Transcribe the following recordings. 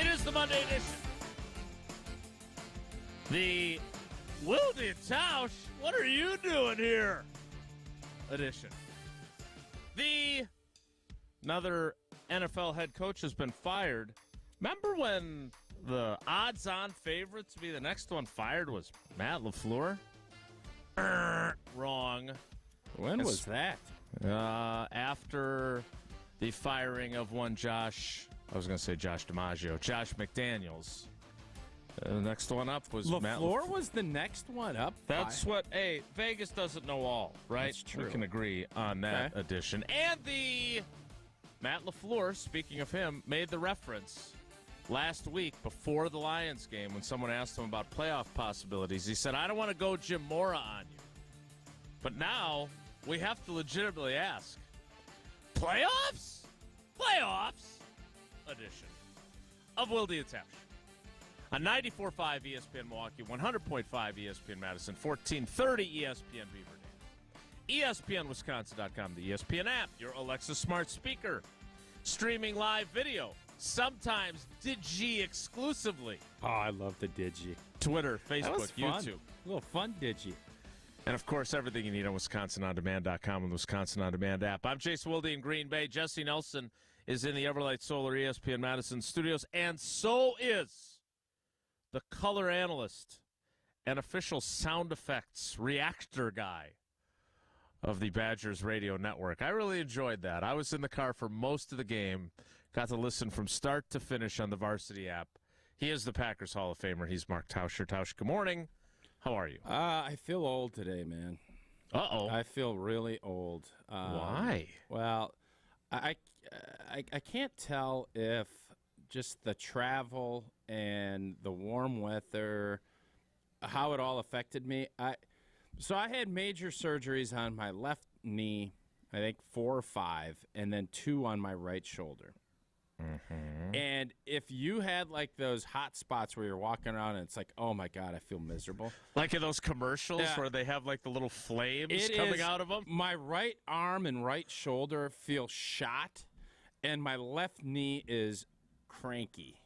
It is the Monday edition. The Wilde and Tausch, what are you doing here? Edition. Another NFL head coach has been fired. Remember when the odds-on favorite to be the next one fired was Matt LaFleur? Wrong. When was that? After the firing of one Josh McDaniels. The next one up was Matt LaFleur was the next one up. That's what, Vegas doesn't know all, right? That's true. We can agree on that addition. And Matt LaFleur, speaking of him, made the reference last week before the Lions game when someone asked him about playoff possibilities. He said, I don't want to go Jim Mora on you. But now we have to legitimately ask, playoffs? Playoffs edition of Wilde and Tausch. On 94.5 ESPN Milwaukee, 100.5 ESPN Madison, 1430 ESPN Beaver Dam, ESPNWisconsin.com, the ESPN app, your Alexa smart speaker, streaming live video, sometimes Digi exclusively. Oh, I love the Digi. Twitter, Facebook, YouTube. A little fun Digi. And, of course, everything you need on WisconsinOnDemand.com and the Wisconsin On Demand app. I'm Jason Wilde in Green Bay. Jesse Nelson is in the Everlight Solar ESPN Madison studios, and so is the color analyst and official sound effects reactor guy of the Badgers radio network. I really enjoyed that. I was in the car for most of the game, got to listen from start to finish on the Varsity app. He is the Packers Hall of Famer. He's Mark Tauscher. Tausch, good morning. How are you? I feel old today, man. Uh-oh. I feel really old. Why? Well, I can't tell if just the travel and the warm weather, how it all affected me. So I had major surgeries on my left knee, I think 4 or 5, and then 2 on my right shoulder. Mm-hmm. And if you had like those hot spots where you're walking around and it's like, oh my God, I feel miserable. Like in those commercials where they have like the little flames coming out of them? My right arm and right shoulder feel shot, and my left knee is cranky.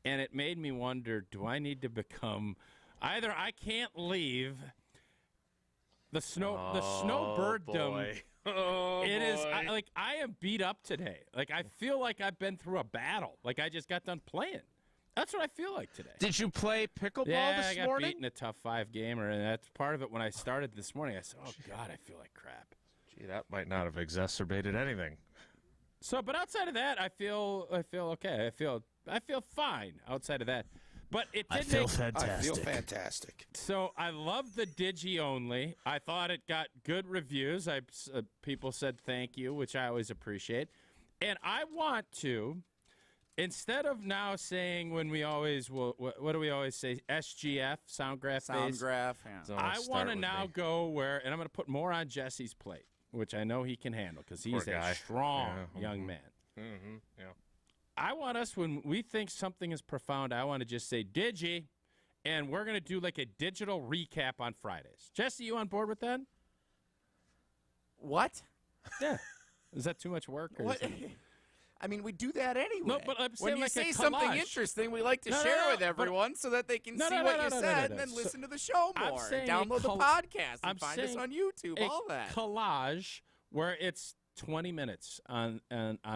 And it made me wonder, do I need to become either I can't leave the snowbirddom. Oh, it is I am beat up today. Like I feel like I've been through a battle. Like I just got done playing. That's what I feel like today. Did you play pickleball this morning? Yeah, I got beat in a tough 5-gamer, and that's part of it. When I started this morning, I said, "Oh God, I feel like crap." Gee, that might not have exacerbated anything. So, but outside of that, I feel okay. I feel fine outside of that. But it did fantastic. I feel fantastic. So I love the Digi only. I thought it got good reviews. People said thank you, which I always appreciate. And I want to, instead of now saying when we always will, what do we always say? SGF, sound graph. Yeah. I want to now go where, and I'm going to put more on Jesse's plate, which I know he can handle because he's a strong young man. Mm-hmm. Yeah. I want us, when we think something is profound, I want to just say Digi, and we're going to do like a digital recap on Fridays. Jesse, you on board with that? What? Yeah. Is that too much work? Or What? I mean, we do that anyway. No, but I'm saying when you like say a something collage. interesting, we like to share with everyone so that they can see what you said and then listen to the show more. Download the podcast and find us on YouTube, all that. Collage where it's 20 minutes on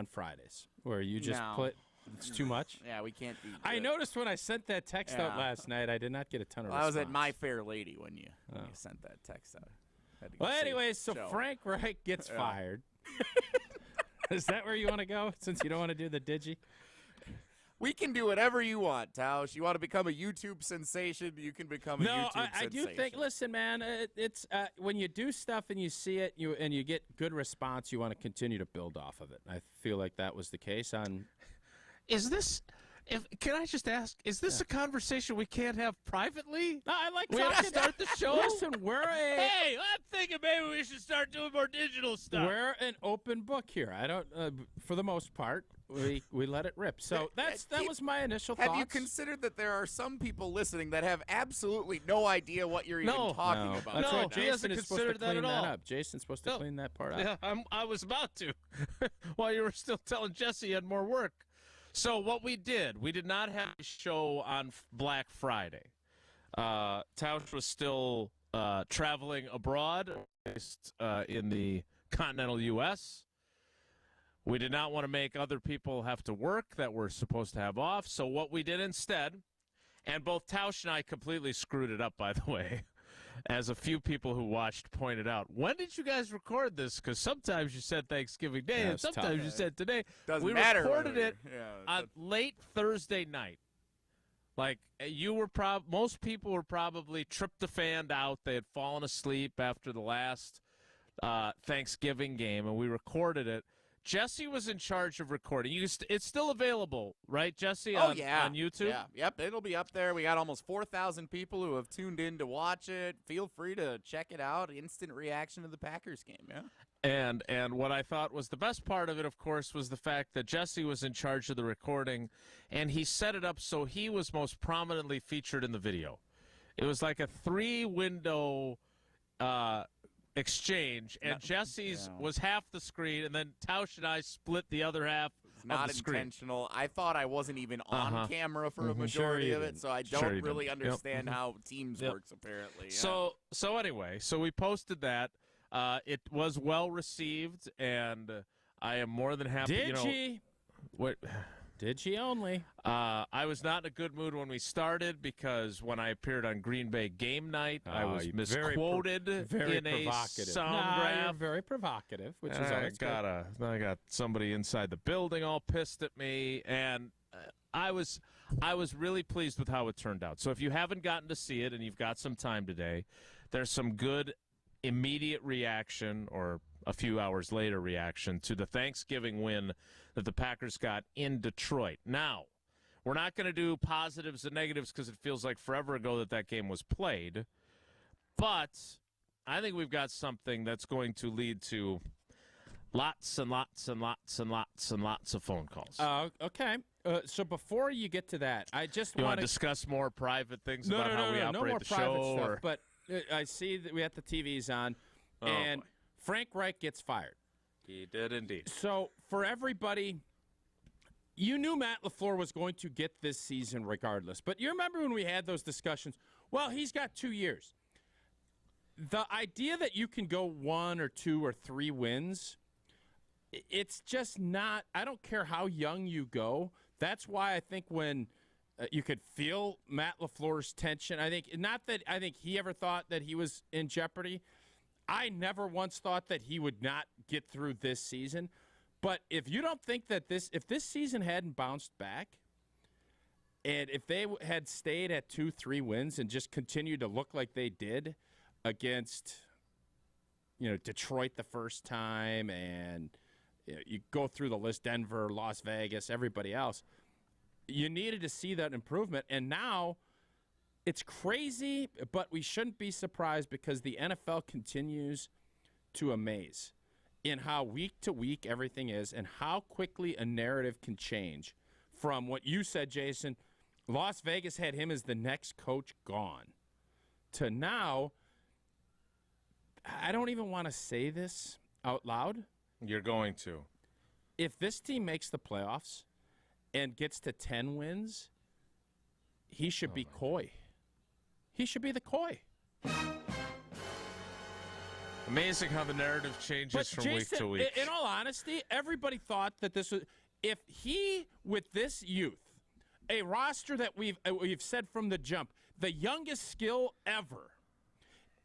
Fridays where you just put it's too much. Yeah, we can't do I noticed when I sent that text out last night, I did not get a ton of response. I was at My Fair Lady when you sent that text out. Well, anyways, so Frank Reich gets fired. Is that where you want to go since you don't want to do the Digi? We can do whatever you want, Tausch. You want to become a YouTube sensation, you can become a YouTube sensation. No, I do think, listen, man, it's when you do stuff and you see it and you get good response, you want to continue to build off of it. I feel like that was the case on... Can I just ask, is this a conversation we can't have privately? No, I like we have to start the show? Listen, Hey, I'm thinking maybe we should start doing more digital stuff. We're an open book here. I don't, for the most part, we let it rip. So that was my initial thoughts. Have you considered that there are some people listening that have absolutely no idea what you're even talking about? That's right. He hasn't considered that at all. Jason's supposed to clean that part up. Yeah, I was about to while you were still telling Jesse you had more work. So what we did not have a show on Black Friday. Tausch was still traveling abroad in the continental U.S. We did not want to make other people have to work that we're supposed to have off. So what we did instead, and both Tausch and I completely screwed it up, by the way, as a few people who watched pointed out. When did you guys record this? Because sometimes you said Thanksgiving Day, and sometimes you said today. Doesn't we matter. Recorded it on late Thursday night. Like, most people were probably tryptophaned out. They had fallen asleep after the last Thanksgiving game, and we recorded it. Jesse was in charge of recording. It's still available, right, Jesse, on YouTube? Yeah, yep, it'll be up there. We got almost 4,000 people who have tuned in to watch it. Feel free to check it out. Instant reaction to the Packers game, yeah. And what I thought was the best part of it, of course, was the fact that Jesse was in charge of the recording, and he set it up so he was most prominently featured in the video. It was like a 3-window exchange, and Jesse's was half the screen, and then Tausch and I split the other half of the screen. Not intentional. I thought I wasn't even on camera for a majority of it, so I don't really understand how Teams works, apparently. Yeah. So anyway, we posted that. It was well received, and I am more than happy. Did she? What? Did she only? I was not in a good mood when we started because when I appeared on Green Bay game night, I was misquoted in a sound graph. You're very provocative, which is always good. I got somebody inside the building all pissed at me, and I was really pleased with how it turned out. So if you haven't gotten to see it and you've got some time today, there's some good immediate reaction or a few hours later reaction to the Thanksgiving win that the Packers got in Detroit. Now, we're not going to do positives and negatives because it feels like forever ago that game was played, but I think we've got something that's going to lead to lots and lots and lots and lots and lots of phone calls. Okay. So before you get to that, I just want to discuss more private things about how we operate the show. Stuff, but I see that we have the TVs on, and Frank Reich gets fired. He did indeed. So for everybody, you knew Matt LaFleur was going to get this season regardless. But you remember when we had those discussions? Well, he's got 2 years. The idea that you can go 1 or 2 or 3 wins, it's just not – I don't care how young you go. That's why I think when you could feel Matt LaFleur's tension. I think he ever thought that he was in jeopardy. I never once thought that he would not get through this season. But if you don't think that if this season hadn't bounced back, and if they had stayed at 2-3 wins and just continued to look like they did against, Detroit the first time, and you go through the list, Denver, Las Vegas, everybody else, you needed to see that improvement. And now it's crazy, but we shouldn't be surprised because the NFL continues to amaze in how week to week everything is and how quickly a narrative can change from what you said, Jason, Las Vegas had him as the next coach gone, to now, I don't even want to say this out loud. You're going to. If this team makes the playoffs and gets to 10 wins, he should be coy. He should be the coy. Amazing how the narrative changes from week to week. In all honesty, everybody thought that this was – if he, with this youth, a roster that we've said from the jump, the youngest skill ever,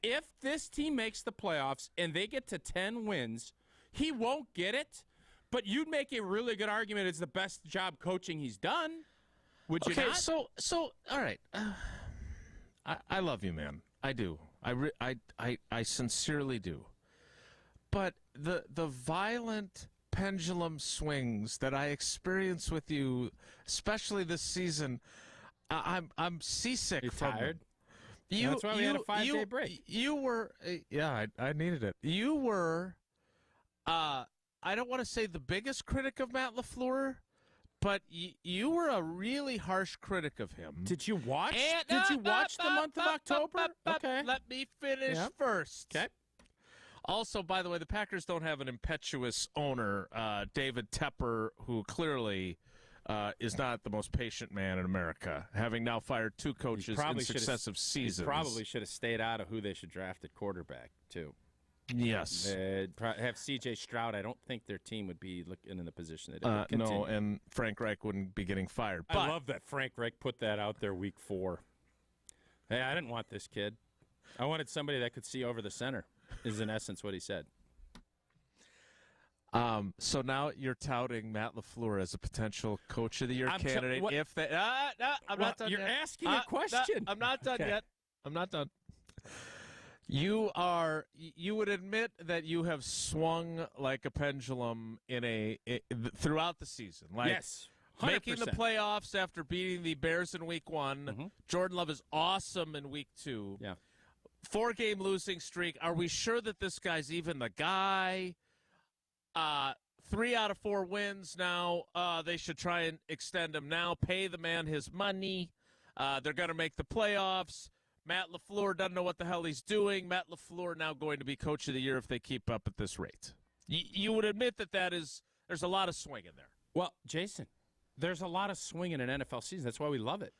if this team makes the playoffs and they get to 10 wins, he won't get it, but you'd make a really good argument it's the best job coaching he's done. Would you not? Okay, so all right. I love you, man. I do. I sincerely do. But the violent pendulum swings that I experience with you, especially this season, I'm seasick You're from tired? them. That's why we had a 5-day break. You were, I needed it. You were, I don't want to say the biggest critic of Matt LaFleur, but you were a really harsh critic of him. Did you watch? Did you watch the month of October? Okay. Let me finish first. Okay. Also, by the way, the Packers don't have an impetuous owner, David Tepper, who clearly is not the most patient man in America, having now fired 2 coaches in successive seasons. He probably should have stayed out of who they should draft at quarterback, too. Yes. Have C.J. Stroud. I don't think their team would be looking in the position that it would continue. No, and Frank Reich wouldn't be getting fired. But I love that Frank Reich put that out there week 4. Hey, I didn't want this kid. I wanted somebody that could see over the center, is in essence what he said. So now you're touting Matt LaFleur as a potential Coach of the Year candidate. If they, I'm not done yet. You're asking a question. I'm not done yet. I'm not done. You would admit that you have swung like a pendulum throughout the season. Like, yes. 100%. Making the playoffs after beating the Bears in week 1. Mm-hmm. Jordan Love is awesome in week 2. Yeah. 4-game losing streak. Are we sure that this guy's even the guy? 3 out of 4 wins now. They should try and extend him now. Pay the man his money. They're going to make the playoffs. Matt LaFleur doesn't know what the hell he's doing. Matt LaFleur now going to be Coach of the Year if they keep up at this rate. You would admit that there's a lot of swing in there. Well, Jason, there's a lot of swing in an NFL season. That's why we love it.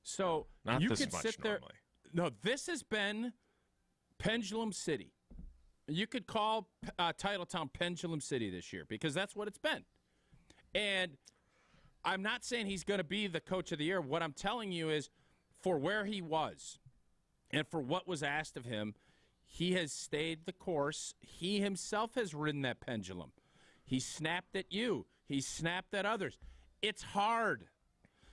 So Not you this could much sit there. normally. No, this has been Pendulum City. You could call Titletown Pendulum City this year because that's what it's been. And I'm not saying he's going to be the Coach of the Year. What I'm telling you is for where he was and for what was asked of him, he has stayed the course. He himself has ridden that pendulum. He snapped at you. He snapped at others. It's hard.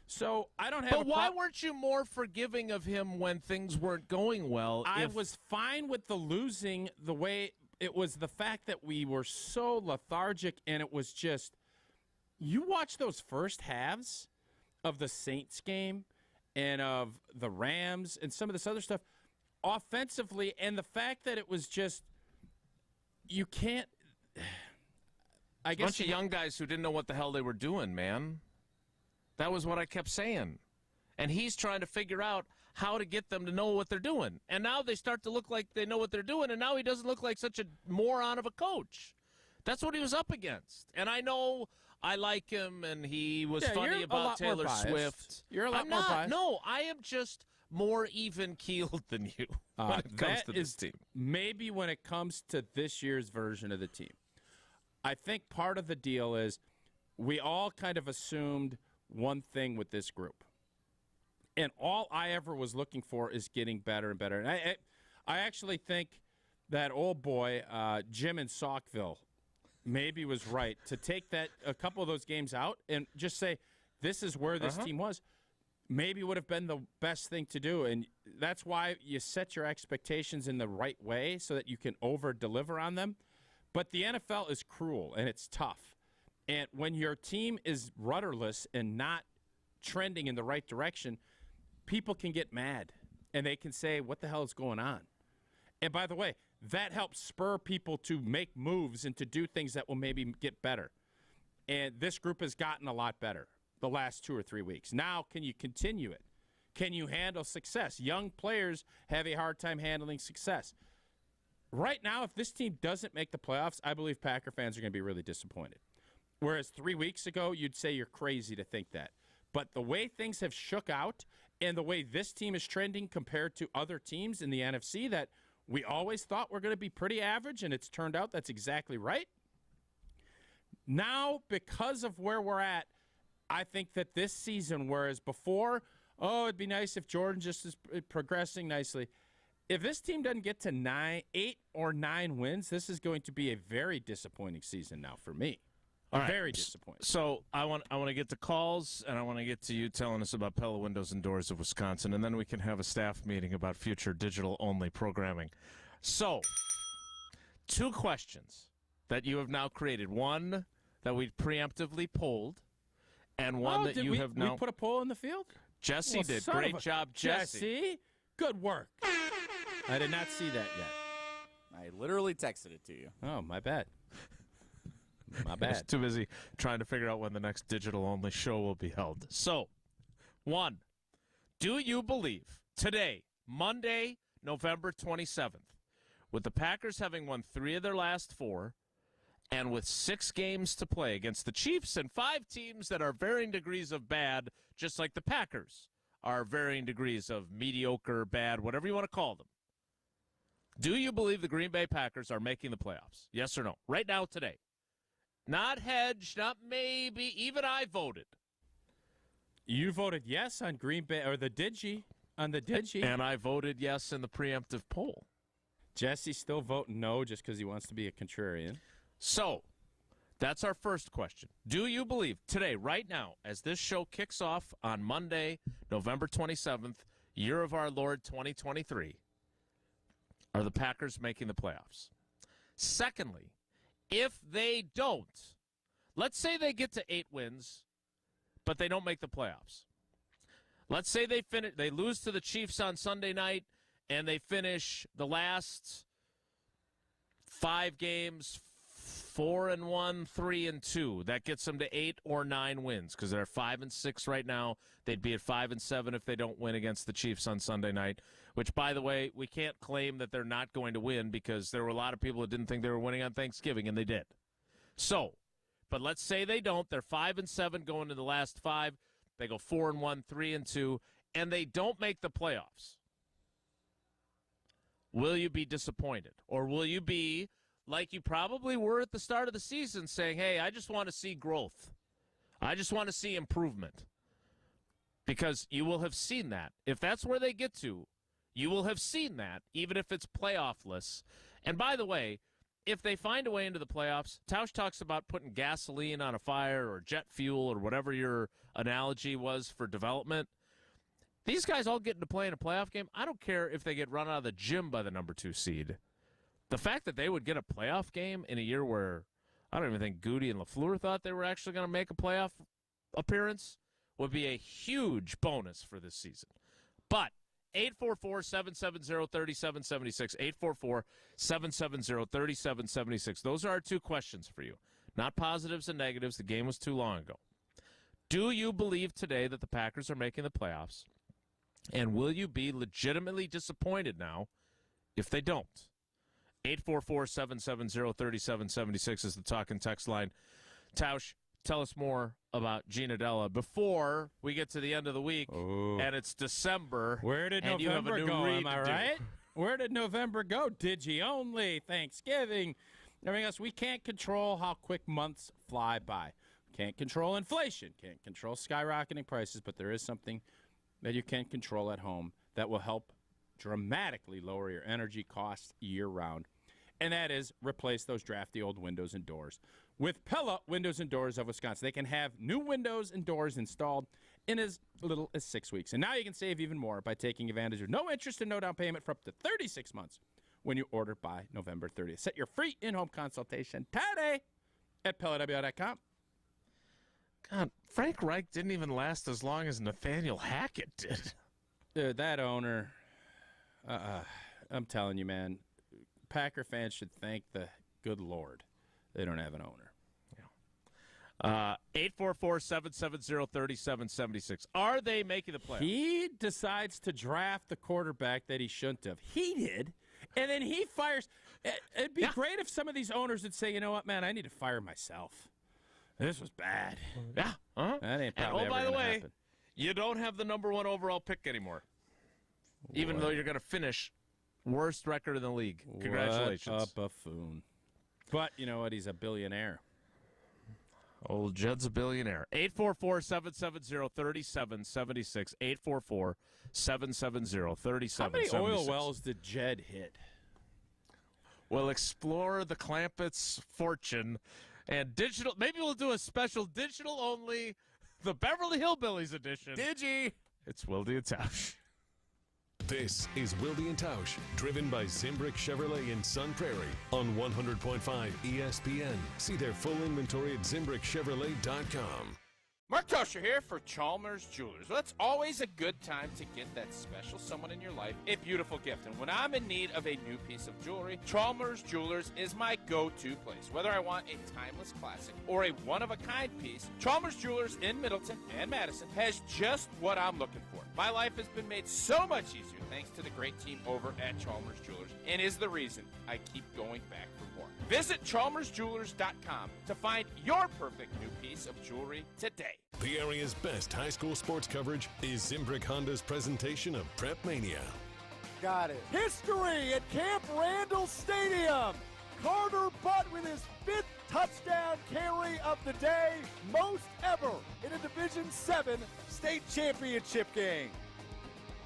So I don't have But why weren't you more forgiving of him when things weren't going well? I was fine with the losing the way it was the fact that we were so lethargic and it was just you watch those first halves of the Saints game and of the Rams and some of this other stuff offensively and the fact that it was just you can't I guess a bunch of young guys who didn't know what the hell they were doing, man. That was what I kept saying. And he's trying to figure out how to get them to know what they're doing. And now they start to look like they know what they're doing, and now he doesn't look like such a moron of a coach. That's what he was up against. And I know I like him, and he was funny about Taylor Swift. You're a lot more biased. No, I am just more even-keeled than you when it comes to this team. Maybe when it comes to this year's version of the team. I think part of the deal is we all kind of assumed one thing with this group. And all I ever was looking for is getting better and better. And I actually think that old boy, Jim in Saukville, maybe was right to take a couple of those games out and just say, this is where this team was. Maybe would have been the best thing to do. And that's why you set your expectations in the right way so that you can over-deliver on them. But the NFL is cruel, and it's tough. And when your team is rudderless and not trending in the right direction, people can get mad, and they can say, what the hell is going on? And by the way, that helps spur people to make moves and to do things that will maybe get better. And this group has gotten a lot better the last 2 or 3 weeks. Now, can you continue it? Can you handle success? Young players have a hard time handling success. Right now, if this team doesn't make the playoffs, I believe Packer fans are going to be really disappointed. Whereas 3 weeks ago, you'd say you're crazy to think that. But the way things have shook out and the way this team is trending compared to other teams in the NFC that we always thought were going to be pretty average, and it's turned out that's exactly right. Now, because of where we're at, I think that this season, whereas before, it'd be nice if Jordan just is progressing nicely. If this team doesn't get to 8 or 9 wins, this is going to be a very disappointing season now for me. All right. Very disappointing. So I want to get to calls, and I want to get to you telling us about Pella Windows and Doors of Wisconsin, and then we can have a staff meeting about future digital-only programming. So, 2 questions that you have now created. One that we preemptively polled, and one that you have now... we put a poll in the field? Jesse did. Great job, Jesse. Jesse, good work. I did not see that yet. I literally texted it to you. Oh, my bad. My bad. I was too busy trying to figure out when the next digital-only show will be held. So, 1, do you believe today, Monday, November 27th, with the Packers having won 3 of their last 4 And with 6 games to play against the Chiefs and 5 teams that are varying degrees of bad, just like the Packers are varying degrees of mediocre, bad, whatever you want to call them. Do you believe the Green Bay Packers are making the playoffs? Yes or no? Right now, today. Not hedged, not maybe. Even I voted. You voted yes on Green Bay, or the Digi, on the Digi. And I voted yes in the preemptive poll. Jesse's still voting no just because he wants to be a contrarian. So, that's our first question. Do you believe today, right now, as this show kicks off on Monday, November 27th, year of our Lord 2023, are the Packers making the playoffs? Secondly, if they don't, let's say they get to 8 wins, but they don't make the playoffs. Let's say they lose to the Chiefs on Sunday night, and they finish the last 5 games 4-1, 3-2. That gets them to 8 or 9 wins because they're 5-6 right now. They'd be at 5-7 if they don't win against the Chiefs on Sunday night. Which, by the way, we can't claim that they're not going to win because there were a lot of people that didn't think they were winning on Thanksgiving, and they did. So, but let's say they don't. They're 5-7 going to the last 5. They go 4-1, 3-2, and they don't make the playoffs. Will you be disappointed, or will you be like you probably were at the start of the season, saying, hey, I just want to see growth. I just want to see improvement. Because you will have seen that. If that's where they get to, you will have seen that, even if it's playoffless. And by the way, if they find a way into the playoffs, Tausch talks about putting gasoline on a fire or jet fuel or whatever your analogy was for development. These guys all get into play in a playoff game. I don't care if they get run out of the gym by the number 2 seed. The fact that they would get a playoff game in a year where I don't even think Goody and LaFleur thought they were actually going to make a playoff appearance would be a huge bonus for this season. But 844-770-3776, 844-770-3776. Those are our 2 questions for you. Not positives and negatives. The game was too long ago. Do you believe today that the Packers are making the playoffs? And will you be legitimately disappointed now if they don't? 844-770-3776 is the talk and text line. Tausch, tell us more about Gina Della before we get to the end of the week. Ooh. And it's December. Where did November go? Am I right? Where did November go? Digi only, Thanksgiving, everything else. We can't control how quick months fly by. Can't control inflation. Can't control skyrocketing prices, but there is something that you can control at home that will help dramatically lower your energy costs year-round. And that is replace those drafty old windows and doors with Pella Windows and Doors of Wisconsin. They can have new windows and doors installed in as little as 6 weeks. And now you can save even more by taking advantage of no interest and no down payment for up to 36 months when you order by November 30th. Set your free in-home consultation today at PellaWI.com. God, Frank Reich didn't even last as long as Nathaniel Hackett did. Dude, that owner, I'm telling you, man, Packer fans should thank the good Lord they don't have an owner. 844-770-3776. Are they making the playoffs? He decides to draft the quarterback that he shouldn't have. He did, and then he fires. It'd be great if some of these owners would say, you know what, man, I need to fire myself. This was bad. Yeah. Uh-huh. That ain't probably and, by the way, happen. You don't have the number 1 overall pick anymore, even though you're going to finish worst record in the league. Congratulations. What a buffoon. But you know what? He's a billionaire. Old Jed's a billionaire. 844-770-3776. 844-770-3776. How many oil wells did Jed hit? We'll explore the Clampett's fortune and digital. Maybe we'll do a special digital only, the Beverly Hillbillies edition. Digi. It's Wilde and Tausch. This is Wilde and Tausch, driven by Zimbrick Chevrolet in Sun Prairie on 100.5 ESPN. See their full inventory at ZimbrickChevrolet.com. Mark Tosher here for Chalmers Jewelers. Well, it's always a good time to get that special someone in your life a beautiful gift. And when I'm in need of a new piece of jewelry, Chalmers Jewelers is my go-to place. Whether I want a timeless classic or a one-of-a-kind piece, Chalmers Jewelers in Middleton and Madison has just what I'm looking for. My life has been made so much easier thanks to the great team over at Chalmers Jewelers, and is the reason I keep going back for more. Visit chalmersjewelers.com to find your perfect new piece of jewelry today. The area's best high school sports coverage is Zimbrick Honda's presentation of Prep Mania. Got it. History at Camp Randall Stadium. Carter Butt with his 5th touchdown carry of the day, most ever in a Division VII state championship game.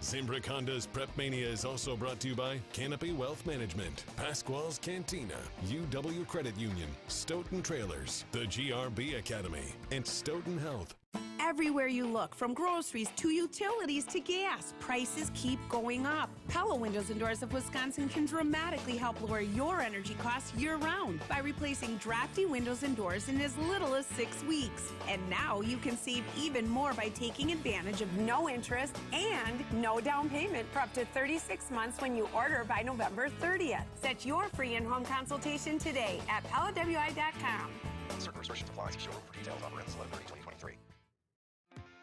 Zimbrick Honda's Prep Mania is also brought to you by Canopy Wealth Management, Pasquale's Cantina, UW Credit Union, Stoughton Trailers, the GRB Academy, and Stoughton Health. Everywhere you look, from groceries to utilities to gas, prices keep going up. Pella Windows and Doors of Wisconsin can dramatically help lower your energy costs year-round by replacing drafty windows and doors in as little as 6 weeks. And now you can save even more by taking advantage of no interest and no down payment for up to 36 months when you order by November 30th. Set your free in-home consultation today at PellaWI.com. Certain restrictions apply. See showroom for details. Operates 11/30/2023.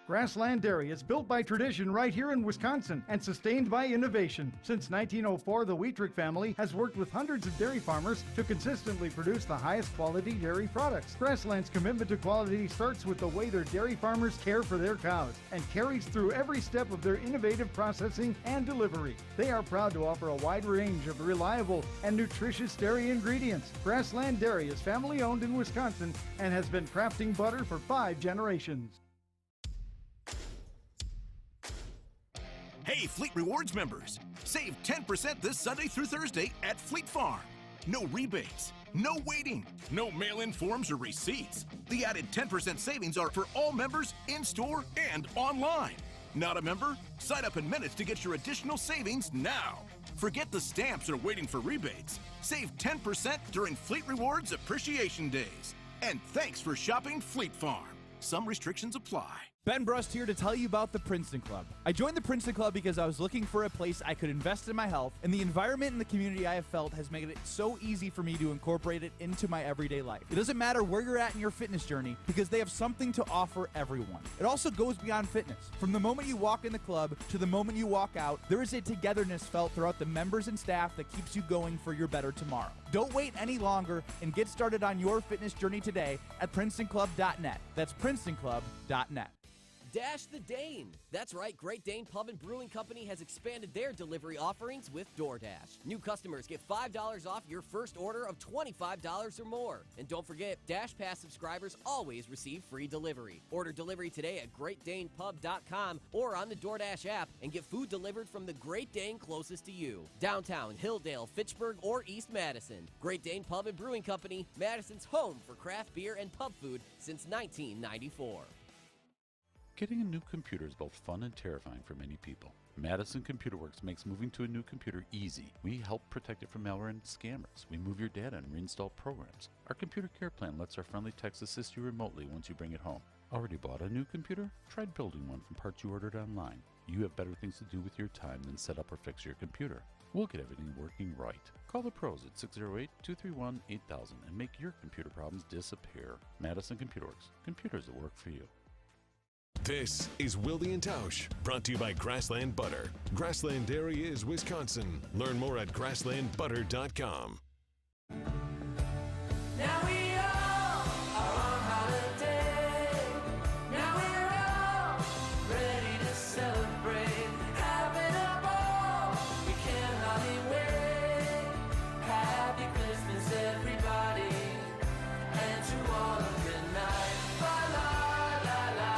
Grassland Dairy is built by tradition right here in Wisconsin and sustained by innovation. Since 1904, the Wheatrick family has worked with hundreds of dairy farmers to consistently produce the highest quality dairy products. Grassland's commitment to quality starts with the way their dairy farmers care for their cows and carries through every step of their innovative processing and delivery. They are proud to offer a wide range of reliable and nutritious dairy ingredients. Grassland Dairy is family owned in Wisconsin and has been crafting butter for 5 generations. Hey, Fleet Rewards members, save 10% this Sunday through Thursday at Fleet Farm. No rebates, no waiting, no mail-in forms or receipts. The added 10% savings are for all members in-store and online. Not a member? Sign up in minutes to get your additional savings now. Forget the stamps or waiting for rebates. Save 10% during Fleet Rewards Appreciation Days. And thanks for shopping Fleet Farm. Some restrictions apply. Ben Brust here to tell you about the Princeton Club. I joined the Princeton Club because I was looking for a place I could invest in my health, and the environment and the community I have felt has made it so easy for me to incorporate it into my everyday life. It doesn't matter where you're at in your fitness journey because they have something to offer everyone. It also goes beyond fitness. From the moment you walk in the club to the moment you walk out, there is a togetherness felt throughout the members and staff that keeps you going for your better tomorrow. Don't wait any longer and get started on your fitness journey today at PrincetonClub.net. That's PrincetonClub.net. Dash the Dane. That's right, Great Dane Pub and Brewing Company has expanded their delivery offerings with DoorDash. New customers get $5 off your first order of $25 or more. And don't forget, Dash Pass subscribers always receive free delivery. Order delivery today at GreatDanePub.com or on the DoorDash app and get food delivered from the Great Dane closest to you. Downtown, Hilldale, Fitchburg, or East Madison. Great Dane Pub and Brewing Company, Madison's home for craft beer and pub food since 1994. Getting a new computer is both fun and terrifying for many people. Madison Computer Works makes moving to a new computer easy. We help protect it from malware and scammers. We move your data and reinstall programs. Our computer care plan lets our friendly techs assist you remotely once you bring it home. Already bought a new computer? Tried building one from parts you ordered online. You have better things to do with your time than set up or fix your computer. We'll get everything working right. Call the pros at 608-231-8000 and make your computer problems disappear. Madison Computer Works. Computers that work for you. This is Wilde and Tausch, brought to you by Grassland Butter. Grassland Dairy is Wisconsin. Learn more at grasslandbutter.com. Now we all are on holiday. Now we're all ready to celebrate. Having a ball, we can't hardly wait. Happy Christmas, everybody, and to all a good night. Bye, la, la, la,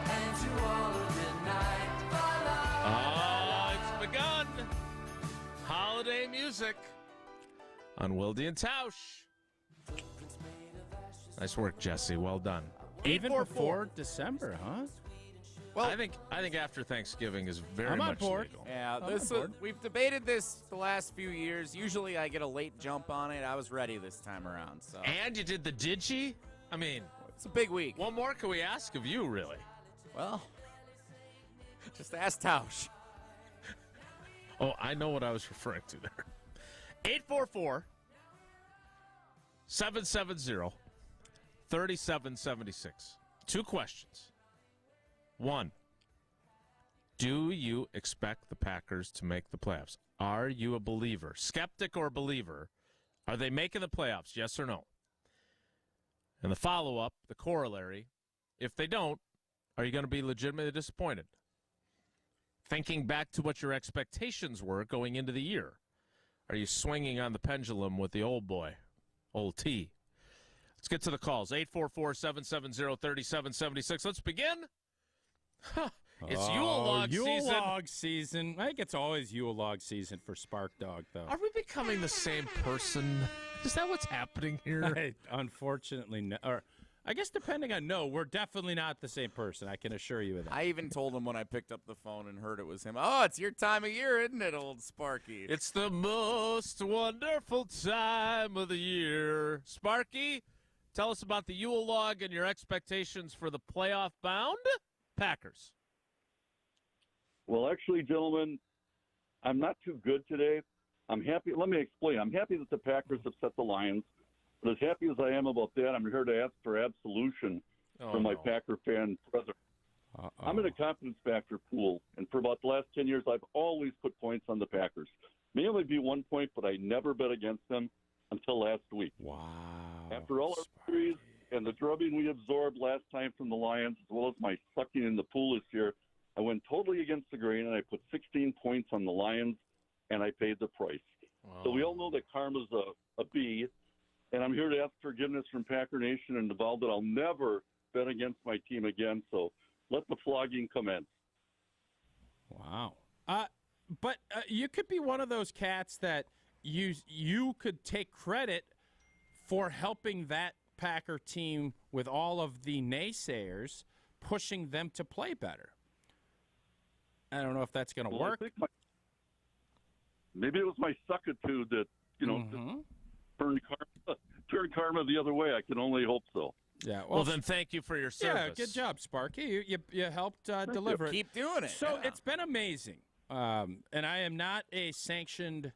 and to all a good night. Bye, la, It's begun. Holiday music on Wilde and Tausch. Nice work, Jesse. Well done. Even before December, huh? Well, I think after Thanksgiving is very much legal. Yeah, we've debated this the last few years. Usually I get a late jump on it. I was ready this time around. So. And you did the digi? I mean, it's a big week. What more can we ask of you, really? Well, just ask Tausch. Oh, I know what I was referring to there. 844 770 3776. 2 questions. 1, do you expect the Packers to make the playoffs? Are you a believer, skeptic or believer, Are they making the playoffs, yes or no? And the follow-up, the corollary, if they don't, are you going to be legitimately disappointed? Thinking back to what your expectations were going into the year, are you swinging on the pendulum with the old boy, old T? Let's get to the calls. 844-770-3776. Let's begin. It's Yule log season. Yule log season. I think it's always Yule log season for Spark Dog, though. Are we becoming the same person? Is that what's happening here? Unfortunately, no. Or, I guess depending on we're definitely not the same person. I can assure you of that. I even told him when I picked up the phone and heard it was him. Oh, it's your time of year, isn't it, old Sparky? It's the most wonderful time of the year. Sparky, tell us about the Yule log and your expectations for the playoff-bound Packers. Well, actually, gentlemen, I'm not too good today. I'm happy. Let me explain. I'm happy that the Packers upset the Lions. But as happy as I am about that, I'm here to ask for absolution from my Packer fan brother. I'm in a confidence factor pool, and for about the last 10 years, I've always put points on the Packers. May only be 1 point, but I never bet against them until last week. Wow. After all our series and the drubbing we absorbed last time from the Lions, as well as my sucking in the pool this year, I went totally against the grain, and I put 16 points on the Lions, and I paid the price. Wow. So we all know that karma's a B, and I'm here to ask forgiveness from Packer Nation and vow that I'll never bet against my team again. So let the flogging commence. Wow. But you could be one of those cats that you could take credit for helping that Packer team with all of the naysayers, pushing them to play better. I don't know if that's going to work. I think maybe it was my suckitude that, turned karma the other way. I can only hope so. Yeah. Well, then thank you for your service. Yeah, good job, Sparky. You helped deliver it. Keep doing it. So it's been amazing. And I am not a sanctioned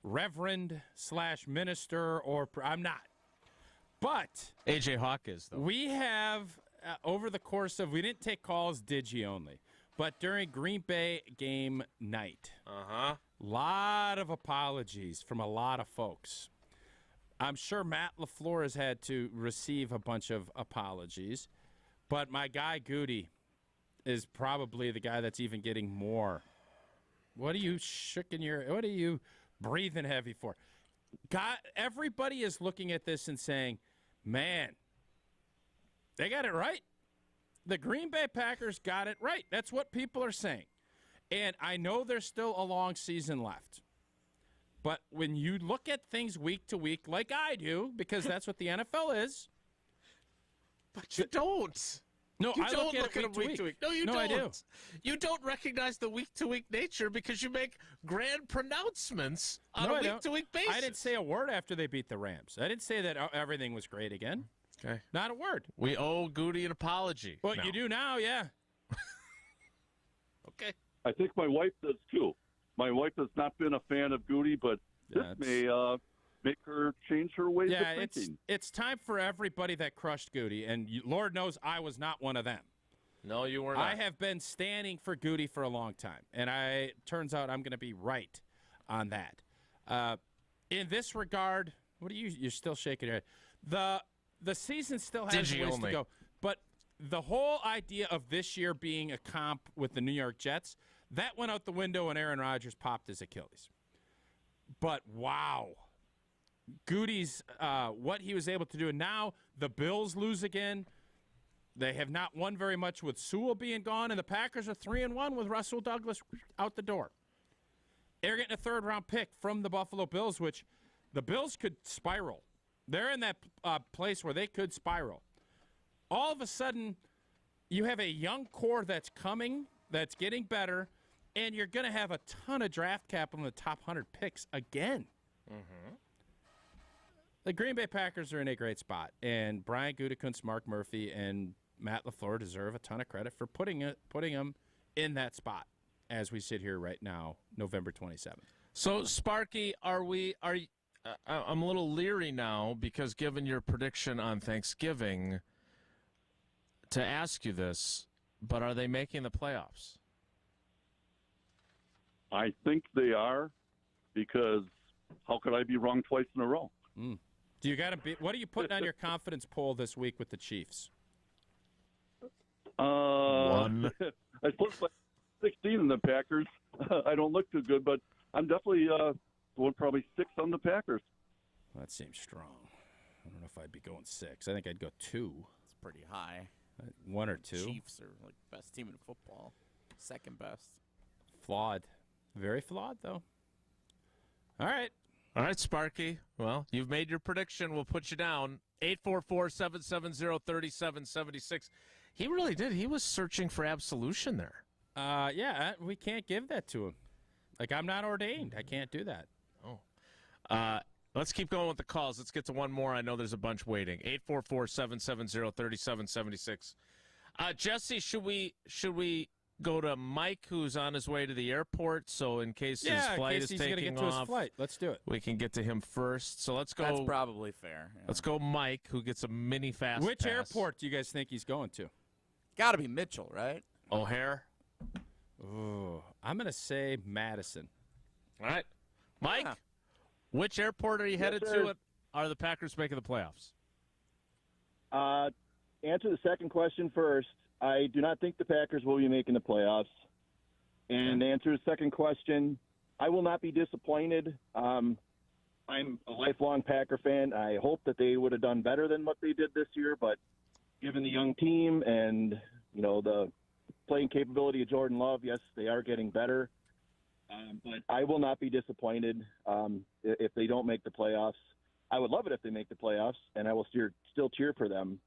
reverend/minister I'm not. But A.J. Hawk is, though. We have, over the course of, we didn't take calls, digi only. But during Green Bay game night, lot of apologies from a lot of folks. I'm sure Matt LaFleur has had to receive a bunch of apologies, but my guy Goody is probably the guy that's even getting more. What are you what are you breathing heavy for? Everybody is looking at this and saying, man, they got it right. The Green Bay Packers got it right. That's what people are saying. And I know there's still a long season left. But when you look at things week to week, like I do, because that's what the NFL is. But you don't. No, you I don't look at it week to week. No, you no, don't. I do. You don't recognize the week-to-week nature because you make grand pronouncements on a week-to-week basis. I didn't say a word after they beat the Rams. I didn't say that everything was great again. Okay. Not a word. We owe Goody an apology. Well, you do now, yeah. Okay. I think my wife does, too. My wife has not been a fan of Goody, but this may make her change her ways of thinking. It's time for everybody that crushed Goody, and Lord knows I was not one of them. No, you were not. I have been standing for Goody for a long time, and turns out I'm going to be right on that. In this regard, you're still shaking your head. The season still has ways to go, but the whole idea of this year being a comp with the New York Jets, that went out the window when Aaron Rodgers popped his Achilles. But wow, Goody's what he was able to do. And now the Bills lose again. They have not won very much with Sewell being gone, and the Packers are 3-1 with Russell Douglas out the door. They're getting a third-round pick from the Buffalo Bills, which the Bills could spiral. They're in that place where they could spiral. All of a sudden, you have a young core that's coming, that's getting better, and you're going to have a ton of draft capital in the top 100 picks again. Mm-hmm. The Green Bay Packers are in a great spot, and Brian Gutekunst, Mark Murphy, and Matt LaFleur deserve a ton of credit for putting them in that spot as we sit here right now, November 27th. So, Sparky, I'm a little leery now because given your prediction on Thanksgiving to ask you this, but are they making the playoffs? I think they are because how could I be wrong twice in a row? Do you got to be? What are you putting on your confidence poll this week with the Chiefs? 1. I split by 16 in the Packers. I don't look too good, but I'm definitely going probably 6 on the Packers. Well, that seems strong. I don't know if I'd be going 6. I think I'd go 2. It's pretty high. 1 or 2. Chiefs are like best team in football. Second best. Flawed. Very flawed, though. All right. All right, Sparky. Well, you've made your prediction. We'll put you down. 844-770-3776. He really did. He was searching for absolution there. Yeah, we can't give that to him. Like, I'm not ordained. I can't do that. Oh. Let's keep going with the calls. Let's get to one more. I know there's a bunch waiting. 844-770-3776. Jesse, should we go to Mike, who's on his way to the airport? So in case his flight is taking get to off, his flight. Let's do it. We can get to him first. So let's go. That's probably fair. Yeah. Let's go, Mike, who gets a mini fast Which pass. airport do you guys think he's going to? Got to be Mitchell, right? O'Hare. Oh, I'm going to say Madison. All right. Mike, which airport are you headed to? Are the Packers making the playoffs? Answer the second question first. I do not think the Packers will be making the playoffs. And to answer the second question, I will not be disappointed. I'm a lifelong Packer fan. I hope that they would have done better than what they did this year, but given the young team and, the playing capability of Jordan Love, yes, they are getting better. But I will not be disappointed if they don't make the playoffs. I would love it if they make the playoffs, and I will still cheer for them.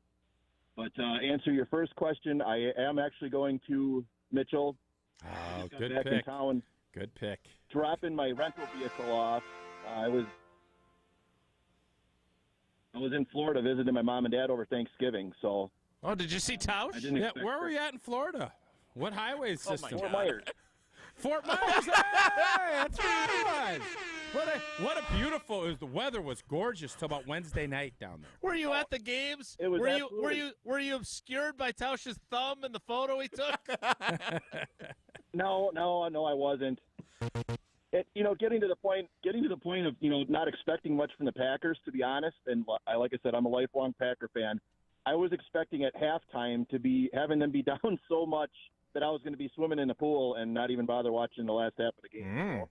But answer your first question, I am actually going to Mitchell. Oh, good pick. In town, good pick. Dropping my rental vehicle off. I was in Florida visiting my mom and dad over Thanksgiving. So. Oh, did you see Tausch? Yeah, where were you at in Florida? What highway system? Fort Myers. Fort Myers. Hey, that's right. What a beautiful! The weather was gorgeous till about Wednesday night down there. Were you at the games? It was. Were you obscured by Tausch's thumb in the photo he took? No, I wasn't. Getting to the point of not expecting much from the Packers, to be honest. And like I said, I'm a lifelong Packer fan. I was expecting at halftime to be having them be down so much that I was going to be swimming in the pool and not even bother watching the last half of the game.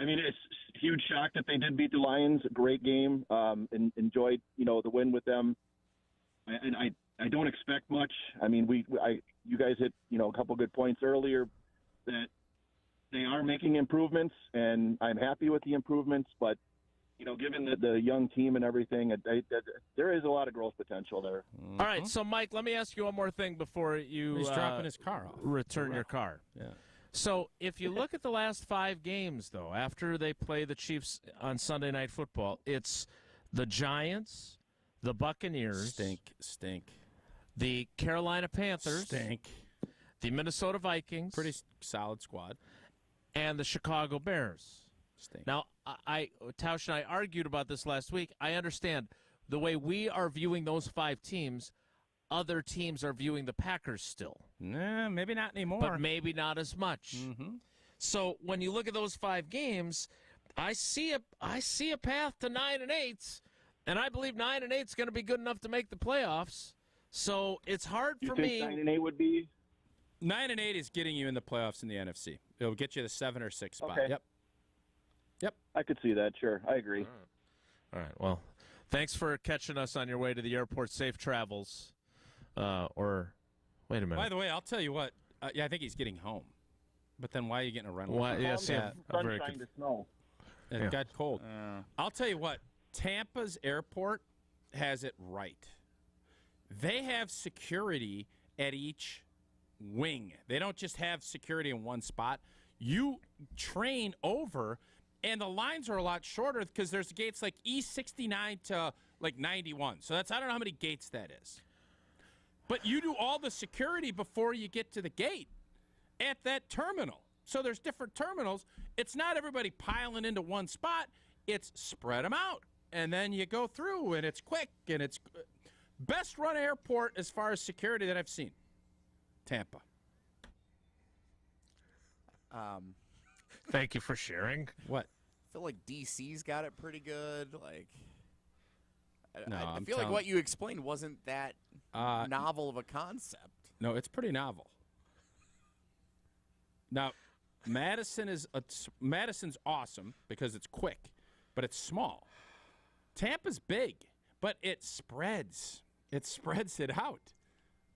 It's a huge shock that they did beat the Lions. A great game. And enjoyed the win with them. And I don't expect much. You guys hit a couple good points earlier that they are making improvements, and I'm happy with the improvements. But given the young team and everything, there is a lot of growth potential there. All right, so Mike, let me ask you one more thing before he's dropping his car off. Return your car. Yeah. So if you look at the last 5 games, though, after they play the Chiefs on Sunday Night Football, it's the Giants, the Buccaneers, stink, the Carolina Panthers, stink, the Minnesota Vikings, pretty solid squad, and the Chicago Bears. Stink. Now, Tausch and I argued about this last week. I understand the way we are viewing those 5 teams, other teams are viewing the Packers still. Nah, maybe not anymore. But maybe not as much. Mm-hmm. So when you look at those 5 games, I see a path to 9-8, and I believe 9-8 is going to be good enough to make the playoffs. So it's hard for me. 9-8 would be 9-8 is getting you in the playoffs in the NFC. It'll get you the 7 or 6 spot. Okay. Yep. I could see that. Sure, I agree. All right. Well, thanks for catching us on your way to the airport. Safe travels. Or wait a minute. By the way, I'll tell you what. I think he's getting home. But then why are you getting a rental? Well, yes, sunshine to snow. It got cold. I'll tell you what. Tampa's airport has it right. They have security at each wing. They don't just have security in one spot. You train over, and the lines are a lot shorter because there's gates like E69 to like 91. So I don't know how many gates that is. But you do all the security before you get to the gate at that terminal. So there's different terminals. It's not everybody piling into one spot. It's spread them out. And then you go through, and it's quick, and it's best run airport as far as security that I've seen. Tampa. Thank you for sharing. What? feel like DC's got it pretty good. Like, No, I feel like what you explained wasn't that novel of a concept. No, it's pretty novel. Now, Madison's awesome because it's quick, but it's small. Tampa's big, but it spreads. It spreads it out.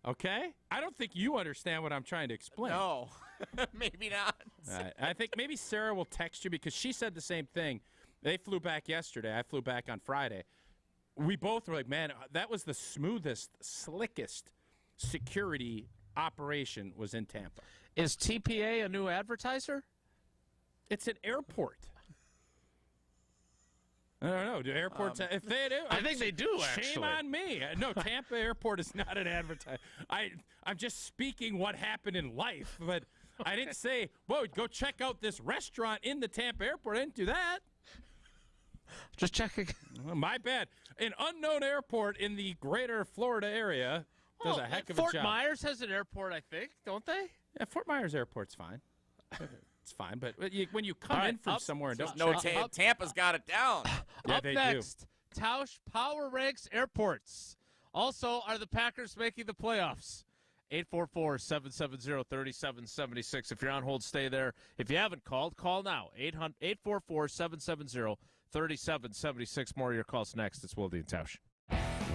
Okay? I don't think you understand what I'm trying to explain. No, maybe not. I think maybe Sarah will text you because she said the same thing. They flew back yesterday. I flew back on Friday. We both were like, man, that was the smoothest, slickest security operation was in Tampa. Is TPA a new advertiser? It's an airport. I don't know. Do airports? If they do, I think they do. Actually, shame on me. No, Tampa Airport is not an advertiser. I'm just speaking what happened in life, but I didn't say, "Whoa, go check out this restaurant in the Tampa Airport." I didn't do that. Just checking. My bad. An unknown airport in the greater Florida area does a heck of a job. Fort Myers has an airport, I think, don't they? Yeah, Fort Myers Airport's fine. It's fine, but when you come in from somewhere and don't check Tampa's got it down. Yeah, up they next, Tausch Power Ranks Airports. Also, are the Packers making the playoffs? 844-770-3776. If you're on hold, stay there. If you haven't called, call now. 844-770-3776. More of your calls next. It's Wilde and Tausch.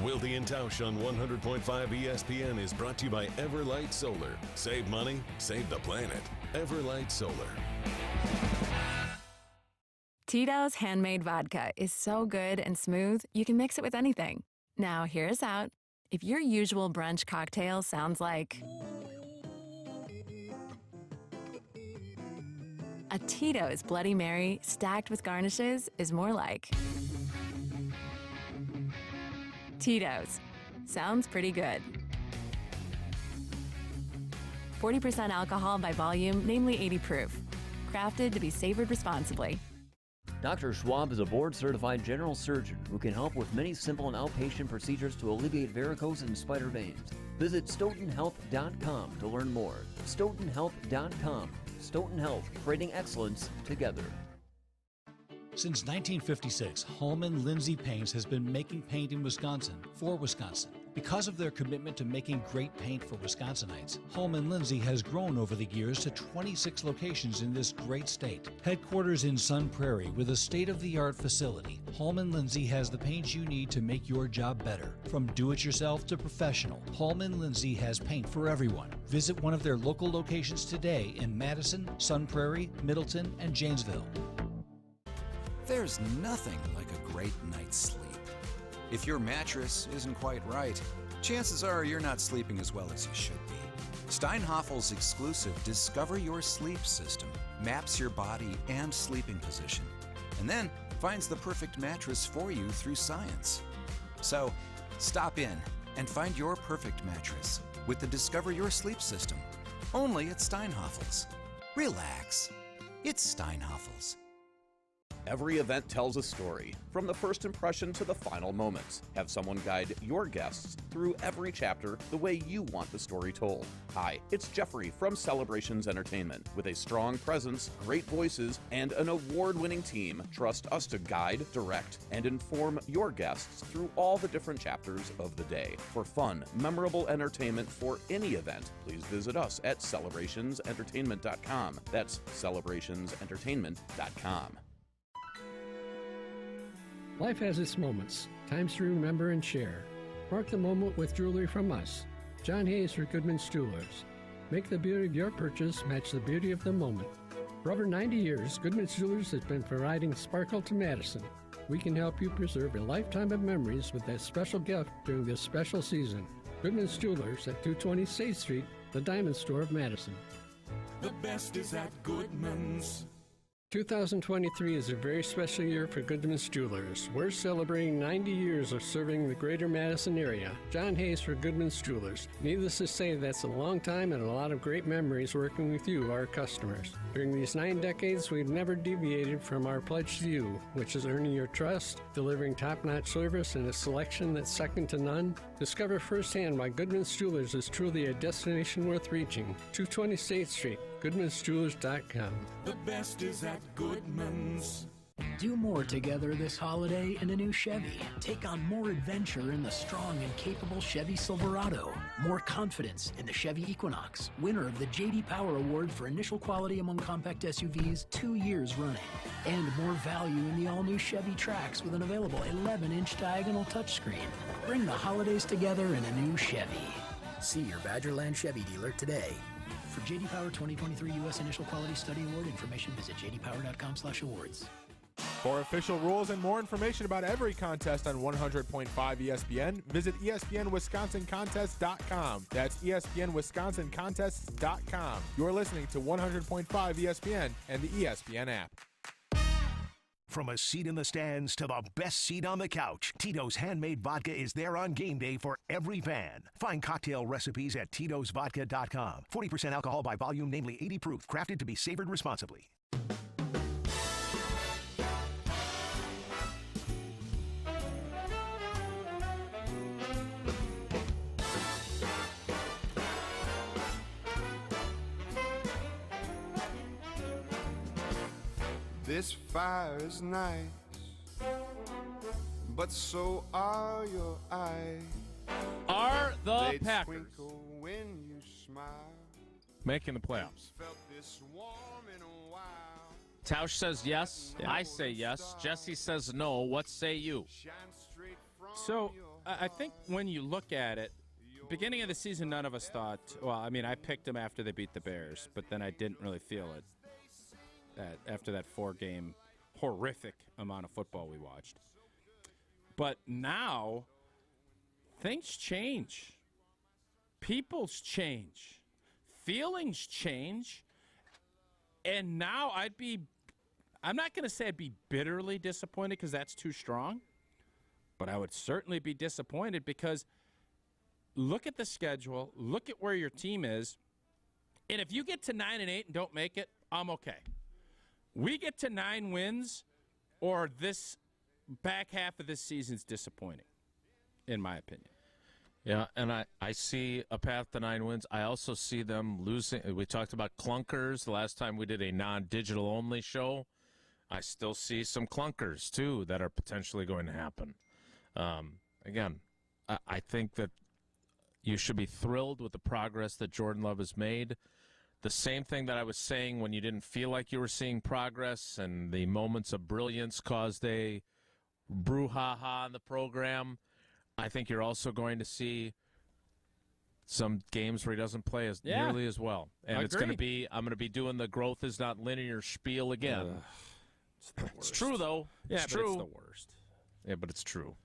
Wilde and Tausch on 100.5 ESPN is brought to you by Everlight Solar. Save money, save the planet. Everlight Solar. Tito's handmade vodka is so good and smooth, you can mix it with anything. Now, hear us out. If your usual brunch cocktail sounds like a Tito's Bloody Mary stacked with garnishes is more like Tito's. Sounds pretty good. 40% alcohol by volume, namely 80 proof. Crafted to be savored responsibly. Dr. Schwab is a board-certified general surgeon who can help with many simple and outpatient procedures to alleviate varicose and spider veins. Visit StoughtonHealth.com to learn more. StoughtonHealth.com. Stoughton Health, creating excellence together. Since 1956, Holman Lindsay Paints has been making paint in Wisconsin for Wisconsin. Because of their commitment to making great paint for Wisconsinites, Holman Lindsay has grown over the years to 26 locations in this great state. Headquarters in Sun Prairie with a state-of-the-art facility, Holman Lindsay has the paint you need to make your job better. From do-it-yourself to professional, Holman Lindsay has paint for everyone. Visit one of their local locations today in Madison, Sun Prairie, Middleton, and Janesville. There's nothing like a great night's sleep. If your mattress isn't quite right, chances are you're not sleeping as well as you should be. Steinhoffel's exclusive Discover Your Sleep system maps your body and sleeping position, and then finds the perfect mattress for you through science. So, stop in and find your perfect mattress with the Discover Your Sleep system, only at Steinhoffel's. Relax. It's Steinhoffel's. Every event tells a story, from the first impression to the final moments. Have someone guide your guests through every chapter the way you want the story told. Hi, it's Jeffrey from Celebrations Entertainment. With a strong presence, great voices, and an award-winning team, trust us to guide, direct, and inform your guests through all the different chapters of the day. For fun, memorable entertainment for any event, please visit us at celebrationsentertainment.com. That's celebrationsentertainment.com. Life has its moments, times to remember and share. Mark the moment with jewelry from us. John Hayes for Goodman's Jewelers. Make the beauty of your purchase match the beauty of the moment. For over 90 years, Goodman's Jewelers has been providing sparkle to Madison. We can help you preserve a lifetime of memories with that special gift during this special season. Goodman's Jewelers at 220 State Street, the Diamond Store of Madison. The best is at Goodman's. 2023 is a very special year for Goodman's Jewelers. We're celebrating 90 years of serving the greater Madison area. John Hayes for Goodman's Jewelers. Needless to say, that's a long time and a lot of great memories working with you, our customers. During these 9 decades, we've never deviated from our pledge to you, which is earning your trust, delivering top-notch service, and a selection that's second to none. Discover firsthand why Goodman's Jewelers is truly a destination worth reaching. 220 State Street, Goodman'sJewelers.com. The best is at Goodman's. Do more together this holiday in a new Chevy. Take on more adventure in the strong and capable Chevy Silverado. More confidence in the Chevy Equinox, winner of the J.D. Power Award for initial quality among compact SUVs 2 years running. And more value in the all-new Chevy Trax with an available 11-inch diagonal touchscreen. Bring the holidays together in a new Chevy. See your Badgerland Chevy dealer today. For J.D. Power 2023 U.S. Initial Quality Study Award information, visit jdpower.com/awards. For official rules and more information about every contest on 100.5 ESPN, visit ESPNWisconsinContests.com. That's ESPNWisconsinContests.com. You're listening to 100.5 ESPN and the ESPN app. From a seat in the stands to the best seat on the couch, Tito's Handmade Vodka is there on game day for every fan. Find cocktail recipes at Tito'sVodka.com. 40% alcohol by volume, namely 80 proof, crafted to be savored responsibly. This fire is nice, but so are your eyes. Are the They Packers twinkle when you smile. making the playoffs? Felt this warm in a while. Tausch says yes. Yeah. I say yes. Jesse says no. What say you? So I think when you look at it, beginning of the season, none of us thought, well, I mean, I picked them after they beat the Bears, but then I didn't really feel it after that 4-game horrific amount of football we watched. But now things change. People's change. Feelings change. And now I'm not going to say I'd be bitterly disappointed because that's too strong, but I would certainly be disappointed because look at the schedule, look at where your team is, and if you get to 9-8 and don't make it, I'm okay. We get to 9 wins, or this back half of this season's disappointing, in my opinion. Yeah, and I see a path to 9 wins. I also see them losing. We talked about clunkers the last time we did a non-digital only show. I still see some clunkers, too, that are potentially going to happen. Again, I think that you should be thrilled with the progress that Jordan Love has made. The same thing that I was saying when you didn't feel like you were seeing progress and the moments of brilliance caused a brouhaha in the program. I think you're also going to see some games where he doesn't play as nearly as well. And it's going to be, I'm going to be doing the growth is not linear spiel again. It's true, though. Yeah, it's but true. it's the worst. Yeah, but it's true.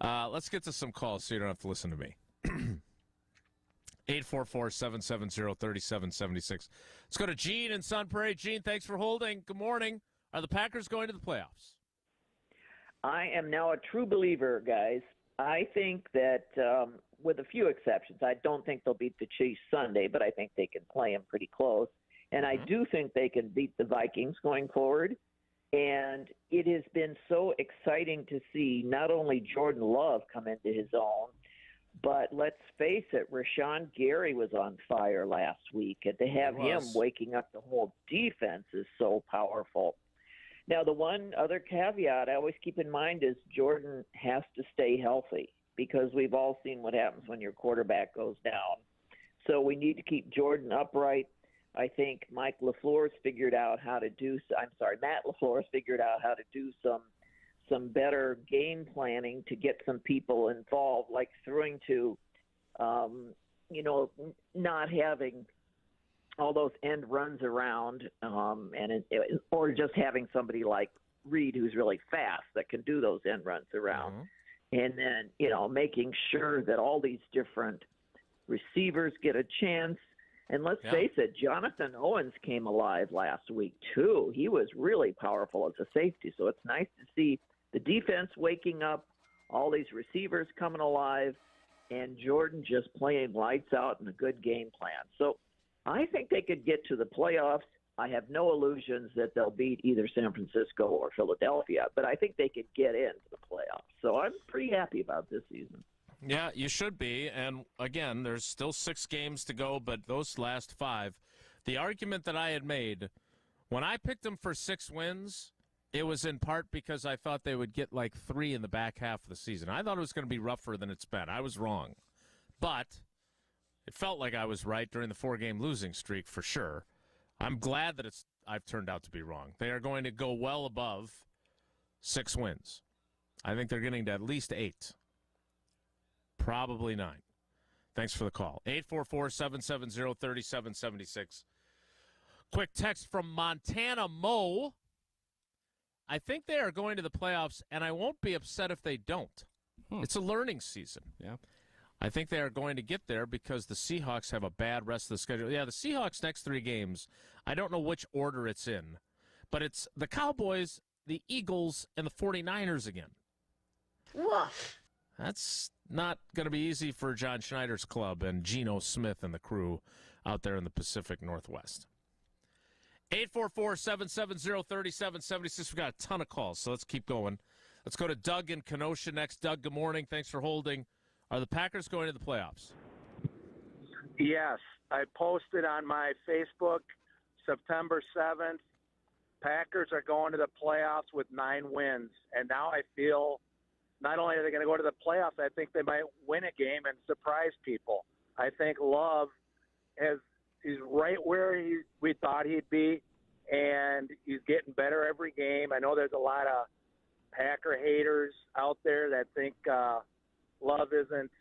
Let's get to some calls so you don't have to listen to me. 844-770-3776. Let's go to Gene in Sun Prairie. Gene, thanks for holding. Good morning. Are the Packers going to the playoffs? I am now a true believer, guys. I think that with a few exceptions, I don't think they'll beat the Chiefs Sunday, but I think they can play them pretty close. And I do think they can beat the Vikings going forward. And it has been so exciting to see not only Jordan Love come into his own, but let's face it, Rashawn Gary was on fire last week. And to have him waking up the whole defense is so powerful. Now, the one other caveat I always keep in mind is Jordan has to stay healthy because we've all seen what happens when your quarterback goes down. So we need to keep Jordan upright. I think Matt LaFleur's figured out how to do some better game planning to get some people involved, like throwing to, not having all those end runs around, or just having somebody like Reed who's really fast that can do those end runs around. And then, making sure that all these different receivers get a chance. And let's face it, Jonathan Owens came alive last week, too. He was really powerful as a safety. So it's nice to see the defense waking up, all these receivers coming alive, and Jordan just playing lights out in a good game plan. So I think they could get to the playoffs. I have no illusions that they'll beat either San Francisco or Philadelphia, but I think they could get into the playoffs. So I'm pretty happy about this season. Yeah, you should be. And, again, there's still 6 games to go, but those last 5, the argument that I had made, when I picked them for 6 wins, it was in part because I thought they would get like 3 in the back half of the season. I thought it was going to be rougher than it's been. I was wrong. But it felt like I was right during the 4-game losing streak for sure. I'm glad that I've turned out to be wrong. They are going to go well above 6 wins. I think they're getting to at least 8. Probably 9. Thanks for the call. 844-770-3776. Quick text from Montana Mo. I think they are going to the playoffs, and I won't be upset if they don't. It's a learning season. Yeah. I think they are going to get there because the Seahawks have a bad rest of the schedule. Yeah, the Seahawks' next 3 games, I don't know which order it's in, but it's the Cowboys, the Eagles, and the 49ers again. Woof. That's not going to be easy for John Schneider's club and Geno Smith and the crew out there in the Pacific Northwest. 844-770-3776. We've got a ton of calls, so let's keep going. Let's go to Doug in Kenosha next. Doug, good morning. Thanks for holding. Are the Packers going to the playoffs? Yes. I posted on my Facebook September 7th, Packers are going to the playoffs with 9 wins. And now I feel not only are they going to go to the playoffs, I think they might win a game and surprise people. I think Love is right where we thought he'd be, and he's getting better every game. I know there's a lot of Packer haters out there that think Love isn't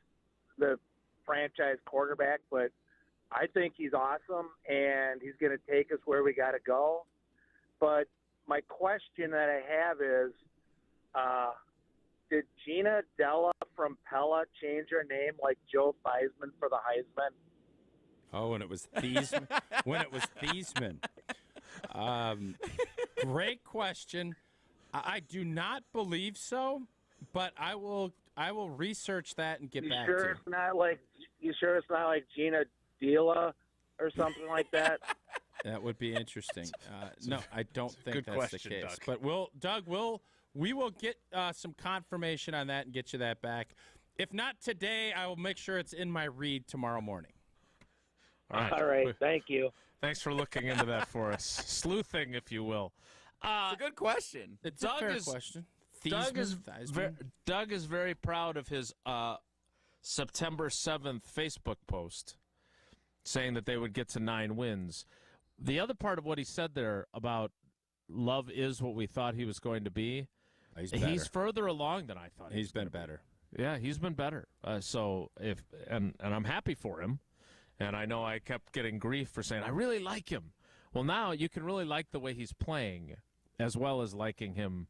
the franchise quarterback, but I think he's awesome, and he's going to take us where we got to go. But my question that I have is, did Gina Della from Pella change her name like Joe Theismann for the Heisman? Oh, when it was Thiesman. Great question. I do not believe so, but I will research that and get back to you. You sure it's not like Gina Della or something like that? That would be interesting. No, I don't think that's question, the case. Doug. But we will get some confirmation on that and get you that back. If not today, I will make sure it's in my read tomorrow morning. All right. Thank you. Thanks for looking into that for us. Sleuthing, if you will. It's a good question. It's a fair question. Doug is very proud of his September 7th Facebook post saying that they would get to 9 wins. The other part of what he said there about Love is what we thought he was going to be, he's further along than I thought. He's been better. Yeah, he's been better. And I'm happy for him. And I know I kept getting grief for saying, I really like him. Well, now you can really like the way he's playing as well as liking him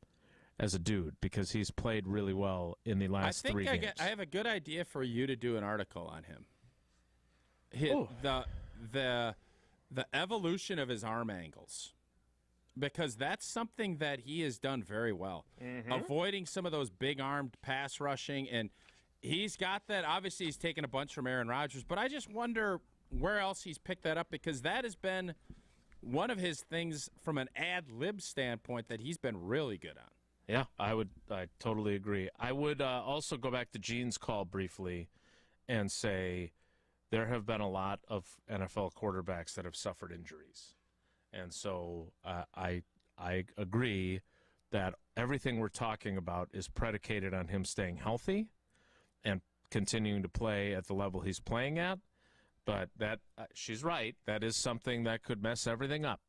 as a dude because he's played really well in the last 3 games. I have a good idea for you to do an article on him. The evolution of his arm angles, because that's something that he has done very well. Mm-hmm. Avoiding some of those big-armed pass rushing, and he's got that. Obviously, he's taken a bunch from Aaron Rodgers, but I just wonder where else he's picked that up because that has been one of his things from an ad-lib standpoint that he's been really good on. Yeah, I totally agree. I would also go back to Gene's call briefly and say there have been a lot of NFL quarterbacks that have suffered injuries. And so I agree that everything we're talking about is predicated on him staying healthy and continuing to play at the level he's playing at. But that she's right. That is something that could mess everything up.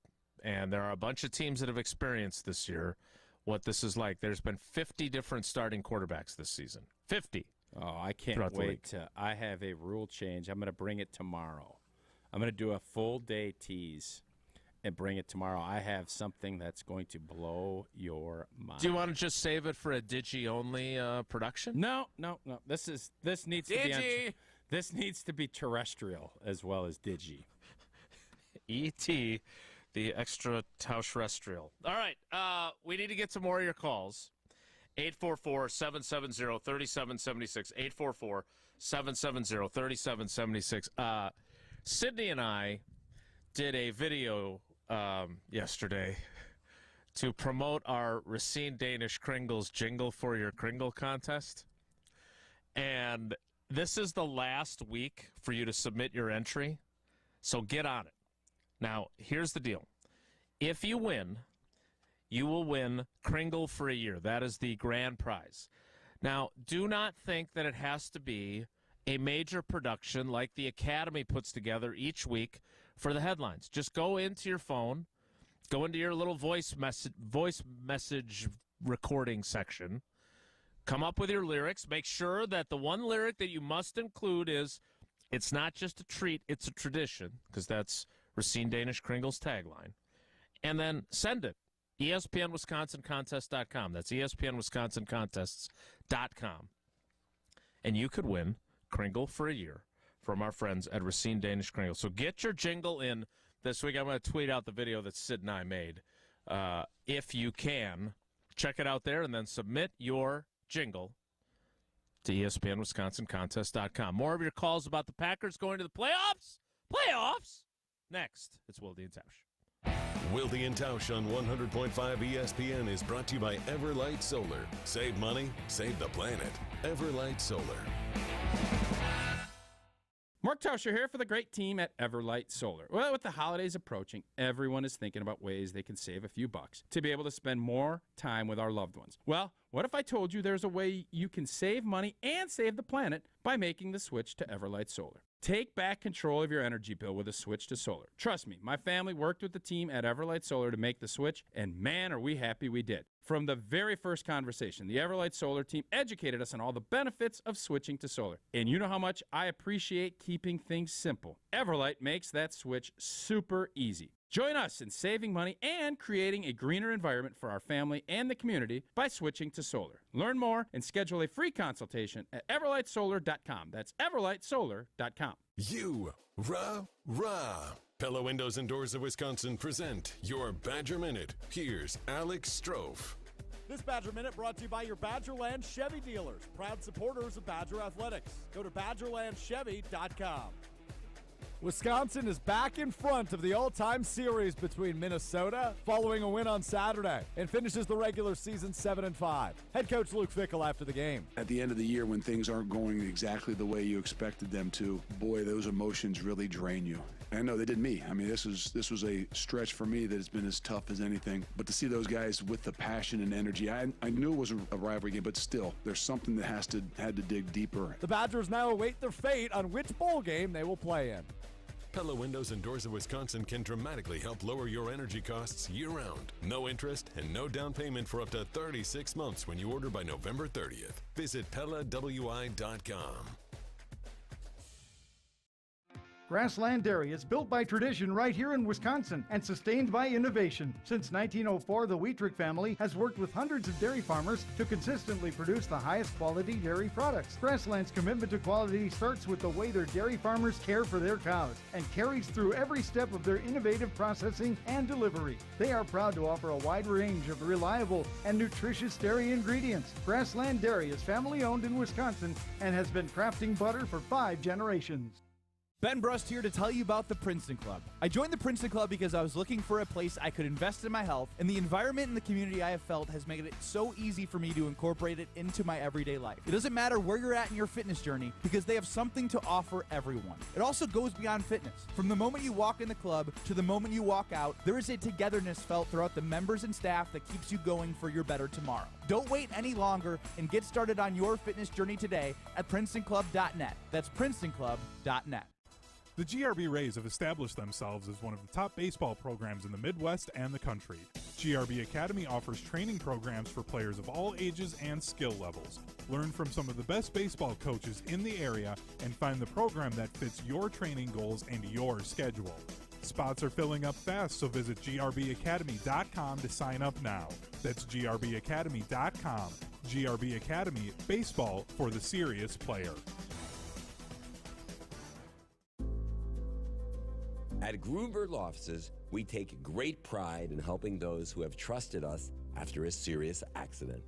And there are a bunch of teams that have experienced this year what this is like. There's been 50 different starting quarterbacks this season. 50. Oh, I can't wait. I have a rule change. I'm going to bring it tomorrow. I'm going to do a full-day tease and bring it tomorrow. I have something that's going to blow your mind. Do you want to just save it for a Digi-only production? No. This needs to be terrestrial as well as Digi. E.T., the extra terrestrial. All right, we need to get to more of your calls. 844-770-3776. 844-770-3776. Sydney and I did a video yesterday to promote our Racine Danish Kringles Jingle for Your Kringle contest. And this is the last week for you to submit your entry, so get on it. Now, here's the deal. If you win, you will win Kringle for a year. That is the grand prize. Now, do not think that it has to be a major production like the Academy puts together each week for the headlines. Just go into your phone, go into your little voice message recording section, come up with your lyrics. Make sure that the one lyric that you must include is, it's not just a treat, it's a tradition, because that's Racine Danish Kringle's tagline. And then send it. ESPNWisconsinContest.com. That's ESPNWisconsinContests.com. And you could win Kringle for a year from our friends at Racine Danish Kringle. So get your jingle in this week. I'm going to tweet out the video that Sid and I made. If you can, check it out there and then submit your jingle to ESPNWisconsinContest.com. More of your calls about the Packers going to the playoffs. Playoffs! Next, it's Wilde and Tausch. Wilde and Tausch on 100.5 ESPN is brought to you by Everlight Solar. Save money, save the planet. Everlight Solar. Mark Tauscher here for the great team at Everlight Solar. Well, with the holidays approaching, everyone is thinking about ways they can save a few bucks to be able to spend more time with our loved ones. Well, what if I told you there's a way you can save money and save the planet by making the switch to Everlight Solar? Take back control of your energy bill with a switch to solar. Trust me, my family worked with the team at Everlight Solar to make the switch, and man, are we happy we did. From the very first conversation, the Everlight Solar team educated us on all the benefits of switching to solar. And you know how much I appreciate keeping things simple. Everlight makes that switch super easy. Join us in saving money and creating a greener environment for our family and the community by switching to solar. Learn more and schedule a free consultation at everlightsolar.com. That's everlightsolar.com. Rah. Pella Windows and Doors of Wisconsin present your Badger Minute. Here's Alex Strofe. This Badger Minute brought to you by your Badgerland Chevy dealers, proud supporters of Badger Athletics. Go to BadgerlandChevy.com. Wisconsin is back in front of the all-time series between Minnesota following a win on Saturday and finishes the regular season 7-5. Head coach Luke Fickell after the game. At the end of the year when things aren't going exactly the way you expected them to, boy, those emotions really drain you. And I know they did me. I mean, this was a stretch for me that has been as tough as anything. But to see those guys with the passion and energy, I knew it was a rivalry game, but still, there's something that had to dig deeper. The Badgers now await their fate on which bowl game they will play in. Pella Windows and Doors of Wisconsin can dramatically help lower your energy costs year-round. No interest and no down payment for up to 36 months when you order by November 30th. Visit PellaWI.com. Grassland Dairy is built by tradition right here in Wisconsin and sustained by innovation. Since 1904, the Wheatrick family has worked with hundreds of dairy farmers to consistently produce the highest quality dairy products. Grassland's commitment to quality starts with the way their dairy farmers care for their cows and carries through every step of their innovative processing and delivery. They are proud to offer a wide range of reliable and nutritious dairy ingredients. Grassland Dairy is family owned in Wisconsin and has been crafting butter for 5 generations. Ben Brust here to tell you about the Princeton Club. I joined the Princeton Club because I was looking for a place I could invest in my health, and the environment and the community I have felt has made it so easy for me to incorporate it into my everyday life. It doesn't matter where you're at in your fitness journey because they have something to offer everyone. It also goes beyond fitness. From the moment you walk in the club to the moment you walk out, there is a togetherness felt throughout the members and staff that keeps you going for your better tomorrow. Don't wait any longer and get started on your fitness journey today at PrincetonClub.net. That's PrincetonClub.net. The GRB Rays have established themselves as one of the top baseball programs in the Midwest and the country. GRB Academy offers training programs for players of all ages and skill levels. Learn from some of the best baseball coaches in the area and find the program that fits your training goals and your schedule. Spots are filling up fast, so visit grbacademy.com to sign up now. That's grbacademy.com. GRB Academy, baseball for the serious player. At Grunberg Law Offices, we take great pride in helping those who have trusted us after a serious accident.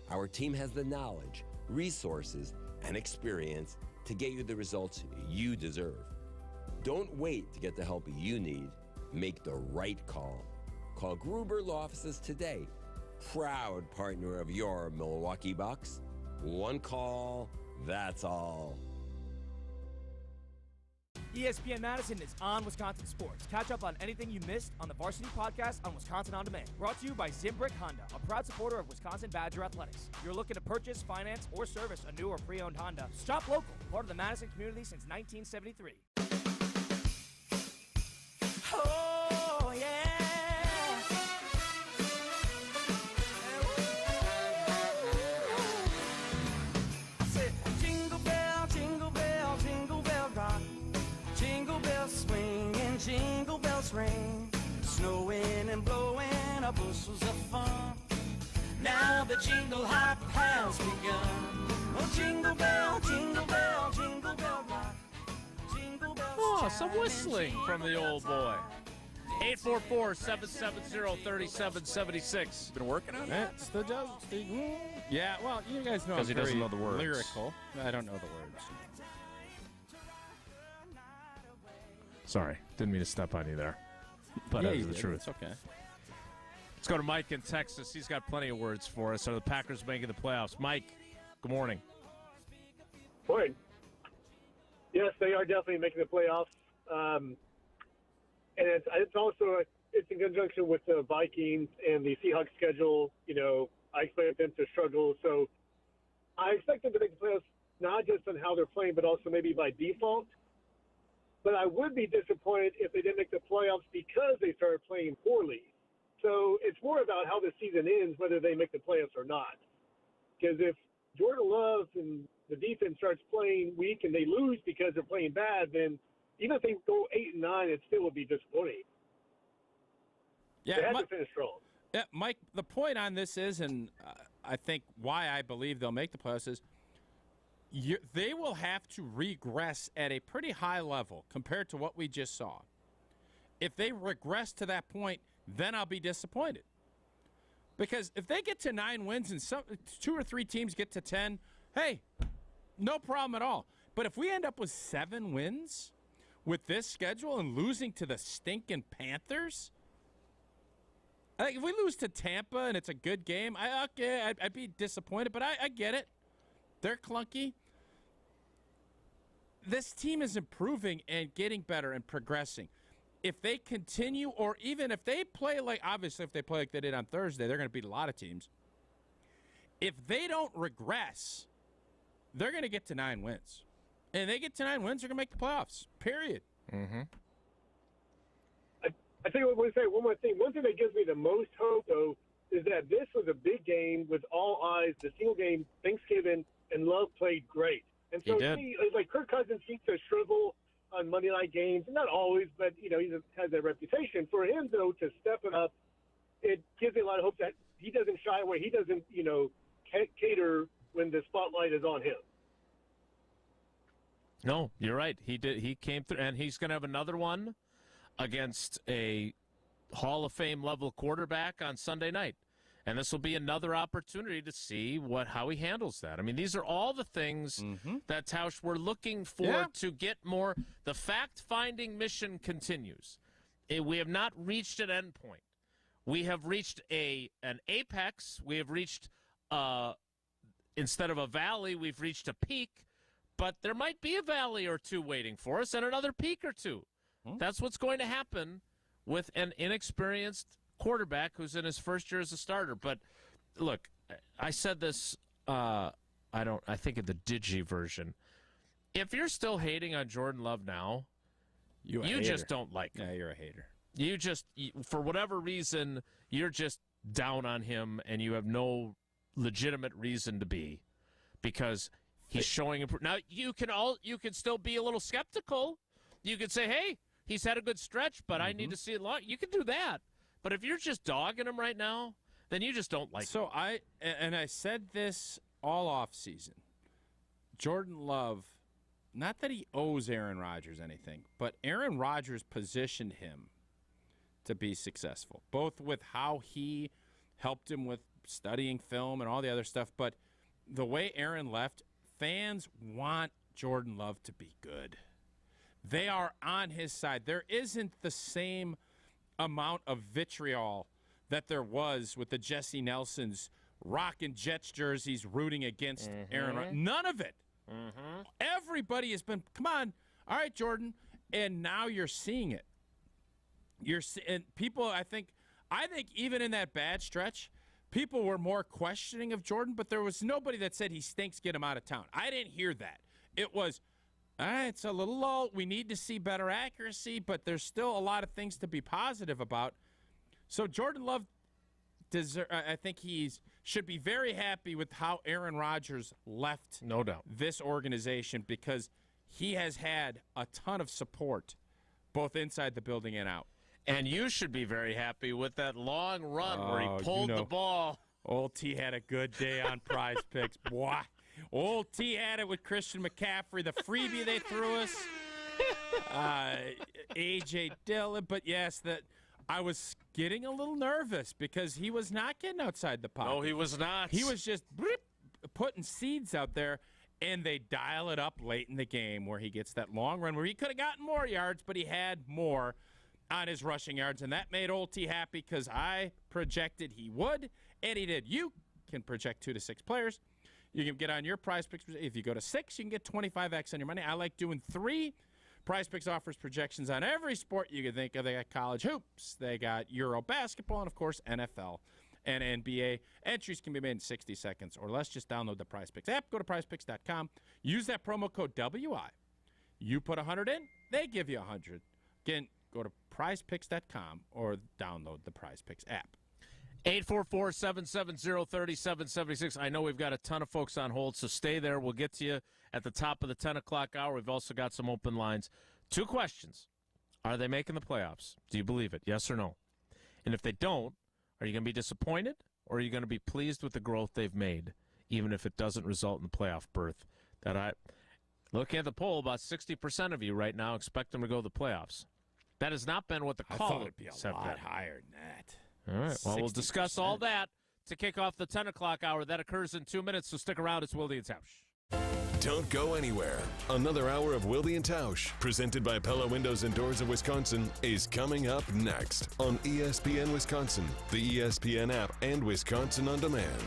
Our team has the knowledge, resources, and experience to get you the results you deserve. Don't wait to get the help you need. Make the right call. Call Gruber Law Offices today. Proud partner of your Milwaukee Bucks. One call, that's all. ESPN Madison is on Wisconsin sports. Catch up on anything you missed on the Varsity Podcast on Wisconsin On Demand. Brought to you by Zimbrick Honda, a proud supporter of Wisconsin Badger Athletics. If you're looking to purchase, finance, or service a new or pre-owned Honda, shop local, part of the Madison community since 1973. Oh, yeah. Say, jingle bell, jingle bell, jingle bell rock. Jingle bells swing and jingle bells ring. Snowing and blowing our bushels of fun. Now the jingle hop has begun. Oh, jingle bell, jingle bell, jingle bell rock. Jingle bells. Oh, some whistling from the old boy. 844-770-3776. Been working on that? Still does. Yeah, well, you guys know I'm Because he doesn't very know the words. lyrical. I don't know the words. Sorry, didn't mean to step on you there. But Yeah, that's you the did. truth. It's okay. Let's go to Mike in Texas. He's got plenty of words for us. Are the Packers making the playoffs? Mike, good morning. Morning. Yes, they are definitely making the playoffs. And it's also it's in conjunction with the Vikings and the Seahawks schedule. You know, I expect them to struggle. So I expect them to make the playoffs not just on how they're playing, but also maybe by default. But I would be disappointed if they didn't make the playoffs because they started playing poorly. So it's more about how the season ends, whether they make the playoffs or not. Because if Jordan Love and the defense starts playing weak and they lose because they're playing bad, then even if they go 8-9, it still would be disappointing. Yeah, they have to finish strong. Yeah, Mike, the point on this is, and I think why I believe they'll make the playoffs is they will have to regress at a pretty high level compared to what we just saw. If they regress to that point, then I'll be disappointed. Because if they get to 9 wins and 2 or 3 teams get to 10, hey, no problem at all. But if we end up with 7 wins with this schedule and losing to the stinking Panthers, like if we lose to Tampa and it's a good game, I'd be disappointed, but I get it. They're clunky. This team is improving and getting better and progressing. If they continue, or even if they play like, obviously if they play like they did on Thursday, they're going to beat a lot of teams. If they don't regress, they're going to get to 9 wins. And if they get to 9 wins, they're going to make the playoffs, period. Mm-hmm. I think I want to say one more thing. One thing that gives me the most hope, though, is that this was a big game with all eyes, the single game, Thanksgiving, and Love played great. And so, He did. like Kirk Cousins seems to shrivel on Monday night games, not always, but he has that reputation. For him, though, to step it up, it gives me a lot of hope that he doesn't shy away. He doesn't, cater when the spotlight is on him. No, you're right. He did. He came through, and he's going to have another one against a Hall of Fame level quarterback on Sunday night. And this will be another opportunity to see how he handles that. I mean, these are all the things that Tausch we're looking for to get more. The fact-finding mission continues. We have not reached an end point. We have reached an apex. We have reached, instead of a valley, we've reached a peak. But there might be a valley or two waiting for us and another peak or two. That's what's going to happen with an inexperienced quarterback who's in his first year as a starter. But look, I said this, I think in the Digi version. If you're still hating on Jordan Love now, you just don't like him. Yeah, you're a hater. For whatever reason, you're just down on him and you have no legitimate reason to be, because he's showing now you can still be a little skeptical. You could say, hey, he's had a good stretch, but I need to see it long. You can do that. But if you're just dogging him right now, then you just don't like him. So I said this all off season. Jordan Love, not that he owes Aaron Rodgers anything, but Aaron Rodgers positioned him to be successful, both with how he helped him with studying film and all the other stuff. But the way Aaron left, fans want Jordan Love to be good. They are on his side. There isn't the same amount of vitriol that there was with the Jesse Nelsons rocking Jets jerseys rooting against Aaron Rodgers. None of it. Everybody has been, come on, all right, Jordan, And now you're seeing it. And people, I think even in that bad stretch, people were more questioning of Jordan, but there was nobody that said he stinks, get him out of town. I didn't hear that. It was, it's a little low. We need to see better accuracy, but there's still a lot of things to be positive about. So Jordan Love, I think should be very happy with how Aaron Rodgers left no doubt this organization, because he has had a ton of support both inside the building and out. And you should be very happy with that long run where he pulled the ball. Old T had a good day on Prize Picks. Boy, Old T had it with Christian McCaffrey, the freebie they threw us. A.J. Dillon. But, yes, I was getting a little nervous because he was not getting outside the pocket. No, he was not. He was just putting seeds out there, and they dial it up late in the game where he gets that long run where he could have gotten more yards, but he had more on his rushing yards, and that made Old T happy because I projected he would, and he did. You can project 2 to 6 players. You can get on your Prize Picks. If you go to 6, you can get 25x on your money. I like doing 3. Prize Picks offers projections on every sport you can think of. They got college hoops, they got Euro basketball, and, of course, NFL and NBA. Entries can be made in 60 seconds or less. Just download the Prize Picks app. Go to prizepicks.com. Use that promo code WI. You put 100 in, they give you 100. Again, go to prizepicks.com or download the Prize Picks app. 844-770-3776. I know we've got a ton of folks on hold, so stay there. We'll get to you at the top of the 10 o'clock hour. We've also got some open lines. 2 questions. Are they making the playoffs? Do you believe it? Yes or no? And if they don't, are you going to be disappointed, or are you going to be pleased with the growth they've made, even if it doesn't result in the playoff berth? Looking at the poll, about 60% of you right now expect them to go to the playoffs. That has not been what the I thought callers it'd be a have lot been. higher than that. All right. Well, we'll 60%. discuss all that to kick off the 10 o'clock hour. That occurs in 2 minutes, so stick around. It's Wilde and Tausch. Don't go anywhere. Another hour of Wilde and Tausch, presented by Pella Windows and Doors of Wisconsin, is coming up next on ESPN Wisconsin, the ESPN app, and Wisconsin On Demand.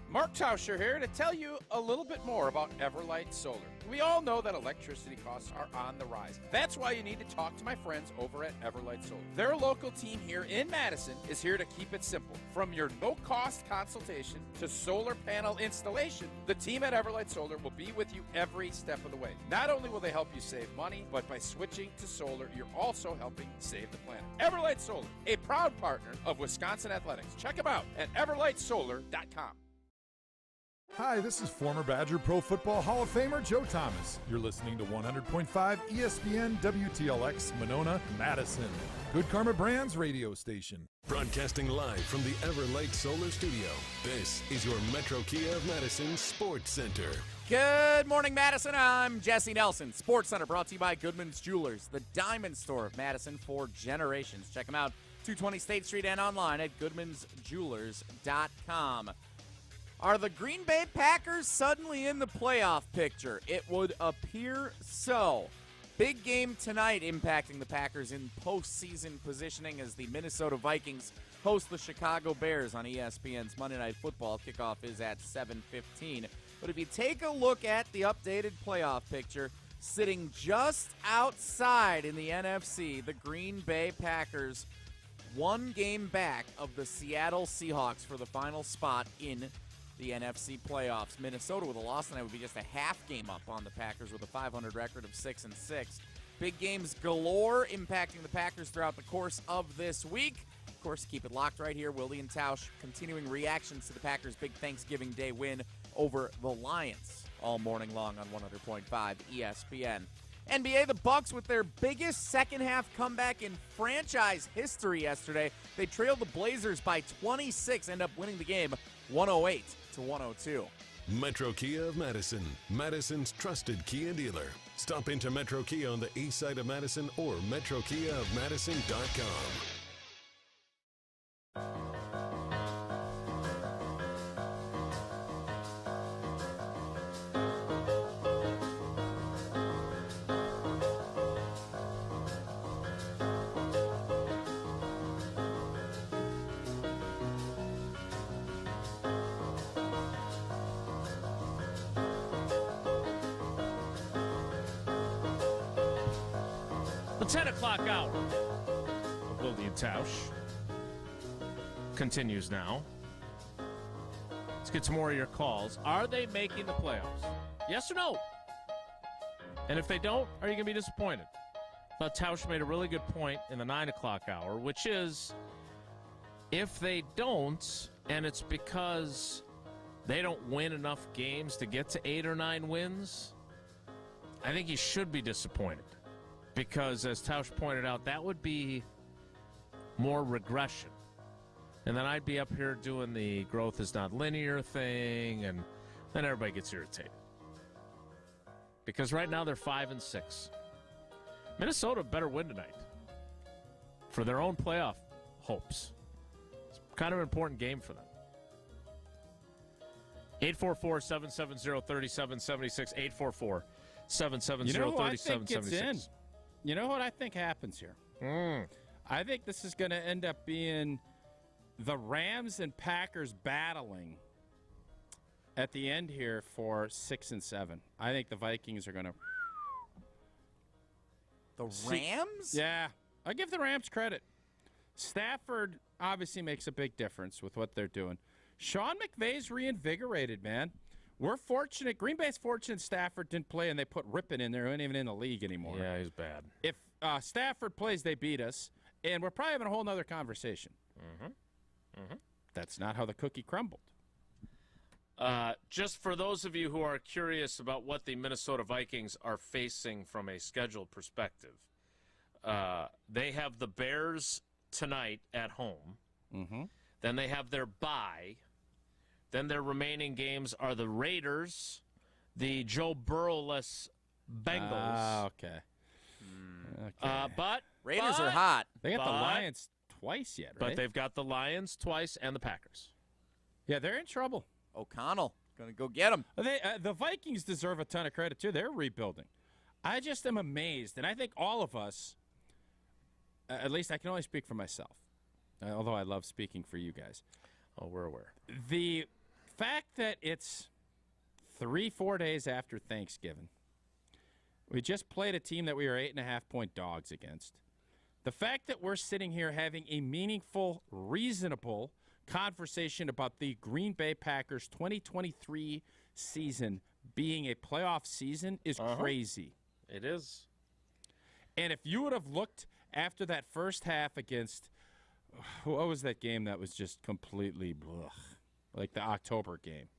Mark Tauscher here to tell you a little bit more about Everlight Solar. We all know that electricity costs are on the rise. That's why you need to talk to my friends over at Everlight Solar. Their local team here in Madison is here to keep it simple. From your no-cost consultation to solar panel installation, the team at Everlight Solar will be with you every step of the way. Not only will they help you save money, but by switching to solar, you're also helping save the planet. Everlight Solar, a proud partner of Wisconsin Athletics. Check them out at everlightsolar.com. Hi, this is former Badger Pro Football Hall of Famer Joe Thomas. You're listening to 100.5 ESPN WTLX Monona, Madison. Good Karma Brands radio station. Broadcasting live from the Everlight Solar Studio, this is your Metro Kia of Madison Sports Center. Good morning, Madison. I'm Jesse Nelson. Sports Center brought to you by Goodman's Jewelers, the diamond store of Madison for generations. Check them out, 220 State Street and online at goodmansjewelers.com. Are the Green Bay Packers suddenly in the playoff picture? It would appear so. Big game tonight impacting the Packers in postseason positioning as the Minnesota Vikings host the Chicago Bears on ESPN's Monday Night Football. Kickoff is at 7:15. But if you take a look at the updated playoff picture, sitting just outside in the NFC, the Green Bay Packers, 1 game back of the Seattle Seahawks for the final spot in the NFC playoffs. Minnesota with a loss tonight would be just a half game up on the Packers with a .500 record of 6-6. Big games galore impacting the Packers throughout the course of this week. Of course, keep it locked right here. Wilde and Tausch continuing reactions to the Packers' big Thanksgiving Day win over the Lions all morning long on 100.5 ESPN. NBA, the Bucks with their biggest second-half comeback in franchise history yesterday. They trailed the Blazers by 26, end up winning the game 108-102. Metro Kia of Madison, Madison's trusted Kia dealer. Stop into Metro Kia on the east side of Madison or metrokiaofmadison.com. The 10 o'clock hour of Wilde and Tausch continues now. Let's get some more of your calls. Are they making the playoffs? Yes or no? And if they don't, are you going to be disappointed? I thought Tausch made a really good point in the 9 o'clock hour, which is if they don't, and it's because they don't win enough games to get to 8 or 9 wins, I think he should be disappointed. Because, as Tausch pointed out, that would be more regression. And then I'd be up here doing the growth is not linear thing, and then everybody gets irritated. Because right now they're 5-6. Minnesota better win tonight for their own playoff hopes. It's kind of an important game for them. 844-770-3776. 844-770-3776. You know what I think happens here? I think this is going to end up being the Rams and Packers battling at the end here for 6 and 7. I think the Vikings are going to. The Rams? Yeah. I give the Rams credit. Stafford obviously makes a big difference with what they're doing. Sean McVay's reinvigorated, man. We're fortunate. Green Bay's fortunate Stafford didn't play, and they put Rippon in there, who ain't even in the league anymore. Yeah, he's bad. If Stafford plays, they beat us, and we're probably having a whole other conversation. That's not how the cookie crumbled. Just for those of you who are curious about what the Minnesota Vikings are facing from a schedule perspective, they have the Bears tonight at home. Then they have their bye. Then their remaining games are the Raiders, the Joe Burrow-less Bengals. Okay. But Raiders are hot. They got the Lions twice yet, right? But they've got the Lions twice and the Packers. Yeah, they're in trouble. O'Connell going to go get them. The Vikings deserve a ton of credit, too. They're rebuilding. I just am amazed, and I think all of us, at least I can only speak for myself, although I love speaking for you guys. Oh, we're aware. The fact that it's 3-4 days after Thanksgiving, we just played a team that we were 8.5-point dogs against. The fact that we're sitting here having a meaningful, reasonable conversation about the Green Bay Packers 2023 season being a playoff season is crazy. It is. And if you would have looked after that first half against, what was that game that was just completely blah, like the October game,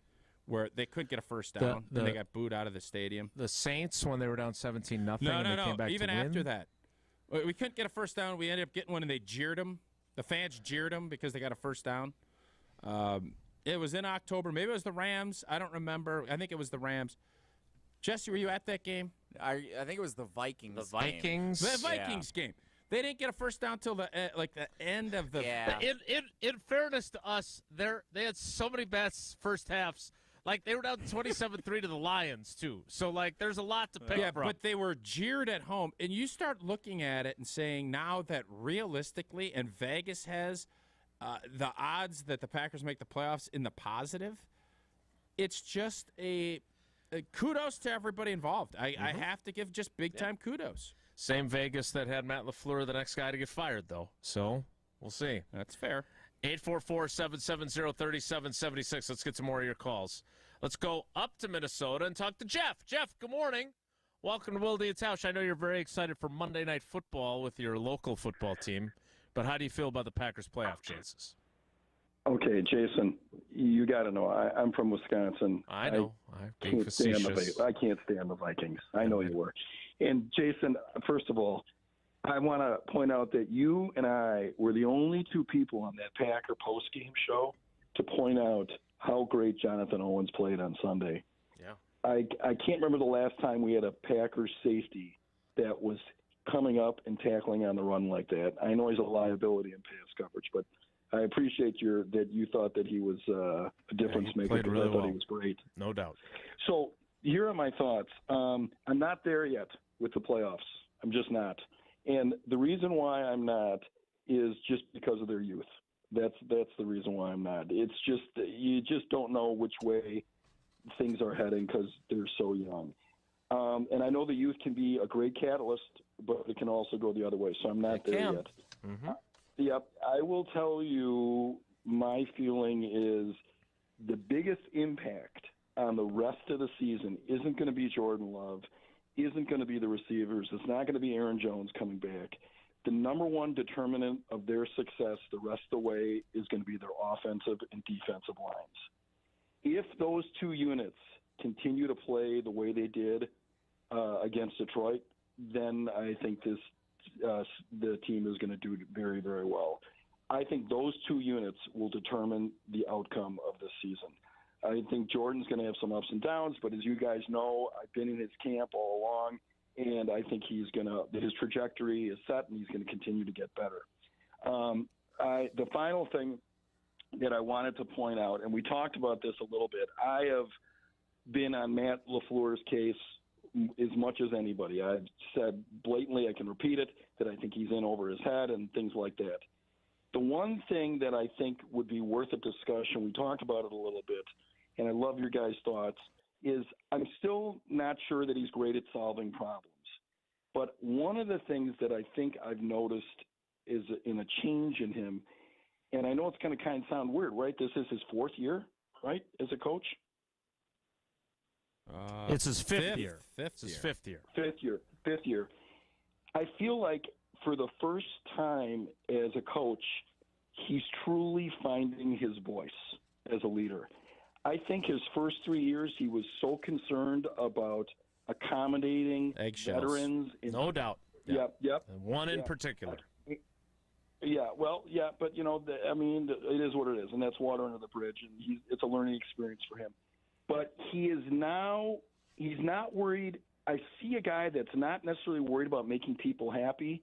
where they couldn't get a first down and they got booed out of the stadium? The Saints, when they were down 17-0, No. came back Even to after win? that. We couldn't get a first down. We ended up getting one, and they jeered them. The fans jeered them because they got a first down. It was in October. Maybe it was the Rams. I don't remember. I think it was the Rams. Jesse, were you at that game? I think it was the Vikings. The Vikings? The Vikings game. They didn't get a first down till the end of the. Yeah. In fairness to us, they had so many bad first halves. Like, they were down 27-3 to the Lions, too. So, like, there's a lot to pick from. But they were jeered at home. And you start looking at it and saying now that realistically, and Vegas has the odds that the Packers make the playoffs in the positive, it's just a kudos to everybody involved. I have to give just big-time kudos. Same Vegas that had Matt LaFleur, the next guy to get fired, though. So, we'll see. That's fair. 844-770-3776. Let's get some more of your calls. Let's go up to Minnesota and talk to Jeff. Jeff, good morning. Welcome to Wilde and Tausch. I know you're very excited for Monday Night Football with your local football team, but how do you feel about the Packers' playoff chances? Okay, Jason, you got to know, I'm from Wisconsin. I know. I can't stand the Vikings. I know you were. And, Jason, first of all, I want to point out that you and I were the only two people on that Packer postgame show to point out how great Jonathan Owens played on Sunday. Yeah. I can't remember the last time we had a Packers safety that was coming up and tackling on the run like that. I know he's a liability in pass coverage, but I appreciate that you thought that he was a difference maker. Played really I thought well. he was great. No doubt. So here are my thoughts. I'm not there yet with the playoffs. I'm just not. And the reason why I'm not is just because of their youth. That's the reason why I'm not. It's just you just don't know which way things are heading because they're so young. And I know the youth can be a great catalyst, but it can also go the other way. So I'm not there yet. Mm-hmm. Yep. I will tell you my feeling is the biggest impact on the rest of the season isn't going to be Jordan Love, isn't going to be the receivers. It's not going to be Aaron Jones coming back. The number one determinant of their success the rest of the way is going to be their offensive and defensive lines. If those two units continue to play the way they did against Detroit, then I think the team is going to do very, very well. I think those two units will determine the outcome of this season. I think Jordan's going to have some ups and downs, but as you guys know, I've been in his camp all along, and I think his trajectory is set, and he's going to continue to get better. The final thing that I wanted to point out, and we talked about this a little bit, I have been on Matt LaFleur's case as much as anybody. I've said blatantly, I can repeat it, that I think he's in over his head and things like that. The one thing that I think would be worth a discussion, we talked about it a little bit, and I love your guys' thoughts, is I'm still not sure that he's great at solving problems. But one of the things that I think I've noticed is in a change in him, and I know it's going to kind of sound weird, right? This is his fourth year, right, as a coach? It's his fifth year. It's his fifth year. Fifth year. I feel like for the first time as a coach, he's truly finding his voice as a leader. I think his first 3 years, he was so concerned about accommodating veterans. No doubt. Yep. And one in particular. Yeah, well, yeah, but, it is what it is, and that's water under the bridge, and it's a learning experience for him. But he's not worried. I see a guy that's not necessarily worried about making people happy.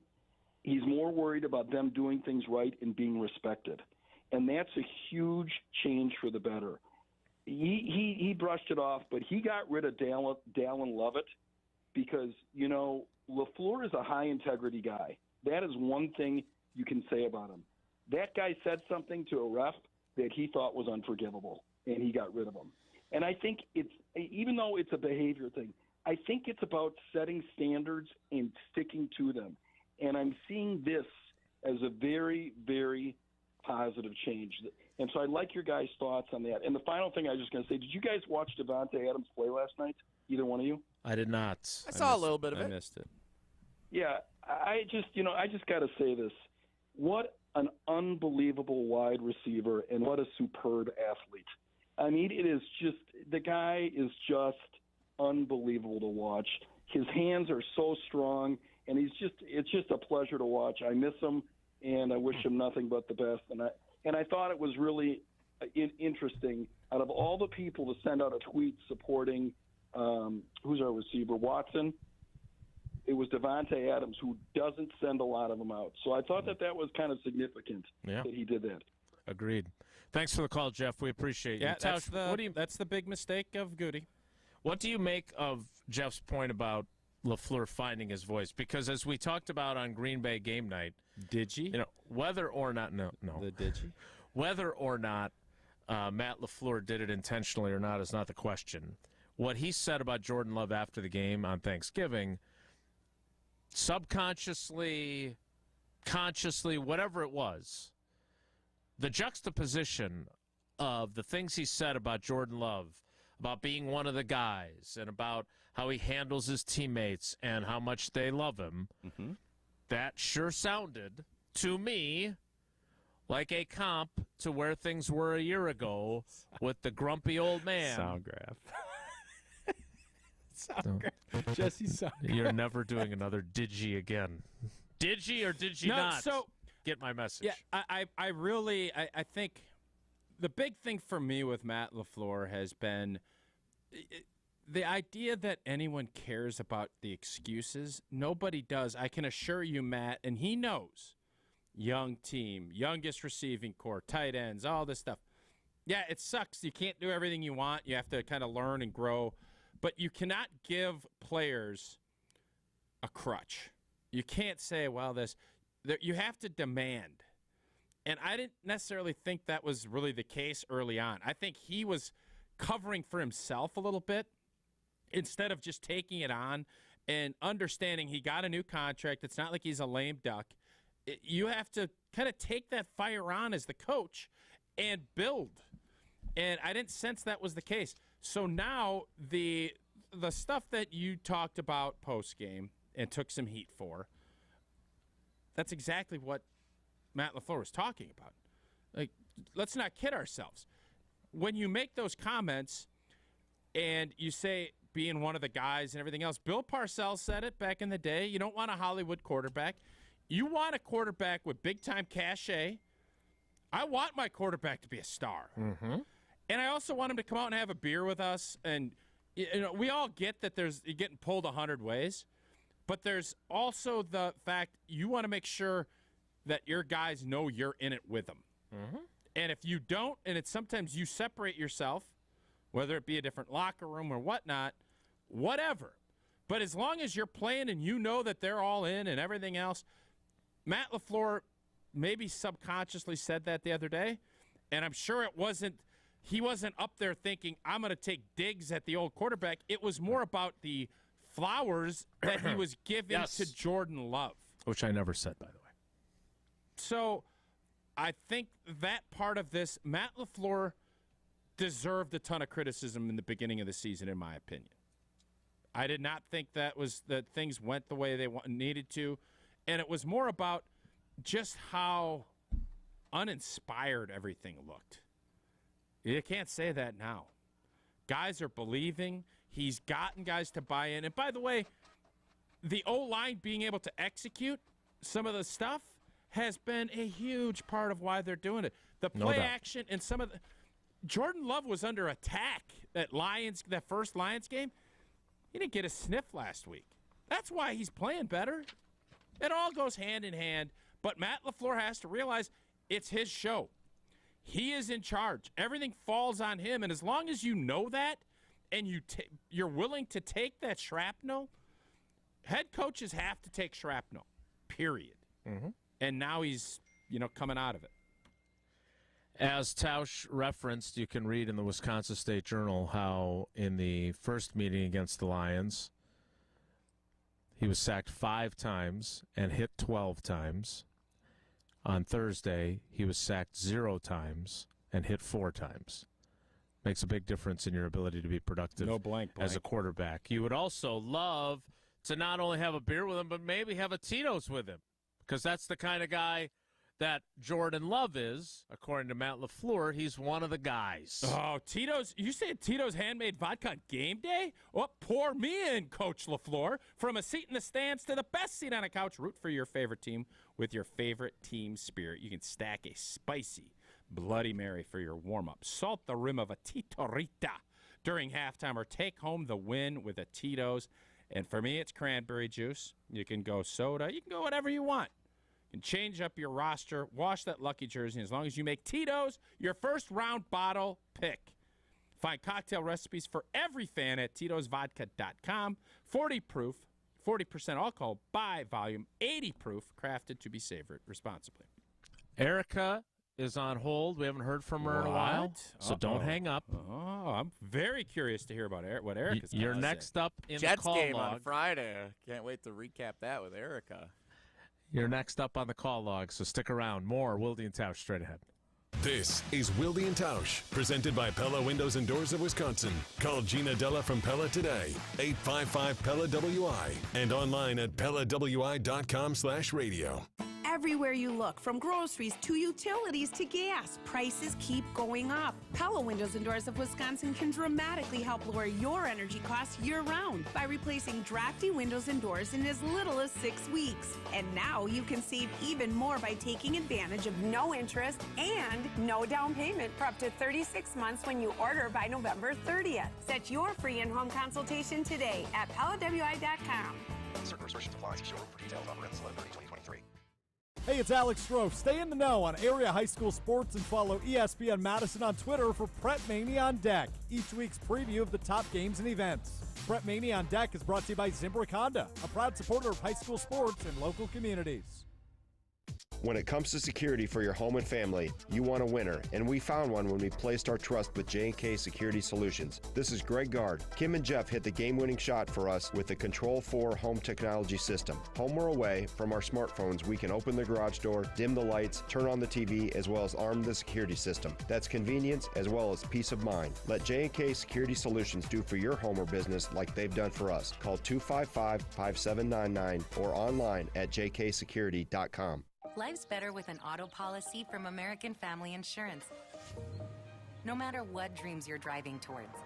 He's more worried about them doing things right and being respected. And that's a huge change for the better. He brushed it off, but he got rid of Dallin Lovett because, LaFleur is a high-integrity guy. That is one thing you can say about him. That guy said something to a ref that he thought was unforgivable, and he got rid of him. And I think even though it's a behavior thing, I think it's about setting standards and sticking to them. And I'm seeing this as a very, very positive change. And so I'd like your guys' thoughts on that. And the final thing I was just going to say, did you guys watch Davante Adams play last night? Either one of you? I did not. I saw a little bit of it. I missed it. Yeah, I just got to say this. What an unbelievable wide receiver and what a superb athlete. I mean, it is just – the guy is just unbelievable to watch. His hands are so strong, and it's just a pleasure to watch. I miss him, and I wish him nothing but the best. And I thought it was really interesting. Out of all the people to send out a tweet supporting who's our receiver, Watson, it was Davante Adams, who doesn't send a lot of them out. So I thought that was kind of significant that he did that. Agreed. Thanks for the call, Jeff. We appreciate you. Yeah, Tausch, that's the big mistake of Goody. What do you make of Jeff's point about LaFleur finding his voice? Because as we talked about on Green Bay game night, did you? Whether or not, no. Did you? Whether or not Matt LaFleur did it intentionally or not is not the question. What he said about Jordan Love after the game on Thanksgiving, subconsciously, consciously, whatever it was, the juxtaposition of the things he said about Jordan Love, about being one of the guys, and about how he handles his teammates and how much they love him, that sure sounded to me like a comp to where things were a year ago with the grumpy old man. Sound graph. Jesse Sound graph. You're never doing another digi again. Did you or did you not? So get my message. Yeah, I think the big thing for me with Matt LaFleur has been the idea that anyone cares about the excuses. Nobody does. I can assure you, Matt, and he knows. Young team, youngest receiving core, tight ends, all this stuff. Yeah, it sucks. You can't do everything you want. You have to kind of learn and grow. But you cannot give players a crutch. You can't say, well, you have to demand. And I didn't necessarily think that was really the case early on. I think he was covering for himself a little bit. instead of just taking it on and understanding he got a new contract. It's not like he's a lame duck. You have to kind of take that fire on as the coach and build. And I didn't sense that was the case. So now the stuff that you talked about post-game and took some heat for, that's exactly what Matt LaFleur was talking about. Like, let's not kid ourselves. When you make those comments and you say being one of the guys and everything else, Bill Parcells said it back in the day, you don't want a Hollywood quarterback. You want a quarterback with big-time cachet. I want my quarterback to be a star. Mm-hmm. And I also want him to come out and have a beer with us. And we all get that you're getting pulled 100 ways. But there's also the fact you want to make sure that your guys know you're in it with them. Mm-hmm. And if you don't, and it's sometimes you separate yourself, whether it be a different locker room or whatnot, whatever. But as long as you're playing and you know that they're all in and everything else, Matt LaFleur maybe subconsciously said that the other day, and I'm sure he wasn't up there thinking, I'm going to take digs at the old quarterback. It was more about the flowers that he was giving to Jordan Love. Which I never said, by the way. So I think that part of this, Matt LaFleur deserved a ton of criticism in the beginning of the season, in my opinion. I did not think that things went the way they needed to, and it was more about just how uninspired everything looked. You can't say that now. Guys are believing. He's gotten guys to buy in. And by the way, the O-line being able to execute some of the stuff has been a huge part of why they're doing it. The play action and some of the Jordan Love was under attack that first Lions game. He didn't get a sniff last week. That's why he's playing better. It all goes hand in hand. But Matt LaFleur has to realize it's his show. He is in charge. Everything falls on him. And as long as you know that and you're willing to take that shrapnel, head coaches have to take shrapnel, period. Mm-hmm. And now he's, coming out of it. As Tausch referenced, you can read in the Wisconsin State Journal how in the first meeting against the Lions, he was sacked 5 times and hit 12 times. On Thursday, he was sacked 0 times and hit 4 times. Makes a big difference in your ability to be productive as a quarterback. You would also love to not only have a beer with him, but maybe have a Tito's with him, because that's the kind of guy that Jordan Love is, according to Matt LaFleur. He's one of the guys. Oh, Tito's. You said Tito's handmade vodka on game day? Well, pour me in, Coach LaFleur. From a seat in the stands to the best seat on a couch, root for your favorite team with your favorite team spirit. You can stack a spicy Bloody Mary for your warm-up. Salt the rim of a Titorita during halftime, or take home the win with a Tito's. And for me, it's cranberry juice. You can go soda. You can go whatever you want. You can change up your roster, wash that lucky jersey, as long as you make Tito's your first-round bottle pick. Find cocktail recipes for every fan at Tito'sVodka.com. 40 proof, 40% alcohol by volume, 80 proof, crafted to be savored responsibly. Erica is on hold. We haven't heard from her in a while, so don't hang up. Oh, I'm very curious to hear about what Erica's You're next up in Jets the call game log. on Friday. Can't wait to recap that with Erica. You're next up on the call log, so stick around. More Wilde and Tausch straight ahead. This is Wilde and Tausch, presented by Pella Windows and Doors of Wisconsin. Call Gina Della from Pella today, 855-PELLA-WI, and online at PellaWI.com/radio. Everywhere you look, from groceries to utilities to gas, prices keep going up. Pella Windows and Doors of Wisconsin can dramatically help lower your energy costs year-round by replacing drafty windows and doors in as little as 6 weeks. And now you can save even more by taking advantage of no interest and no down payment for up to 36 months when you order by November 30th. Set your free in-home consultation today at PellaWI.com. Certain restrictions apply. See showroom for details. Offer ends 11/30/2023. Hey, it's Alex Stroh. Stay in the know on area high school sports and follow ESPN Madison on Twitter for Prep Mania on Deck, each week's preview of the top games and events. Prep Mania on Deck is brought to you by Zimbrick Honda, a proud supporter of high school sports and local communities. When it comes to security for your home and family, you want a winner, and we found one when we placed our trust with J&K Security Solutions. This is Greg Gard. Kim and Jeff hit the game-winning shot for us with the Control 4 home technology system. Home or away, from our smartphones, we can open the garage door, dim the lights, turn on the TV, as well as arm the security system. That's convenience as well as peace of mind. Let J&K Security Solutions do for your home or business like they've done for us. Call 255-5799 or online at jksecurity.com. Life's better with an auto policy from American Family Insurance. No matter what dreams you're driving towards.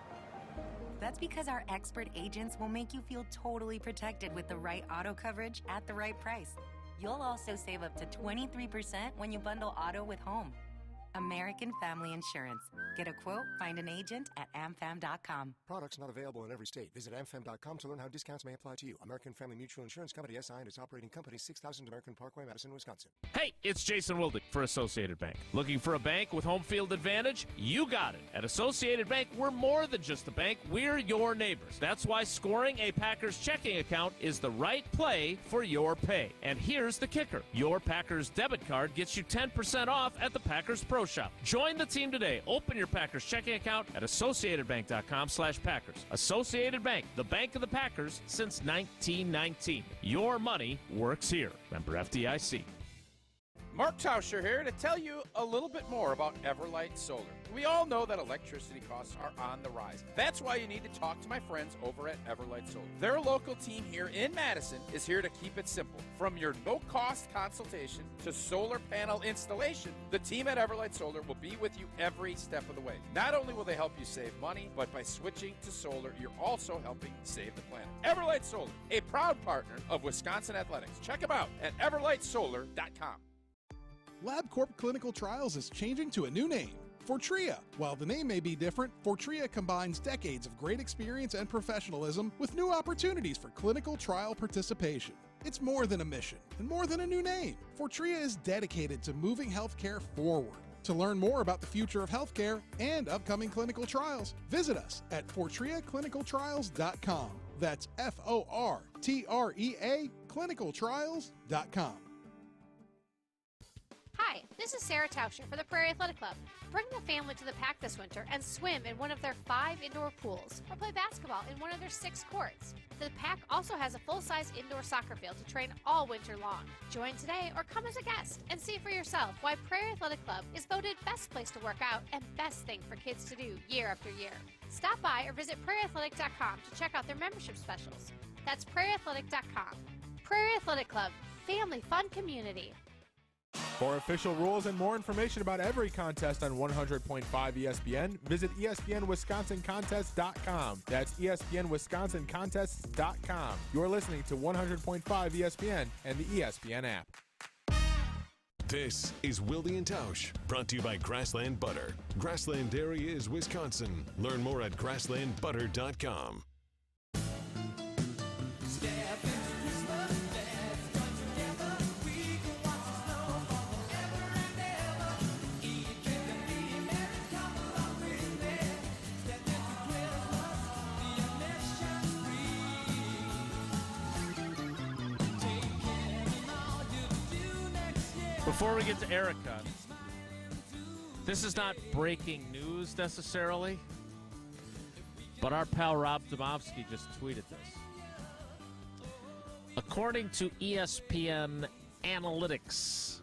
That's because our expert agents will make you feel totally protected with the right auto coverage at the right price. You'll also save up to 23% when you bundle auto with home. American Family Insurance. Get a quote, find an agent at amfam.com. Products not available in every state. Visit amfam.com to learn how discounts may apply to you. American Family Mutual Insurance Company, SI, and its operating company, 6000 American Parkway, Madison, Wisconsin. Hey, it's Jason Wilde for Associated Bank. Looking for a bank with home field advantage? You got it. At Associated Bank, we're more than just a bank. We're your neighbors. That's why scoring a Packers checking account is the right play for your pay. And here's the kicker. Your Packers debit card gets you 10% off at the Packers Pro Shop. Join the team today. Open your Packers checking account at AssociatedBank.com/Packers. Associated Bank, the bank of the Packers since 1919. Your money works here. Member FDIC. Mark Tauscher here to tell you a little bit more about Everlight Solar. We all know that electricity costs are on the rise. That's why you need to talk to my friends over at Everlight Solar. Their local team here in Madison is here to keep it simple. From your no-cost consultation to solar panel installation, the team at Everlight Solar will be with you every step of the way. Not only will they help you save money, but by switching to solar, you're also helping save the planet. Everlight Solar, a proud partner of Wisconsin Athletics. Check them out at everlightsolar.com. LabCorp Clinical Trials is changing to a new name, Fortrea. While the name may be different, Fortrea combines decades of great experience and professionalism with new opportunities for clinical trial participation. It's more than a mission and more than a new name. Fortrea is dedicated to moving healthcare forward. To learn more about the future of healthcare and upcoming clinical trials, visit us at FortreaClinicalTrials.com. That's FORTREA clinicaltrials.com. Hi, this is Sarah Tauscher for the Prairie Athletic Club. Bring the family to the Pack this winter and swim in one of their 5 indoor pools or play basketball in one of their 6 courts. The Pack also has a full-size indoor soccer field to train all winter long. Join today or come as a guest and see for yourself why Prairie Athletic Club is voted best place to work out and best thing for kids to do year after year. Stop by or visit prairieathletic.com to check out their membership specials. That's prairieathletic.com. Prairie Athletic Club, family fun community. For official rules and more information about every contest on 100.5 ESPN, visit ESPNWisconsinContests.com. That's ESPNWisconsinContests.com. You're listening to 100.5 ESPN and the ESPN app. This is Wilde and Tausch, brought to you by Grassland Butter. Grassland Dairy is Wisconsin. Learn more at grasslandbutter.com. Before we get to Erica, this is not breaking news necessarily, but our pal Rob Domofsky just tweeted this. According to ESPN Analytics,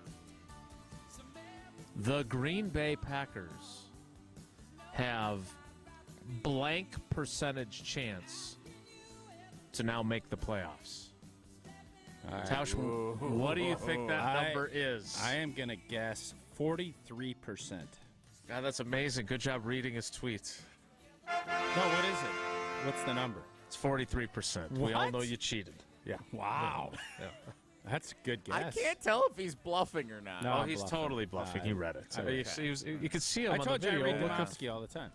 the Green Bay Packers have blank percentage chance to now make the playoffs. Right. Tausch, what do you think that number is? I am going to guess 43%. God, that's amazing. Good job reading his tweets. No, what is it? What's the number? It's 43%. We all know you cheated. Yeah. Wow. Yeah. That's a good guess. I can't tell if he's bluffing or not. No, he's totally bluffing. He read it. Okay. You could see him I on told the you I video. read Domofsky all the time.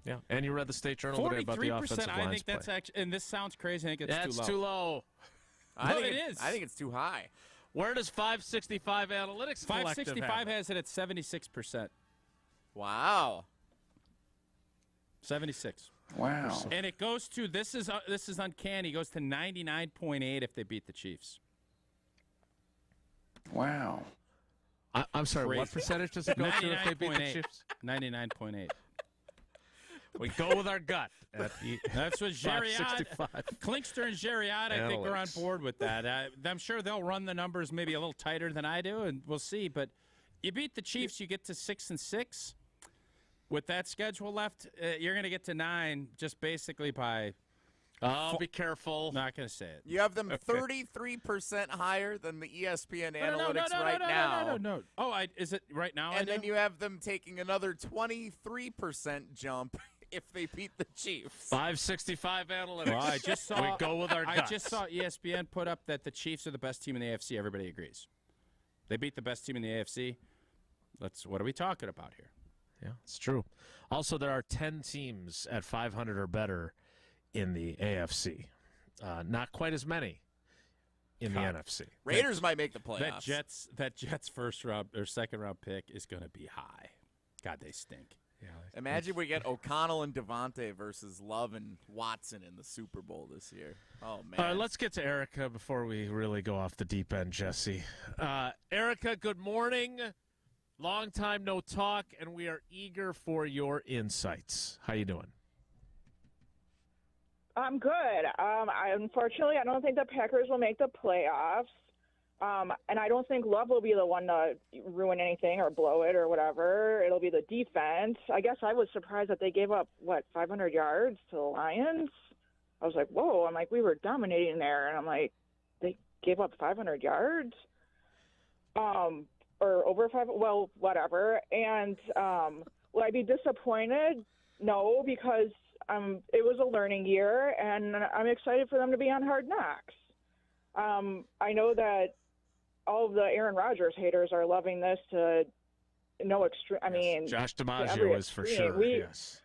Yeah, and you read the State Journal today about the offensive lines I think that's actually, and this sounds crazy, I think it's too low. I think it's too high. Where does 565 Analytics 565 has it at 76%. Wow. 76. Wow. And it goes to this is uncanny. It goes to 99.8 if they beat the Chiefs. Wow. I'm sorry, what Crazy. percentage does it go to if they beat the 99.8. Chiefs? 99.8. We go with our gut. That's what Jerriot, 565. Klinkster and Jerriot, I think, are on Analytics. board with that. I'm sure they'll run the numbers maybe a little tighter than I do, and we'll see. But you beat the Chiefs, you get to 6-6. With that schedule left, you're going to get to 9 just basically by. Oh, be careful. Not going to say it. You have them 33% higher than the ESPN analytics now. No. Oh, is it right now? And then you have them taking another 23% jump if they beat the Chiefs. 565 analytics. Well, I just saw. We go with our I guts. just saw ESPN put up that the Chiefs are the best team in the AFC. Everybody agrees. They beat the best team in the AFC. What are we talking about here? Yeah, it's true. Also, there are 10 teams at 500 or better in the AFC. Not quite as many in the NFC. Raiders might make the playoffs. That Jets first round or second round pick is going to be high. God, they stink. Yeah. Imagine we get O'Connell and Devontae versus Love and Watson in the Super Bowl this year. Oh, man. All right, let's get to Erica before we really go off the deep end, Jesse. Erica, good morning. Long time no talk, and we are eager for your insights. How you doing? I'm good. Unfortunately, I don't think the Packers will make the playoffs. And I don't think Love will be the one to ruin anything or blow it or whatever. It'll be the defense. I guess I was surprised that they gave up, 500 yards to the Lions? I was like, whoa. I'm like, we were dominating there. And I'm like, they gave up 500 yards? Or over 5? Well, whatever. And will I be disappointed? No, because it was a learning year, and I'm excited for them to be on Hard Knocks. I know that all of the Aaron Rodgers haters are loving this to no extreme. I mean, Josh DiMaggio is for sure. Yes.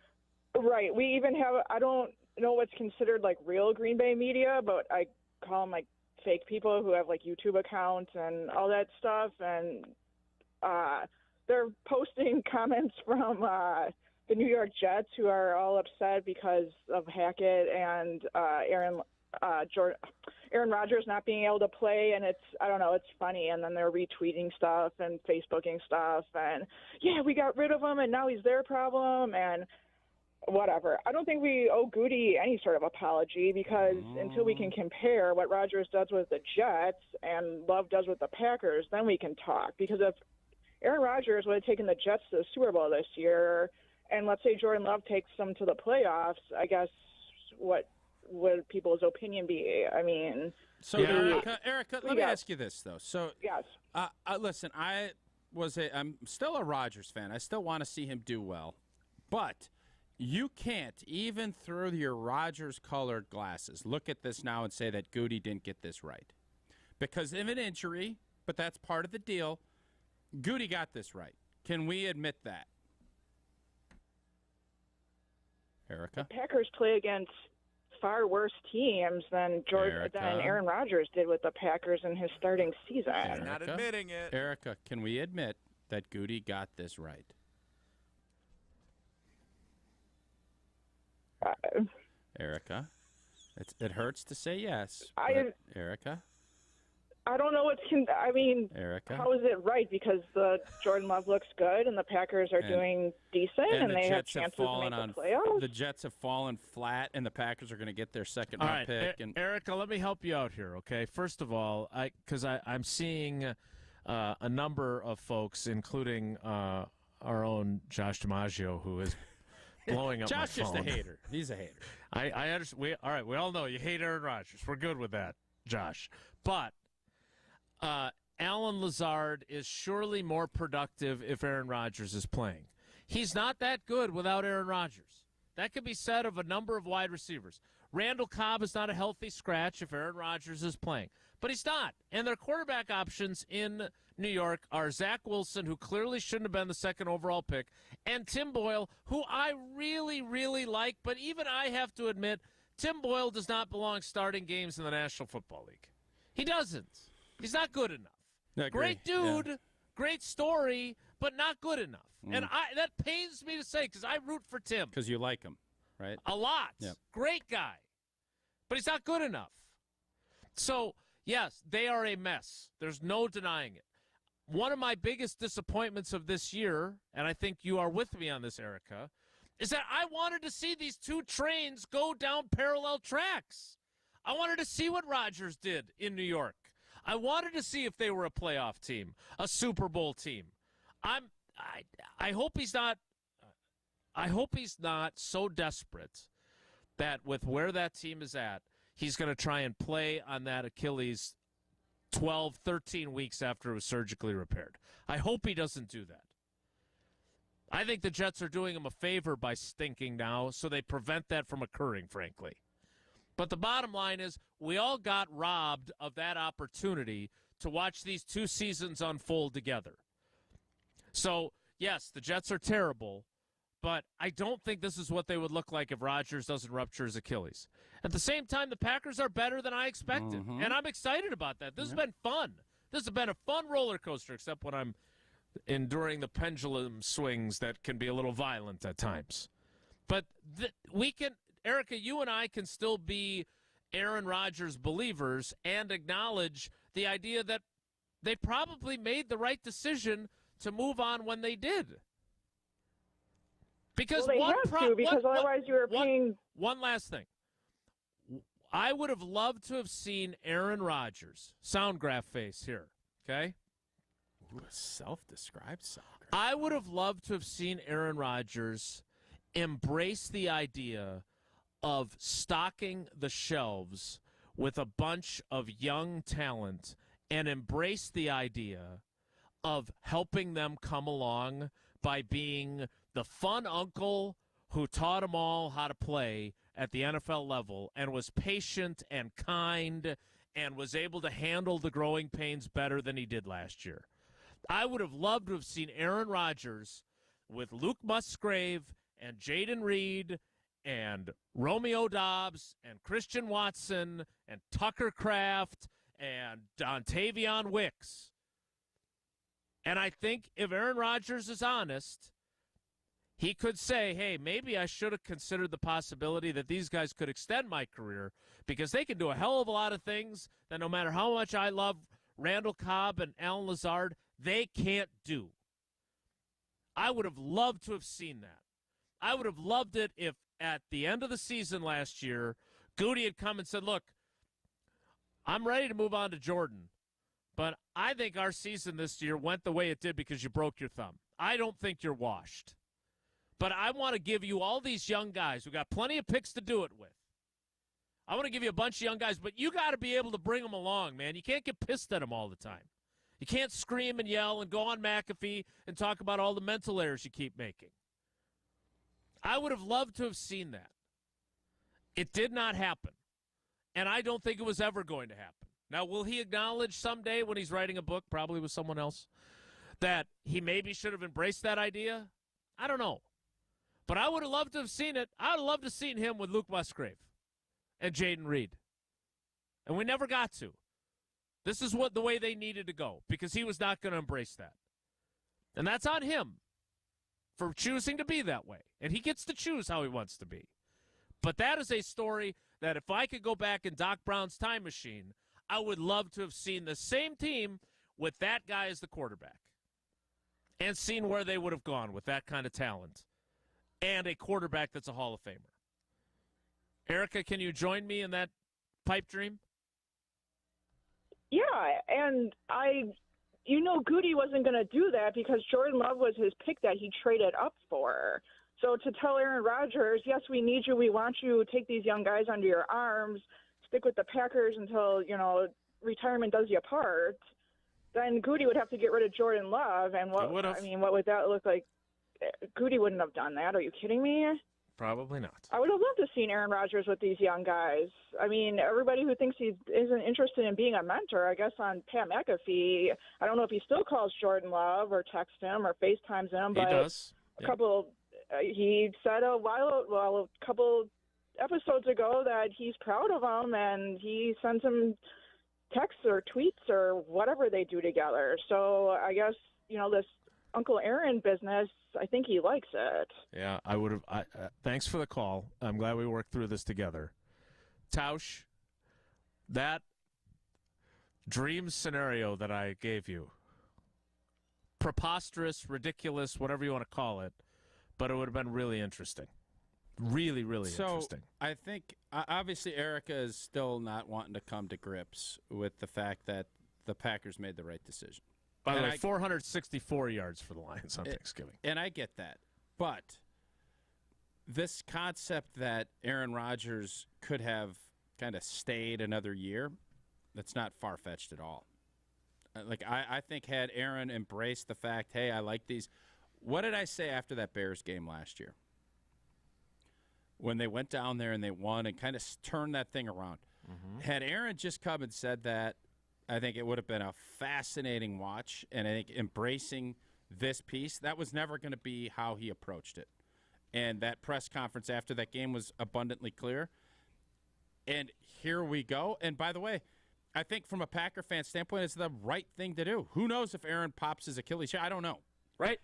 Right. We even have. I don't know what's considered real Green Bay media, but I call them fake people who have YouTube accounts and all that stuff, and they're posting comments from the New York Jets, who are all upset because of Hackett and Aaron Rodgers not being able to play, and it's funny. And then they're retweeting stuff and Facebooking stuff, and yeah, we got rid of him, and now he's their problem, and whatever. I don't think we owe Goody any sort of apology, because until we can compare what Rodgers does with the Jets and Love does with the Packers, then we can talk. Because if Aaron Rodgers would have taken the Jets to the Super Bowl this year, and let's say Jordan Love takes them to the playoffs, I guess what would people's opinion be? I mean, so Erica, let me ask you this though. So yes, listen, I'm still a Rodgers fan. I still want to see him do well, but you can't, even through your Rodgers-colored glasses, look at this now and say that Goody didn't get this right, because of an injury. But that's part of the deal. Goody got this right. Can we admit that? Erica? The Packers play against far worse teams than Aaron Rodgers did with the Packers in his starting season. Not admitting it. Erica, can we admit that Goody got this right? Erica, it hurts to say yes. Erica? I don't know Erica? how is it right? Because the Jordan Love looks good, and the Packers are doing decent, and they have chances to make the playoffs. The Jets have fallen flat, and the Packers are going to get their second All round right, pick. Erica, let me help you out here, okay? First of all, because I'm seeing a number of folks, including our own Josh DiMaggio, who is blowing up Josh my phone. is a hater. He's a hater. I understand. All right, we all know you hate Aaron Rodgers. We're good with that, Josh. But Alan Lazard is surely more productive if Aaron Rodgers is playing. He's not that good without Aaron Rodgers. That could be said of a number of wide receivers. Randall Cobb is not a healthy scratch if Aaron Rodgers is playing. But he's not. And their quarterback options in New York are Zach Wilson, who clearly shouldn't have been the second overall pick, and Tim Boyle, who I really, really like. But even I have to admit, Tim Boyle does not belong starting games in the National Football League. He doesn't. He's not good enough. Great dude, great story, but not good enough. And that pains me to say, because I root for Tim. Because you like him, right? A lot. Yep. Great guy. But he's not good enough. So, yes, they are a mess. There's no denying it. one of my biggest disappointments of this year, and I think you are with me on this, Erica, is that I wanted to see these two trains go down parallel tracks. I wanted to see what Rodgers did in New York. I wanted to see if they were a playoff team, a Super Bowl team. I hope he's not. I hope he's not so desperate that with where that team is at, he's going to try and play on that Achilles 12, 13 weeks after it was surgically repaired. I hope he doesn't do that. I think the Jets are doing him a favor by stinking now, so they prevent that from occurring, frankly. But the bottom line is we all got robbed of that opportunity to watch these two seasons unfold together. So, yes, the Jets are terrible, but I don't think this is what they would look like if Rodgers doesn't rupture his Achilles. At the same time, the Packers are better than I expected, and I'm excited about that. This has been fun. This has been a fun roller coaster, except when I'm enduring the pendulum swings that can be a little violent at times. But we can, Erica, you and I can still be Aaron Rodgers believers and acknowledge the idea that they probably made the right decision to move on when they did. Because otherwise you were paying. One last thing. I would have loved to have seen Aaron Rodgers, sound graph face here, okay? Ooh, a self-described sound graph. I would have loved to have seen Aaron Rodgers embrace the idea of stocking the shelves with a bunch of young talent and embrace the idea of helping them come along by being the fun uncle who taught them all how to play at the NFL level and was patient and kind and was able to handle the growing pains better than he did last year. I would have loved to have seen Aaron Rodgers with Luke Musgrave and Jaden Reed and Romeo Doubs and Christian Watson and Tucker Kraft and Dontavion Wicks. And I think if Aaron Rodgers is honest, he could say, hey, maybe I should have considered the possibility that these guys could extend my career because they can do a hell of a lot of things that no matter how much I love Randall Cobb and Alan Lazard, they can't do. I would have loved to have seen that. I would have loved it if at the end of the season last year, Goody had come and said, look, I'm ready to move on to Jordan, but I think our season this year went the way it did because you broke your thumb. I don't think you're washed. But I want to give you all these young guys who got plenty of picks to do it with. I want to give you a bunch of young guys, but you got to be able to bring them along, man. You can't get pissed at them all the time. You can't scream and yell and go on McAfee and talk about all the mental errors you keep making. I would have loved to have seen that. It did not happen, and I don't think it was ever going to happen. Now, will he acknowledge someday when he's writing a book, probably with someone else, that he maybe should have embraced that idea? I don't know. But I would have loved to have seen it. I would have loved to have seen him with Luke Musgrave and Jaden Reed. And we never got to. This is the way they needed to go because he was not going to embrace that. And that's on him for choosing to be that way. And he gets to choose how he wants to be. But that is a story that if I could go back in Doc Brown's time machine, I would love to have seen the same team with that guy as the quarterback and seen where they would have gone with that kind of talent. And a quarterback that's a Hall of Famer. Erica, can you join me in that pipe dream? Yeah, and Goody wasn't going to do that because Jordan Love was his pick that he traded up for. So to tell Aaron Rodgers, yes, we need you, we want you, take these young guys under your arms, stick with the Packers until, retirement does you part, then Goody would have to get rid of Jordan Love. And what would that look like? Goody wouldn't have done that. Are you kidding me? Probably not. I would have loved to have seen Aaron Rodgers with these young guys. I mean, everybody who thinks he isn't interested in being a mentor, I guess on Pat McAfee, I don't know if he still calls Jordan Love or texts him or FaceTimes him, but he does. He said a couple episodes ago that he's proud of him and he sends him texts or tweets or whatever they do together. So I guess, this Uncle Aaron business, I think he likes it. Yeah, I would have. Thanks for the call. I'm glad we worked through this together. Tausch, that dream scenario that I gave you, preposterous, ridiculous, whatever you want to call it, but it would have been really interesting. Really, really interesting. I think, obviously, Erica is still not wanting to come to grips with the fact that the Packers made the right decision. By the way, 464 yards for the Lions on Thanksgiving. And I get that. But this concept that Aaron Rodgers could have kind of stayed another year, that's not far-fetched at all. Like, I think had Aaron embraced the fact, hey, I like these. What did I say after that Bears game last year? When they went down there and they won and kind of turned that thing around. Mm-hmm. Had Aaron just come and said that, I think it would have been a fascinating watch. And I think embracing this piece, that was never going to be how he approached it. And that press conference after that game was abundantly clear. And here we go. And by the way, I think from a Packer fan standpoint, it's the right thing to do. Who knows if Aaron pops his Achilles? I don't know. Right?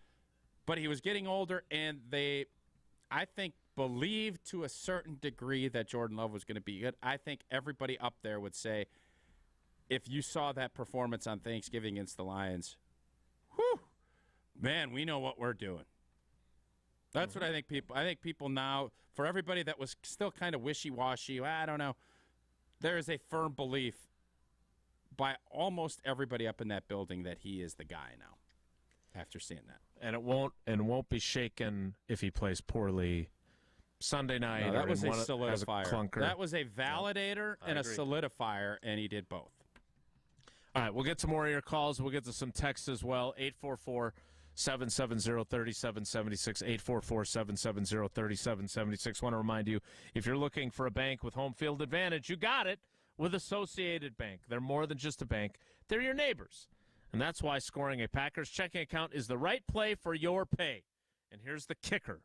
But he was getting older, and they, I think, believed to a certain degree that Jordan Love was going to be good. I think everybody up there would say, if you saw that performance on Thanksgiving against the Lions, whew, man, we know what we're doing. That's what I think people now, for everybody that was still kind of wishy-washy, I don't know, there is a firm belief by almost everybody up in that building that he is the guy now after seeing that. And it won't be shaken if he plays poorly Sunday night. No, that was a solidifier. solidifier. As a clunker. That was a validator and a agree. solidifier, and he did both. All right, we'll get to more of your calls. We'll get to some texts as well. 844-770-3776, 844-770-3776. Want to remind you, if you're looking for a bank with home field advantage, you got it with Associated Bank. They're more than just a bank. They're your neighbors. And that's why scoring a Packers checking account is the right play for your pay. And here's the kicker.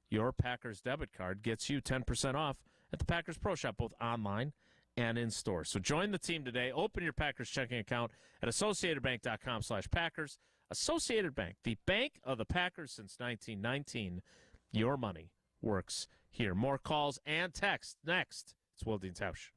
Your Packers debit card gets you 10% off at the Packers Pro Shop, both online and in store. So join the team today. Open your Packers checking account at associatedbank.com/Packers. Associated Bank, the bank of the Packers since 1919. Your money works here. More calls and text next. It's Wilde and Tausch.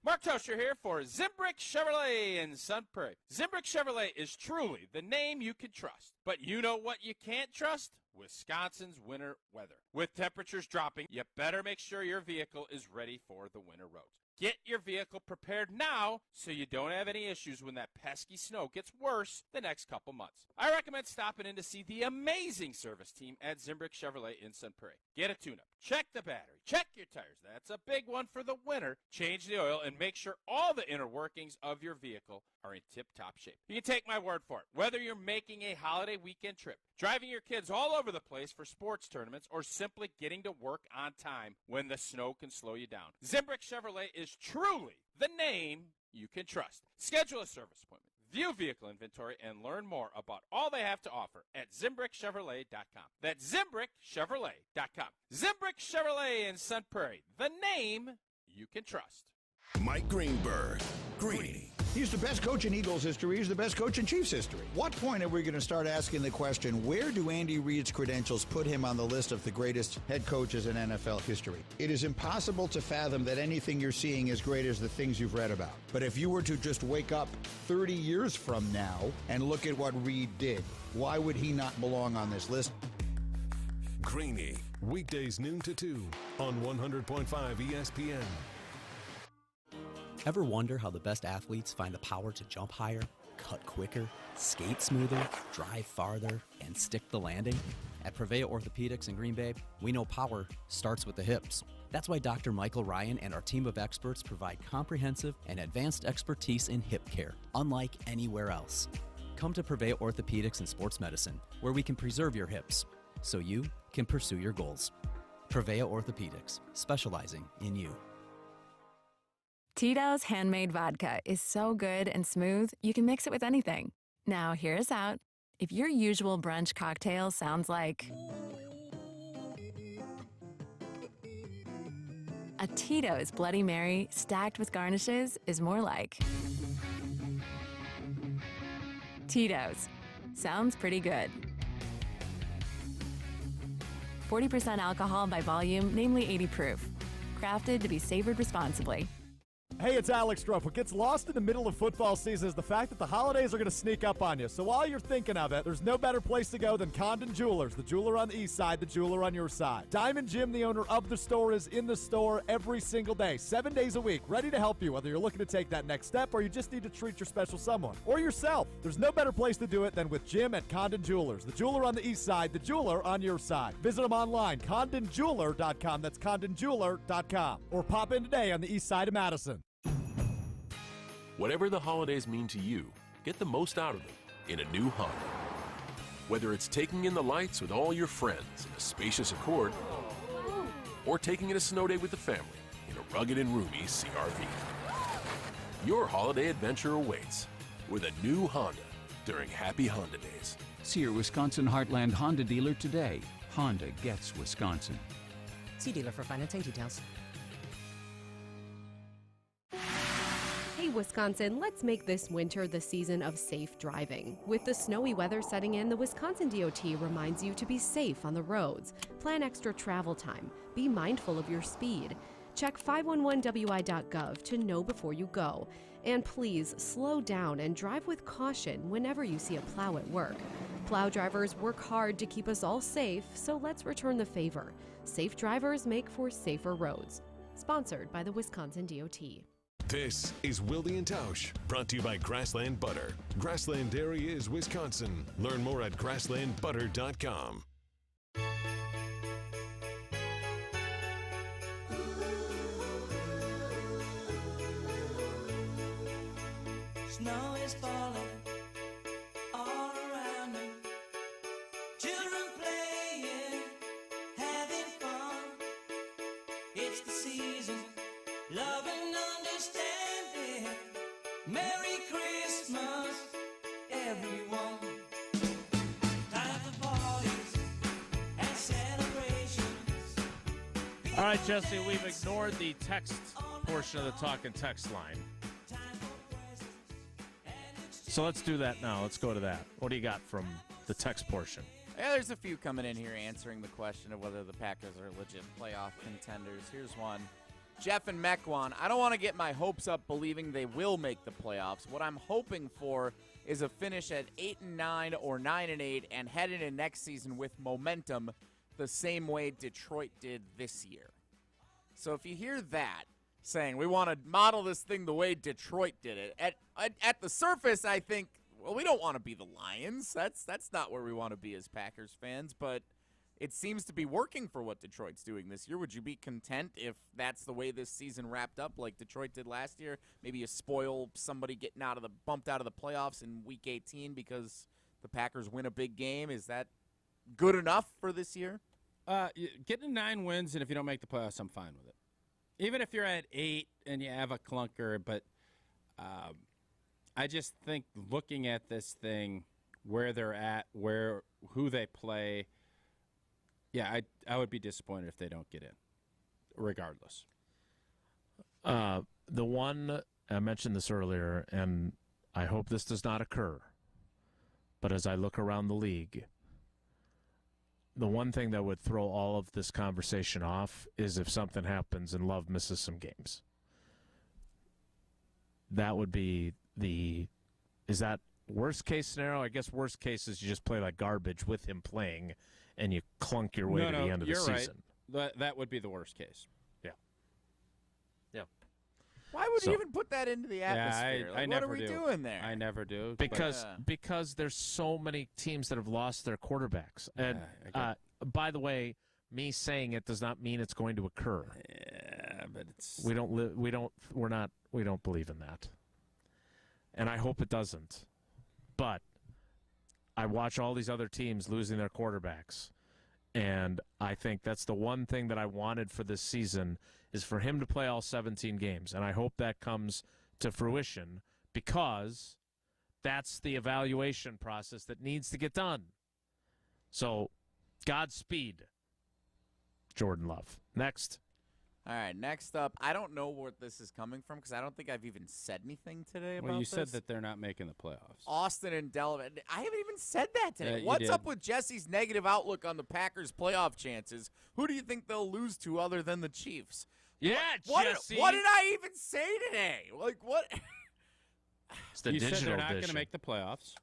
Mark Tauscher here for Zimbrick Chevrolet in Sun Prairie. Zimbrick Chevrolet is truly the name you can trust. But you know what you can't trust? Wisconsin's winter weather. With temperatures dropping, you better make sure your vehicle is ready for the winter roads. Get your vehicle prepared now so you don't have any issues when that pesky snow gets worse the next couple months. I recommend stopping in to see the amazing service team at Zimbrick Chevrolet in Sun Prairie. Get a tune-up, check the battery, check your tires. That's a big one for the winter. Change the oil and make sure all the inner workings of your vehicle are in tip-top shape. You can take my word for it. Whether you're making a holiday weekend trip, driving your kids all over the place for sports tournaments, or simply getting to work on time when the snow can slow you down, Zimbrick Chevrolet is truly the name you can trust. Schedule a service appointment, view vehicle inventory, and learn more about all they have to offer at ZimbrickChevrolet.com. That's ZimbrickChevrolet.com. Zimbrick Chevrolet in Sun Prairie, the name you can trust. Mike Greenberg, Greeny. He's the best coach in Eagles history. He's the best coach in Chiefs history. What point are we going to start asking the question, where do Andy Reid's credentials put him on the list of the greatest head coaches in NFL history? It is impossible to fathom that anything you're seeing is great as the things you've read about. But if you were to just wake up 30 years from now and look at what Reid did, why would he not belong on this list? Greeny, weekdays noon to 2 on 100.5 ESPN. Ever wonder how the best athletes find the power to jump higher, cut quicker, skate smoother, drive farther, and stick the landing? At Prevea Orthopedics in Green Bay, we know power starts with the hips. That's why Dr. Michael Ryan and our team of experts provide comprehensive and advanced expertise in hip care, unlike anywhere else. Come to Prevea Orthopedics and Sports Medicine, where we can preserve your hips so you can pursue your goals. Prevea Orthopedics, specializing in you. Tito's handmade vodka is so good and smooth, you can mix it with anything. Now, hear us out. If your usual brunch cocktail sounds like a Tito's Bloody Mary stacked with garnishes is more like Tito's. Sounds pretty good. 40% alcohol by volume, namely 80 proof. Crafted to be savored responsibly. Hey, it's Alex Strouf. What gets lost in the middle of football season is the fact that the holidays are going to sneak up on you. So while you're thinking of it, there's no better place to go than Condon Jewelers, the jeweler on the east side, the jeweler on your side. Diamond Jim, the owner of the store, is in the store every single day, 7 days a week, ready to help you, whether you're looking to take that next step or you just need to treat your special someone or yourself. There's no better place to do it than with Jim at Condon Jewelers, the jeweler on the east side, the jeweler on your side. Visit them online, condonjeweler.com. That's condonjeweler.com. Or pop in today on the east side of Madison. Whatever the holidays mean to you, get the most out of them in a new Honda. Whether it's taking in the lights with all your friends in a spacious Accord, or taking in a snow day with the family in a rugged and roomy CR-V. Your holiday adventure awaits with a new Honda during Happy Honda Days. See your Wisconsin Heartland Honda dealer today. Honda gets Wisconsin. See dealer for financing details. Hey Wisconsin, let's make this winter the season of safe driving. With the snowy weather setting in, the Wisconsin DOT reminds you to be safe on the roads. Plan extra travel time. Be mindful of your speed. Check 511wi.gov to know before you go. And please slow down and drive with caution whenever you see a plow at work. Plow drivers work hard to keep us all safe, so let's return the favor. Safe drivers make for safer roads. Sponsored by the Wisconsin DOT. This is Wilde and Tausch, brought to you by Grassland Butter. Grassland Dairy is Wisconsin. Learn more at grasslandbutter.com. Snow is falling all around me. Children playing, having fun. It's the season, love and understanding. Merry Christmas, everyone. Time for parties and celebrations. All right, Jesse, we've ignored the text portion of the talk and text line. So let's do that now. Let's go to that. What do you got from the text portion? Yeah, there's a few coming in here answering the question of whether the Packers are legit playoff contenders. Here's one. Jeff and Mequon, I don't want to get my hopes up believing they will make the playoffs. What I'm hoping for is a finish at 8-9 or 9-8 and head into next season with momentum the same way Detroit did this year. So if you hear that, saying we want to model this thing the way Detroit did it, at the surface, I think, well, we don't want to be the Lions. That's not where we want to be as Packers fans, but it seems to be working for what Detroit's doing this year. Would you be content if that's the way this season wrapped up like Detroit did last year? Maybe you spoil somebody getting bumped out of the playoffs in Week 18 because the Packers win a big game. Is that good enough for this year? Getting 9 wins, and if you don't make the playoffs, I'm fine with it. Even if you're at 8 and you have a clunker, but I just think looking at this thing, where they're at, who they play, yeah, I would be disappointed if they don't get in, regardless. The one, I mentioned this earlier, and I hope this does not occur, but as I look around the league, the one thing that would throw all of this conversation off is if something happens and Love misses some games. That would be is that worst case scenario? I guess worst case is you just play like garbage with him playing and you clunk your way to the end of the season. Right. That would be the worst case. Yeah. Yeah. Why would you even put that into the atmosphere? I what never are we do. doing there? I never do. Because there's so many teams that have lost their quarterbacks. And by the way, me saying it does not mean it's going to occur. Yeah, but we don't believe in that. And I hope it doesn't. But I watch all these other teams losing their quarterbacks. And I think that's the one thing that I wanted for this season is for him to play all 17 games. And I hope that comes to fruition because that's the evaluation process that needs to get done. So, Godspeed, Jordan Love. Next. All right, next up, I don't know where this is coming from because I don't think I've even said anything today about this. Well, you said that they're not making the playoffs. Austin and Delavan. I haven't even said that today. You What's did. up with Jesse's negative outlook on the Packers' playoff chances? Who do you think they'll lose to other than the Chiefs? Yeah, What Jesse. did I even say today? Like, what? It's the You said digital they're not going edition. to make the playoffs.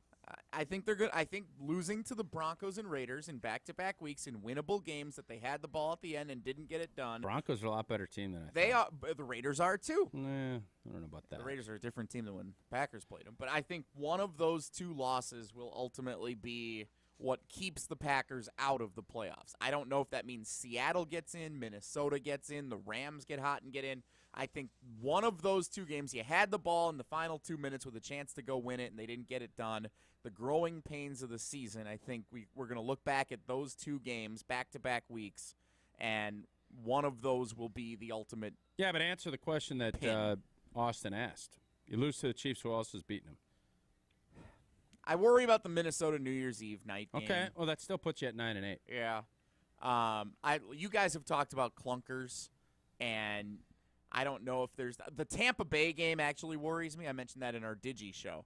I think they're good. I think losing to the Broncos and Raiders in back-to-back weeks in winnable games that they had the ball at the end and didn't get it done. Broncos are a lot better team than I thought. They are. The Raiders are too. Nah, I don't know about that. The Raiders are a different team than when Packers played them. But I think one of those two losses will ultimately be what keeps the Packers out of the playoffs. I don't know if that means Seattle gets in, Minnesota gets in, the Rams get hot and get in. I think one of those two games, you had the ball in the final 2 minutes with a chance to go win it, and they didn't get it done. The growing pains of the season, I think we're going to look back at those two games, back-to-back weeks, and one of those will be the ultimate. Yeah, but answer the question that Austin asked. You lose to the Chiefs, who else is beating them? I worry about the Minnesota New Year's Eve night game. Okay, well, that still puts you at 9-8. Yeah. You guys have talked about clunkers, and I don't know if there's – the Tampa Bay game actually worries me. I mentioned that in our Digi show.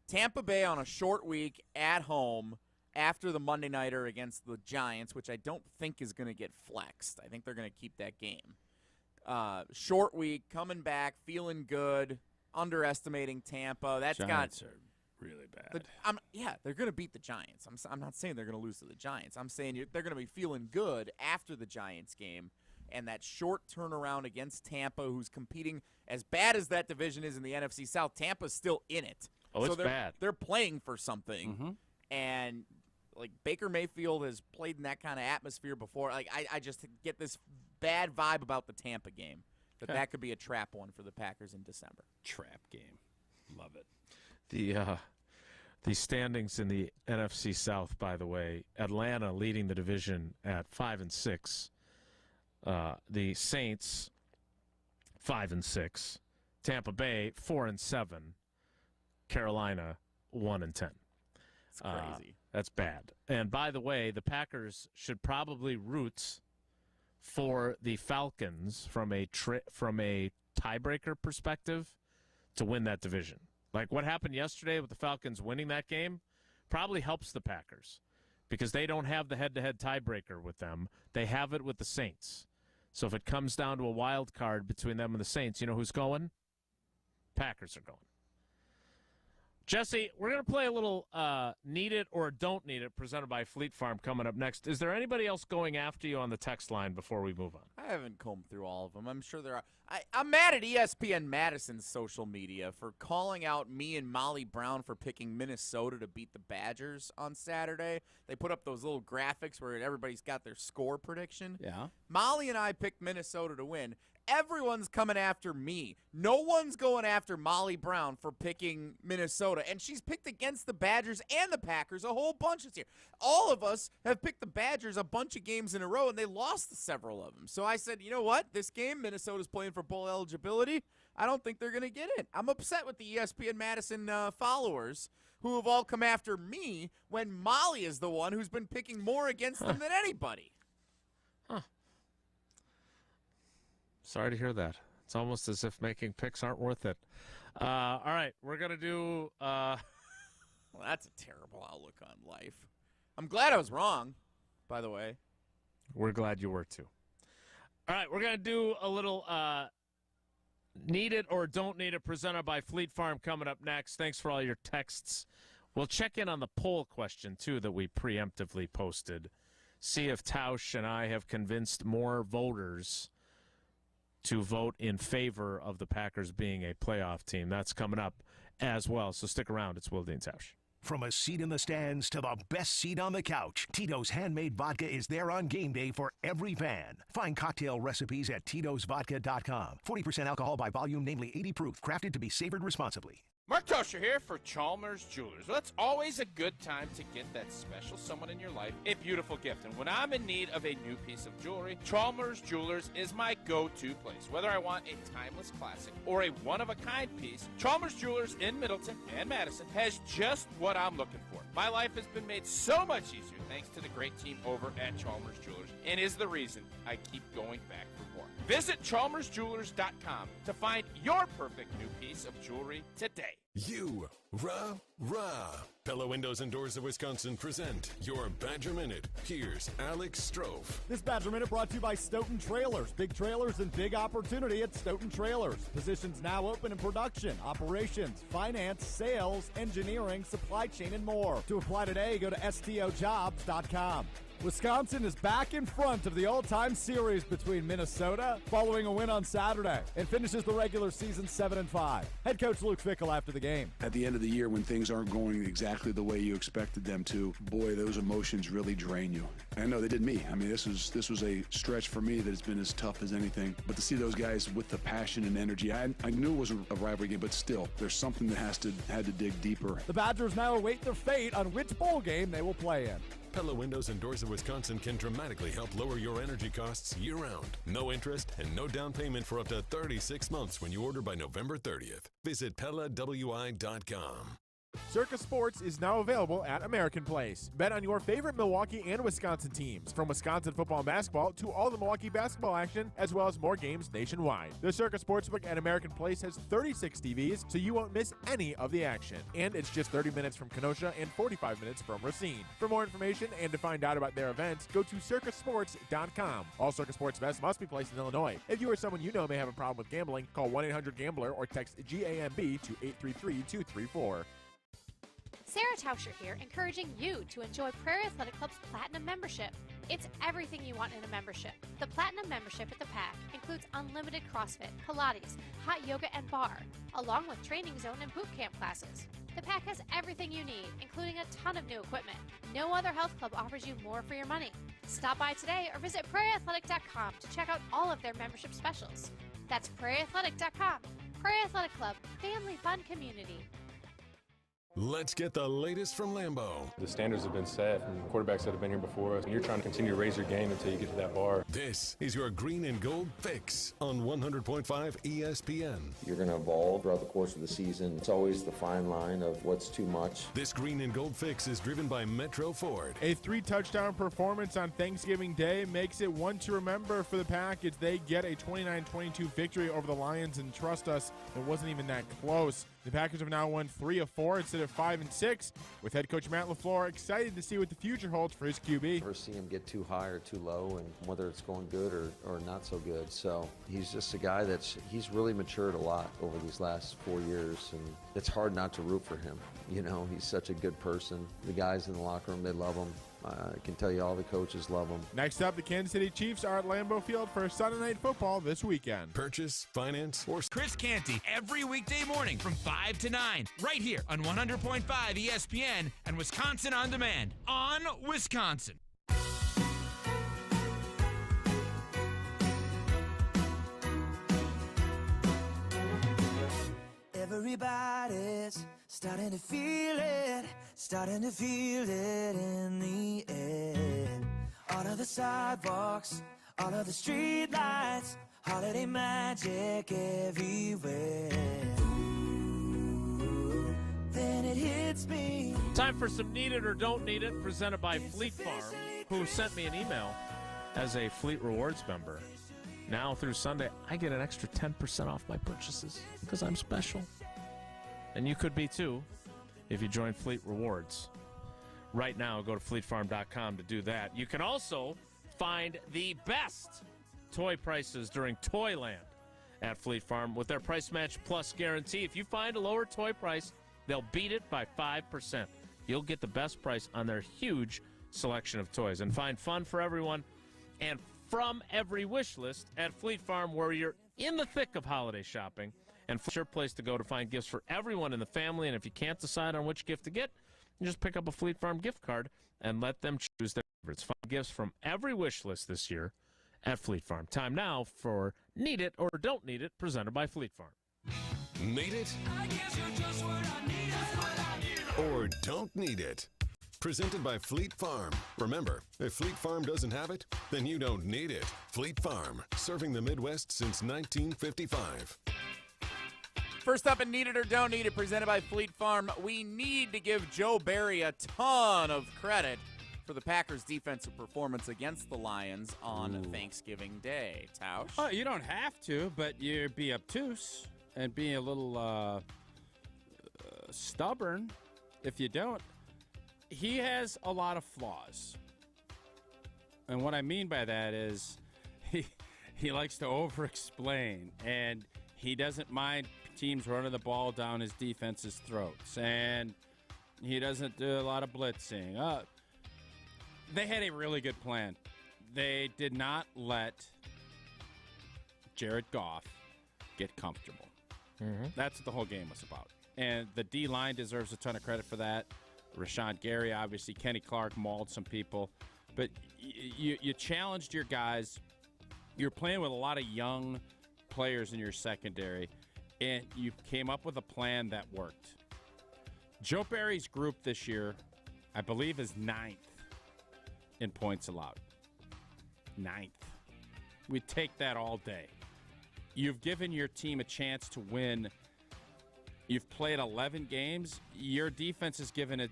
Tampa Bay on a short week at home after the Monday Nighter against the Giants, which I don't think is going to get flexed. I think they're going to keep that game. Short week, coming back, feeling good, underestimating Tampa. Giants are really bad. They're going to beat the Giants. I'm not saying they're going to lose to the Giants. I'm saying they're going to be feeling good after the Giants game. And that short turnaround against Tampa, who's competing as bad as that division is in the NFC South, Tampa's still in it. Oh, it's they're bad. They're playing for something. Mm-hmm. And, like, Baker Mayfield has played in that kind of atmosphere before. Like, I just get this bad vibe about the Tampa game, that could be a trap one for the Packers in December. Trap game. Love it. The standings in the NFC South, by the way, Atlanta leading the division at 5-6. The Saints 5-6. Tampa Bay 4-7. Carolina 1-10. It's crazy. That's bad. And by the way, the Packers should probably root for the Falcons from a tiebreaker perspective to win that division. Like what happened yesterday with the Falcons winning that game probably helps the Packers because they don't have the head-to-head tiebreaker with them. They have it with the Saints. So if it comes down to a wild card between them and the Saints, you know who's going? Packers are going. Jesse, we're going to play a little Need It or Don't Need It presented by Fleet Farm coming up next. Is there anybody else going after you on the text line before we move on? I haven't combed through all of them. I'm sure there are. I'm mad at ESPN Madison's social media for calling out me and Molly Brown for picking Minnesota to beat the Badgers on Saturday. They put up those little graphics where everybody's got their score prediction. Yeah. Molly and I picked Minnesota to win. Everyone's coming after me. No one's going after Molly Brown for picking Minnesota. And she's picked against the Badgers and the Packers a whole bunch this year. All of us have picked the Badgers a bunch of games in a row, and they lost several of them. So I said, you know what? This game, Minnesota's playing for bowl eligibility. I don't think they're going to get in. I'm upset with the ESPN Madison followers who have all come after me when Molly is the one who's been picking more against them than anybody. Sorry to hear that. It's almost as if making picks aren't worth it. All right, we're going to do... Well, that's a terrible outlook on life. I'm glad I was wrong, by the way. We're glad you were, too. All right, we're going to do a little Need It or Don't Need It presented by Fleet Farm coming up next. Thanks for all your texts. We'll check in on the poll question, too, that we preemptively posted. See if Tausch and I have convinced more voters to vote in favor of the Packers being a playoff team. That's coming up as well, so stick around. It's Wilde and Tausch. From a seat in the stands to the best seat on the couch, Tito's Handmade Vodka is there on game day for every fan. Find cocktail recipes at titosvodka.com. 40% alcohol by volume, namely 80 proof, crafted to be savored responsibly. Mark Toscher here for Chalmers Jewelers. Well, it's always a good time to get that special someone in your life a beautiful gift. And when I'm in need of a new piece of jewelry, Chalmers Jewelers is my go-to place. Whether I want a timeless classic or a one-of-a-kind piece, Chalmers Jewelers in Middleton and Madison has just what I'm looking for. My life has been made so much easier thanks to the great team over at Chalmers Jewelers and is the reason I keep going back for more. Visit chalmersjewelers.com to find your perfect new piece of jewelry today. Rah. Pella Windows and Doors of Wisconsin present your Badger Minute. Here's Alex Strofe. This Badger Minute brought to you by Stoughton Trailers. Big trailers and big opportunity at Stoughton Trailers. Positions now open in production, operations, finance, sales, engineering, supply chain, and more. To apply today, go to stojobs.com. Wisconsin is back in front of the all-time series between Minnesota following a win on Saturday and finishes the regular season 7-5. Head coach Luke Fickell after the game. At the end of the year when things aren't going exactly the way you expected them to, boy, those emotions really drain you. I know they did me. I mean, this was a stretch for me that has been as tough as anything. But to see those guys with the passion and energy, I knew it was a rivalry game, but still, there's something that had to dig deeper. The Badgers now await their fate on which bowl game they will play in. Pella Windows and Doors of Wisconsin can dramatically help lower your energy costs year-round. No interest and no down payment for up to 36 months when you order by November 30th. Visit PellaWI.com. Circus Sports is now available at American Place. Bet on your favorite Milwaukee and Wisconsin teams, from Wisconsin football and basketball to all the Milwaukee basketball action, as well as more games nationwide. The Circus Sportsbook at American Place has 36 TVs, so you won't miss any of the action. And it's just 30 minutes from Kenosha and 45 minutes from Racine. For more information and to find out about their events, go to circusports.com. All Circus Sports bets must be placed in Illinois. If you or someone you know may have a problem with gambling, call 1-800-GAMBLER or text GAMB to 833-234. Sarah Tauscher here, encouraging you to enjoy Prairie Athletic Club's Platinum membership. It's everything you want in a membership. The Platinum membership at the PAC includes unlimited CrossFit, Pilates, hot yoga, and bar, along with training zone and boot camp classes. The PAC has everything you need, including a ton of new equipment. No other health club offers you more for your money. Stop by today or visit prairieathletic.com to check out all of their membership specials. That's prairieathletic.com. Prairie Athletic Club, family fun community. Let's get the latest from Lambeau. The standards have been set from quarterbacks that have been here before us, and you're trying to continue to raise your game until you get to that bar. This is your Green and Gold Fix on 100.5 ESPN. You're going to evolve throughout the course of the season. It's always the fine line of what's too much. This Green and Gold Fix is driven by Metro Ford. A 3-touchdown performance on Thanksgiving Day makes it one to remember for the Pack as they get a 29-22 victory over the Lions, and trust us, it wasn't even that close. The Packers have now won 3 of 4 instead of 5 and 6, with head coach Matt LaFleur excited to see what the future holds for his QB. Never see him get too high or too low, and whether it's going good or not so good. So he's just a guy he's really matured a lot over these last 4 years, and it's hard not to root for him. You know, he's such a good person. The guys in the locker room, they love him. I can tell you all the coaches love him. Next up, the Kansas City Chiefs are at Lambeau Field for Sunday Night Football this weekend. Purchase, finance, or... Chris Canty, every weekday morning from 5 to 9, right here on 100.5 ESPN and Wisconsin On Demand on Wisconsin. Everybody's starting to feel it in the air. All of the sidewalks, all of the street lights, holiday magic everywhere. Ooh, then it hits me. Time for some Need It or Don't Need It, presented by Fleet Farm, who sent me an email as a Fleet Rewards member. Now through Sunday, I get an extra 10% off my purchases because I'm special. And you could be too if you join Fleet Rewards. Right now, go to fleetfarm.com to do that. You can also find the best toy prices during Toyland at Fleet Farm with their Price Match Plus guarantee. If you find a lower toy price, they'll beat it by 5%. You'll get the best price on their huge selection of toys. And find fun for everyone and from every wish list at Fleet Farm, where you're in the thick of holiday shopping. And it's your place to go to find gifts for everyone in the family. And if you can't decide on which gift to get, you just pick up a Fleet Farm gift card and let them choose their favorites. Find gifts from every wish list this year at Fleet Farm. Time now for Need It or Don't Need It, presented by Fleet Farm. Need it? Or don't need it? Presented by Fleet Farm. Remember, if Fleet Farm doesn't have it, then you don't need it. Fleet Farm, serving the Midwest since 1955. First up in Need It or Don't Need It, presented by Fleet Farm, we need to give Joe Barry a ton of credit for the Packers' defensive performance against the Lions on Thanksgiving Day. Tausch? Oh, you don't have to, but you'd be obtuse and be a little stubborn if you don't. He has a lot of flaws. And what I mean by that is he likes to over-explain, and he doesn't mind teams running the ball down his defense's throats, and he doesn't do a lot of blitzing. They had a really good plan. They did not let Jared Goff get comfortable. That's what the whole game was about. And the D-line deserves a ton of credit for that. Rashawn Gary, obviously. Kenny Clark mauled some people. But you challenged your guys. You're playing with a lot of young players in your secondary, and you came up with a plan that worked. Joe Barry's group this year, I believe, is 9th in points allowed. 9th. We'd take that all day. You've given your team a chance to win. You've played 11 games. Your defense has given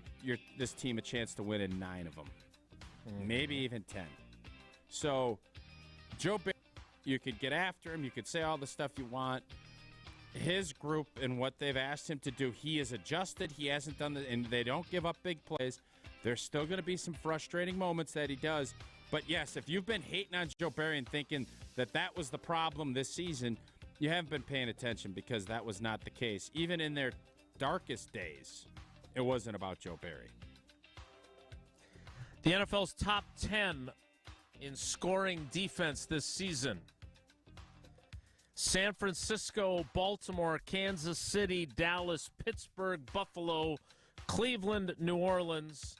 this team a chance to win in 9 of them. Maybe even 10. So, Joe Barry, you could get after him. You could say all the stuff you want. His group and what they've asked him to do, he has adjusted. He hasn't done it, and they don't give up big plays. There's still going to be some frustrating moments that he does. But, yes, if you've been hating on Joe Barry and thinking that was the problem this season, you haven't been paying attention, because that was not the case. Even in their darkest days, it wasn't about Joe Barry. The NFL's top 10 in scoring defense this season: San Francisco, Baltimore, Kansas City, Dallas, Pittsburgh, Buffalo, Cleveland, New Orleans,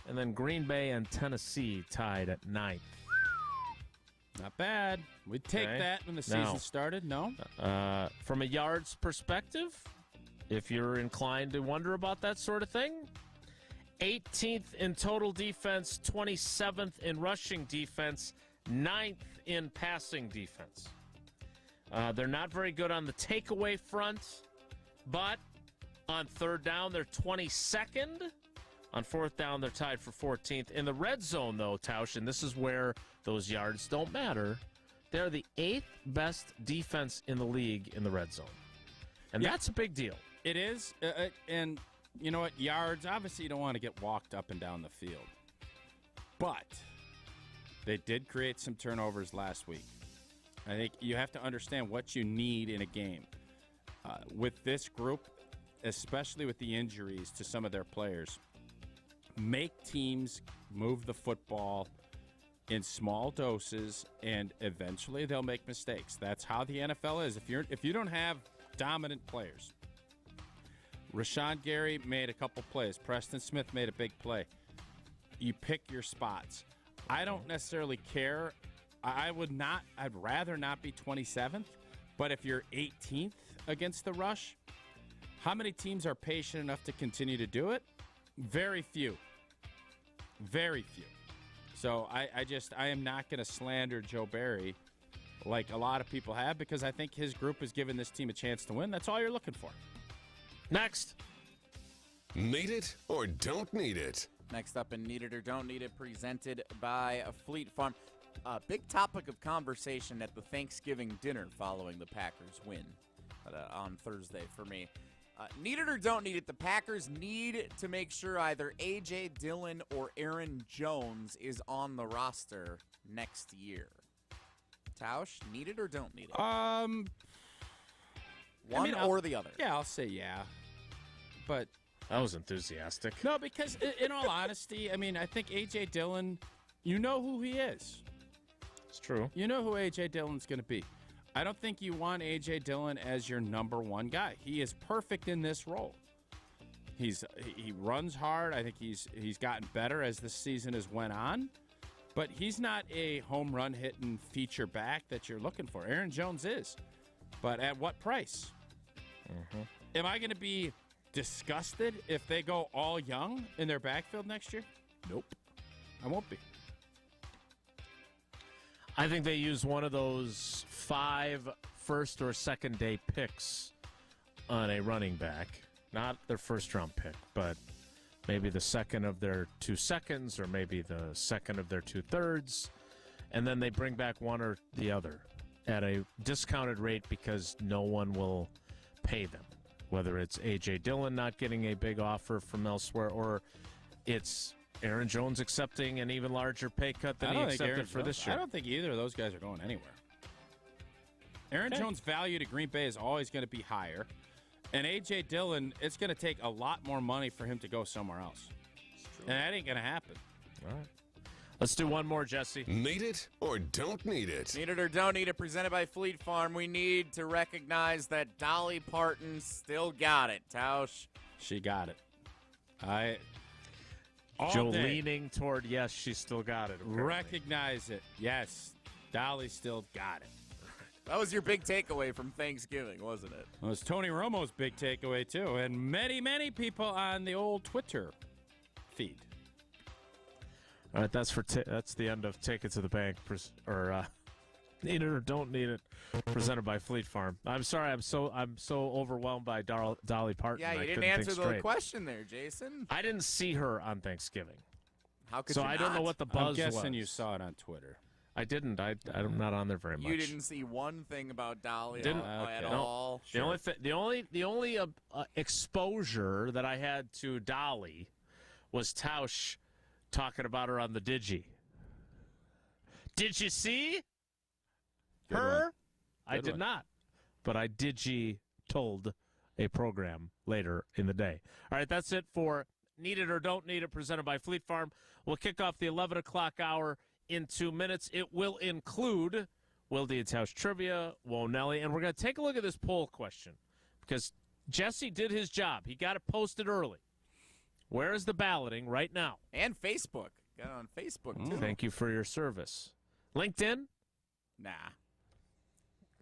and then Green Bay and Tennessee tied at 9th. Not bad. We'd take that when the season started, no? From a yards perspective, if you're inclined to wonder about that sort of thing, 18th in total defense, 27th in rushing defense, 9th in passing defense. They're not very good on the takeaway front, but on third down, they're 22nd. On fourth down, they're tied for 14th. In the red zone, though, Tausch, and this is where those yards don't matter, they're the 8th best defense in the league in the red zone. And that's a big deal. It is. And you know what? Yards, obviously you don't want to get walked up and down the field. But they did create some turnovers last week. I think you have to understand what you need in a game. With this group, especially with the injuries to some of their players, make teams move the football in small doses, and eventually they'll make mistakes. That's how the NFL is. If you don't have dominant players. Rashawn Gary made a couple plays. Preston Smith made a big play. You pick your spots. I don't necessarily care. I'd rather not be 27th, but if you're 18th against the rush, how many teams are patient enough to continue to do it? Very few. Very few. So I am not going to slander Joe Barry like a lot of people have, because I think his group has given this team a chance to win. That's all you're looking for. Next. Need it or don't need it? Next up in Need It or Don't Need It, presented by Fleet Farm. A big topic of conversation at the Thanksgiving dinner following the Packers win on Thursday for me. Need it or don't need it, the Packers need to make sure either A.J. Dillon or Aaron Jones is on the roster next year. Tausch, need it or don't need it? One or the other. Yeah, I'll say yeah. But that was enthusiastic. No, because in all honesty, I mean, I think A.J. Dillon, you know who he is. It's true. You know who A.J. Dillon's going to be. I don't think you want A.J. Dillon as your number one guy. He is perfect in this role. He runs hard. I think he's gotten better as the season has went on. But he's not a home run hitting feature back that you're looking for. Aaron Jones is. But at what price? Am I going to be disgusted if they go all young in their backfield next year? Nope. I won't be. I think they use one of those 5 first or second day picks on a running back. Not their first round pick, but maybe the second of their 2 seconds, or maybe the second of their 2/3, and then they bring back one or the other at a discounted rate because no one will pay them. Whether it's A.J. Dillon not getting a big offer from elsewhere, or it's Aaron Jones accepting an even larger pay cut than he accepted for this year. I don't think either of those guys are going anywhere. Aaron Jones' value to Green Bay is always going to be higher. And A.J. Dillon, it's going to take a lot more money for him to go somewhere else. And that ain't going to happen. All right. Let's do one more, Jesse. Need it or don't need it? Need it or don't need it, presented by Fleet Farm. We need to recognize that Dolly Parton still got it. Tausch. She got it. Joe leaning toward, yes, she still got it. Apparently. Recognize it. Yes, Dolly still got it. That was your big takeaway from Thanksgiving, wasn't it? It was Tony Romo's big takeaway, too, and many, many people on the old Twitter feed. All right, that's the end of Take It to the Bank, or Need It or Don't Need It, presented by Fleet Farm. I'm sorry, I'm so overwhelmed by Dolly Parton. Yeah, you didn't answer the question there, Jason. I didn't see her on Thanksgiving. How could so you I not? don't know what the buzz was. I'm guessing you saw it on Twitter. I didn't. I'm not on there very much. You didn't see one thing about Dolly at No. all. The only exposure that I had to Dolly was Tausch talking about her on the Digi. Did you see her? I did not, but I Digi told a program later in the day. All right, that's it for Need It or Don't Need It, presented by Fleet Farm. We'll kick off the 11 o'clock hour in 2 minutes. It will include Wilde and Tausch trivia, Wonelli, and we're going to take a look at this poll question because Jesse did his job. He got it posted early. Where is the balloting right now? And Facebook. Got it on Facebook, too. Thank you for your service. LinkedIn? Nah.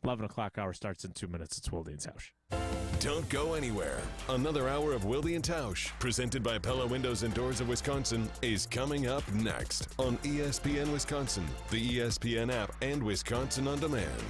11 o'clock hour starts in 2 minutes. It's Wilde and Tausch. Don't go anywhere. Another hour of Wilde and Tausch, presented by Pella Windows and Doors of Wisconsin, is coming up next on ESPN Wisconsin, the ESPN app, and Wisconsin On Demand.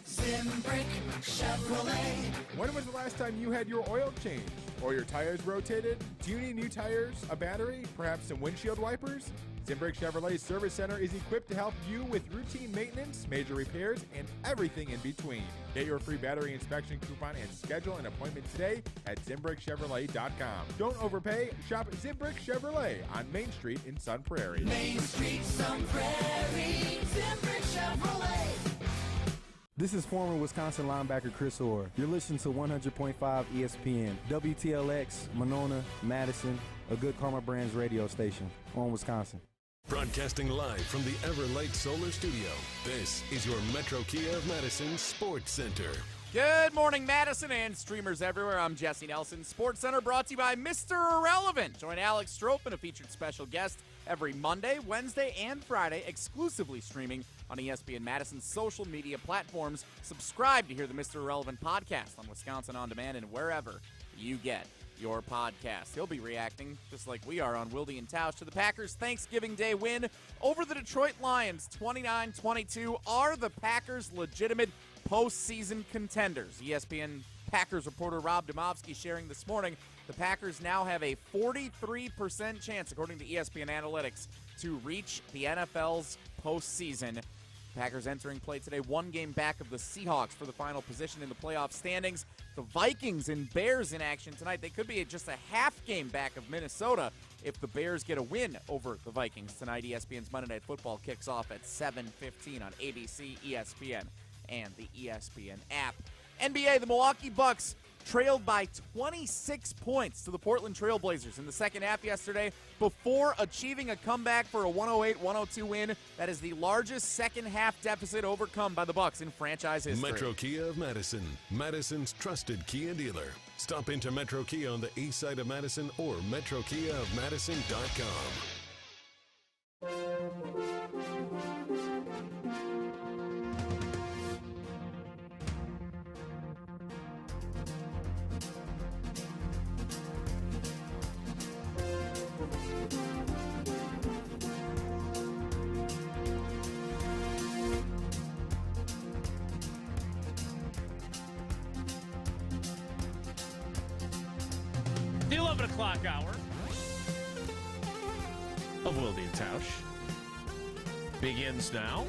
Zimbrick Chevrolet. When was the last time you had your oil changed or your tires rotated? Do you need new tires, a battery, perhaps some windshield wipers? Zimbrick Chevrolet Service Center is equipped to help you with routine maintenance, major repairs, and everything in between. Get your free battery inspection coupon and schedule an appointment today at ZimbrickChevrolet.com. Don't overpay. Shop Zimbrick Chevrolet on Main Street in Sun Prairie. Main Street, Sun Prairie, Zimbrick Chevrolet. This is former Wisconsin linebacker Chris Orr. You're listening to 100.5 ESPN, WTLX, Monona, Madison, a good Karma Brands radio station on Wisconsin. Broadcasting live from the Everlight Solar Studio, this is your Metro Kia of Madison Sports Center. Good morning, Madison and streamers everywhere. I'm Jesse Nelson. Sports Center brought to you by Mr. Irrelevant. Join Alex Strope and a featured special guest every Monday, Wednesday, and Friday, exclusively streaming on ESPN Madison's social media platforms. Subscribe to hear the Mr. Irrelevant podcast on Wisconsin On Demand and wherever you get your podcast. He'll be reacting, just like we are on Wilde and Tausch, to the Packers' Thanksgiving Day win over the Detroit Lions, 29-22. Are the Packers legitimate postseason contenders? ESPN Packers reporter Rob Domofsky sharing this morning, the Packers now have a 43% chance, according to ESPN Analytics, to reach the NFL's postseason. Packers entering play today, one game back of the Seahawks for the final position in the playoff standings. The Vikings and Bears in action tonight. They could be just a half game back of Minnesota if the Bears get a win over the Vikings tonight. ESPN's Monday Night Football kicks off at 7:15 on ABC, ESPN, and the ESPN app. NBA, the Milwaukee Bucks trailed by 26 points to the Portland Trail Blazers in the second half yesterday before achieving a comeback for a 108-102 win. That is the largest second-half deficit overcome by the Bucks in franchise history. Metro Kia of Madison, Madison's trusted Kia dealer. Stop into Metro Kia on the east side of Madison or metrokiaofmadison.com. The 11 o'clock hour of Wilde and Tausch begins now.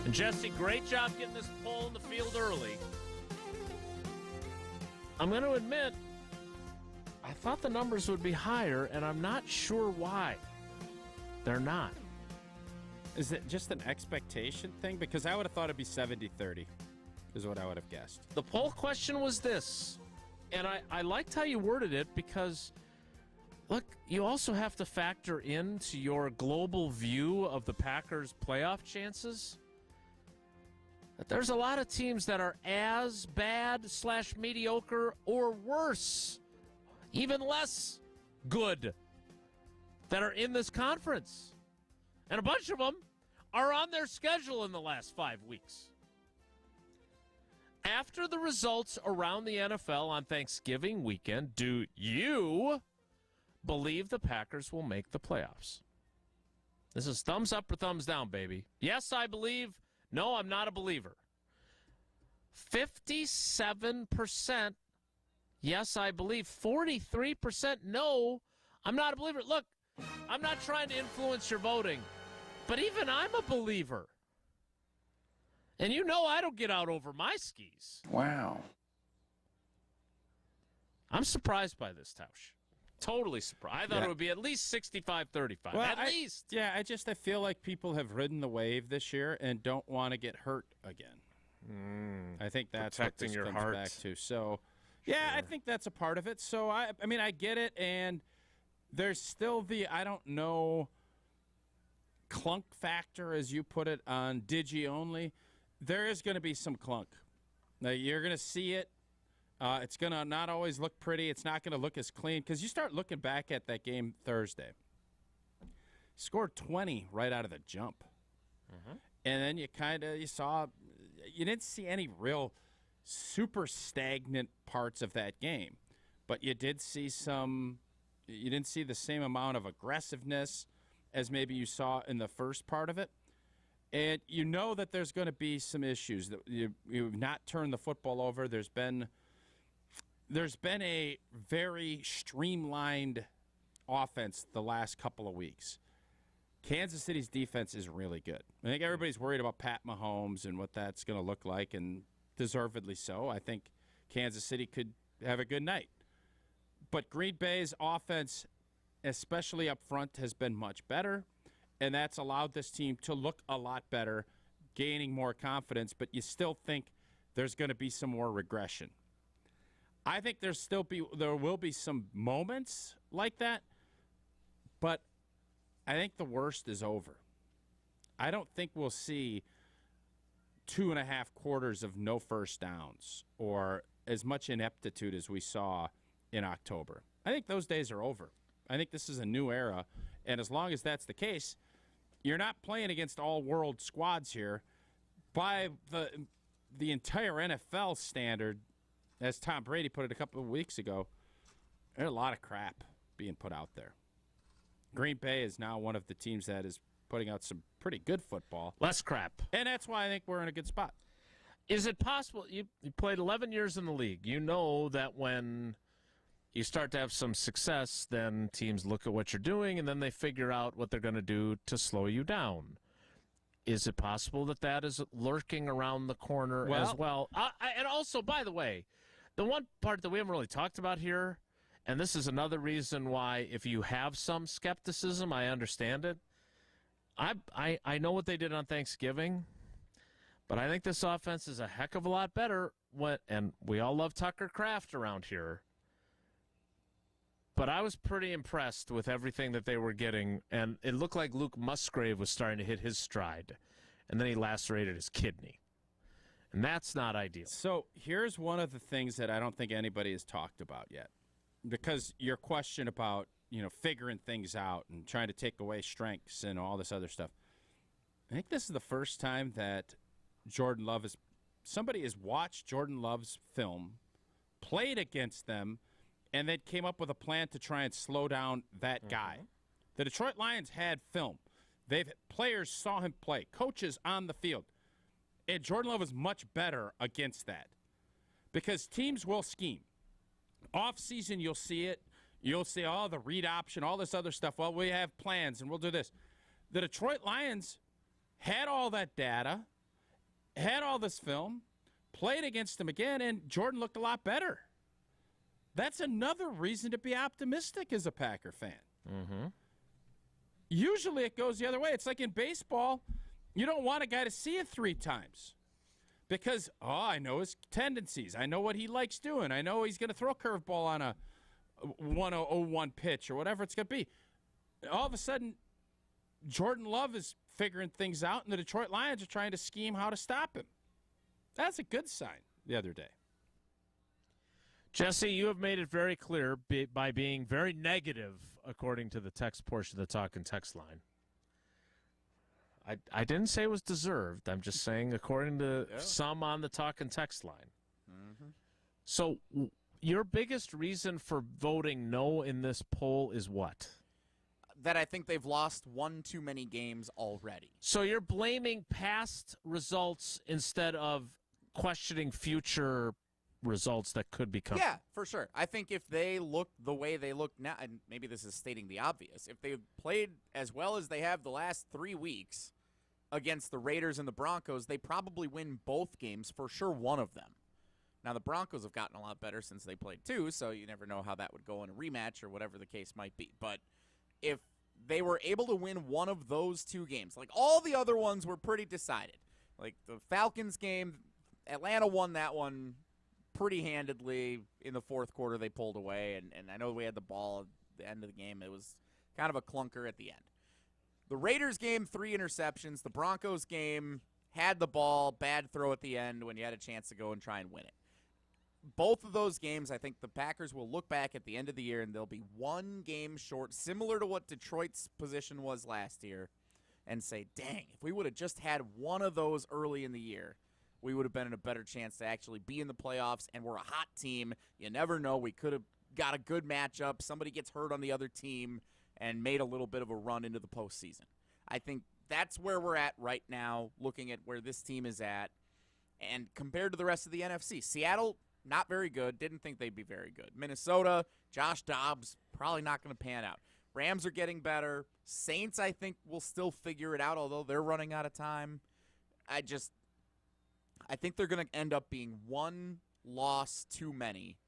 And Jesse, great job getting this poll in the field early. I'm going to admit, I thought the numbers would be higher, and I'm not sure why. They're not. Is it just an expectation thing? Because I would have thought it'd be 70-30 is what I would have guessed. The poll question was this, and I liked how you worded it because, look, you also have to factor into your global view of the Packers' playoff chances. That there's a lot of teams that are as bad / mediocre or worse, even less good, that are in this conference. And a bunch of them are on their schedule in the last 5 weeks. After the results around the NFL on Thanksgiving weekend, do you believe the Packers will make the playoffs? This is thumbs up or thumbs down, baby. Yes, I believe. No, I'm not a believer. 57%, yes, I believe. 43%, no, I'm not a believer. Look, I'm not trying to influence your voting, but even I'm a believer. And you know I don't get out over my skis. Wow. I'm surprised by this, Tausch. Totally surprised. I thought it would be at least 65-35. Well, at least. Yeah, I feel like people have ridden the wave this year and don't want to get hurt again. I think that's Protecting what this your comes heart. back to. So, yeah, I think that's a part of it. So, I mean, I get it, and there's still the, I don't know, clunk factor, as you put it, on Digi only. There is going to be some clunk. Now, you're going to see it. It's going to not always look pretty. It's not going to look as clean because you start looking back at that game Thursday. Scored 20 right out of the jump. And then you didn't see any real super stagnant parts of that game. But you did see you didn't see the same amount of aggressiveness as maybe you saw in the first part of it. And you know that there's going to be some issues. That you've not turned the football over. There's been a very streamlined offense the last couple of weeks. Kansas City's defense is really good. I think everybody's worried about Pat Mahomes and what that's going to look like, and deservedly so. I think Kansas City could have a good night. But Green Bay's offense, especially up front, has been much better, and that's allowed this team to look a lot better, gaining more confidence, but you still think there's going to be some more regression. I think there will be some moments like that, but I think the worst is over. I don't think we'll see 2.5 quarters of no first downs or as much ineptitude as we saw in October. I think those days are over. I think this is a new era, and as long as that's the case, you're not playing against all-world squads here. By the entire NFL standard, as Tom Brady put it a couple of weeks ago, there's a lot of crap being put out there. Green Bay is now one of the teams that is putting out some pretty good football. Less crap. And that's why I think we're in a good spot. Is it possible? You played 11 years in the league. You know that when you start to have some success, then teams look at what you're doing, and then they figure out what they're going to do to slow you down. Is it possible that that is lurking around the corner as well? And also, by the way, the one part that we haven't really talked about here, and this is another reason why if you have some skepticism, I understand it. I know what they did on Thanksgiving, but I think this offense is a heck of a lot better. And we all love Tucker Kraft around here. But I was pretty impressed with everything that they were getting, and it looked like Luke Musgrave was starting to hit his stride, and then he lacerated his kidney. And that's not ideal. So here's one of the things that I don't think anybody has talked about yet, because your question about, figuring things out and trying to take away strengths and all this other stuff. I think this is the first time that somebody has watched Jordan Love's film, played against them, and then came up with a plan to try and slow down that guy. The Detroit Lions had film. Players saw him play, coaches on the field. And Jordan Love was much better against that because teams will scheme. Off-season, you'll see it. You'll see, the read option, all this other stuff. Well, we have plans, and we'll do this. The Detroit Lions had all that data, had all this film, played against them again, and Jordan looked a lot better. That's another reason to be optimistic as a Packer fan. Mm-hmm. Usually it goes the other way. It's like in baseball, you don't want a guy to see it 3 times because, I know his tendencies. I know what he likes doing. I know he's going to throw a curveball on a 1-0-1 pitch or whatever it's going to be. All of a sudden, Jordan Love is figuring things out, and the Detroit Lions are trying to scheme how to stop him. That's a good sign the other day. Jesse, you have made it very clear by being very negative, according to the text portion of the Talk and Text line. I didn't say it was deserved. I'm just saying according to some on the Talk and Text line. Mm-hmm. So your biggest reason for voting no in this poll is what? That I think they've lost one too many games already. So you're blaming past results instead of questioning future results that could become. Yeah, for sure. I think if they look the way they look now, and maybe this is stating the obvious, if they played as well as they have the last 3 weeks against the Raiders and the Broncos, they probably win both games, for sure one of them. Now, the Broncos have gotten a lot better since they played too, so you never know how that would go in a rematch or whatever the case might be. But if they were able to win one of those 2 games, like all the other ones were pretty decided. Like the Falcons game, Atlanta won that one pretty handedly. In the fourth quarter, they pulled away, and I know we had the ball at the end of the game. It was kind of a clunker at the end. The Raiders game, 3 interceptions. The Broncos game had the ball, bad throw at the end when you had a chance to go and try and win it. Both of those games, I think the Packers will look back at the end of the year and they'll be 1 game short, similar to what Detroit's position was last year, and say, dang, if we would have just had one of those early in the year, we would have been in a better chance to actually be in the playoffs, and we're a hot team. You never know. We could have got a good matchup. Somebody gets hurt on the other team and made a little bit of a run into the postseason. I think that's where we're at right now, looking at where this team is at. And compared to the rest of the NFC, Seattle, not very good. Didn't think they'd be very good. Minnesota, Josh Dobbs, probably not going to pan out. Rams are getting better. Saints, I think, will still figure it out, although they're running out of time. I think they're going to end up being 1 loss too many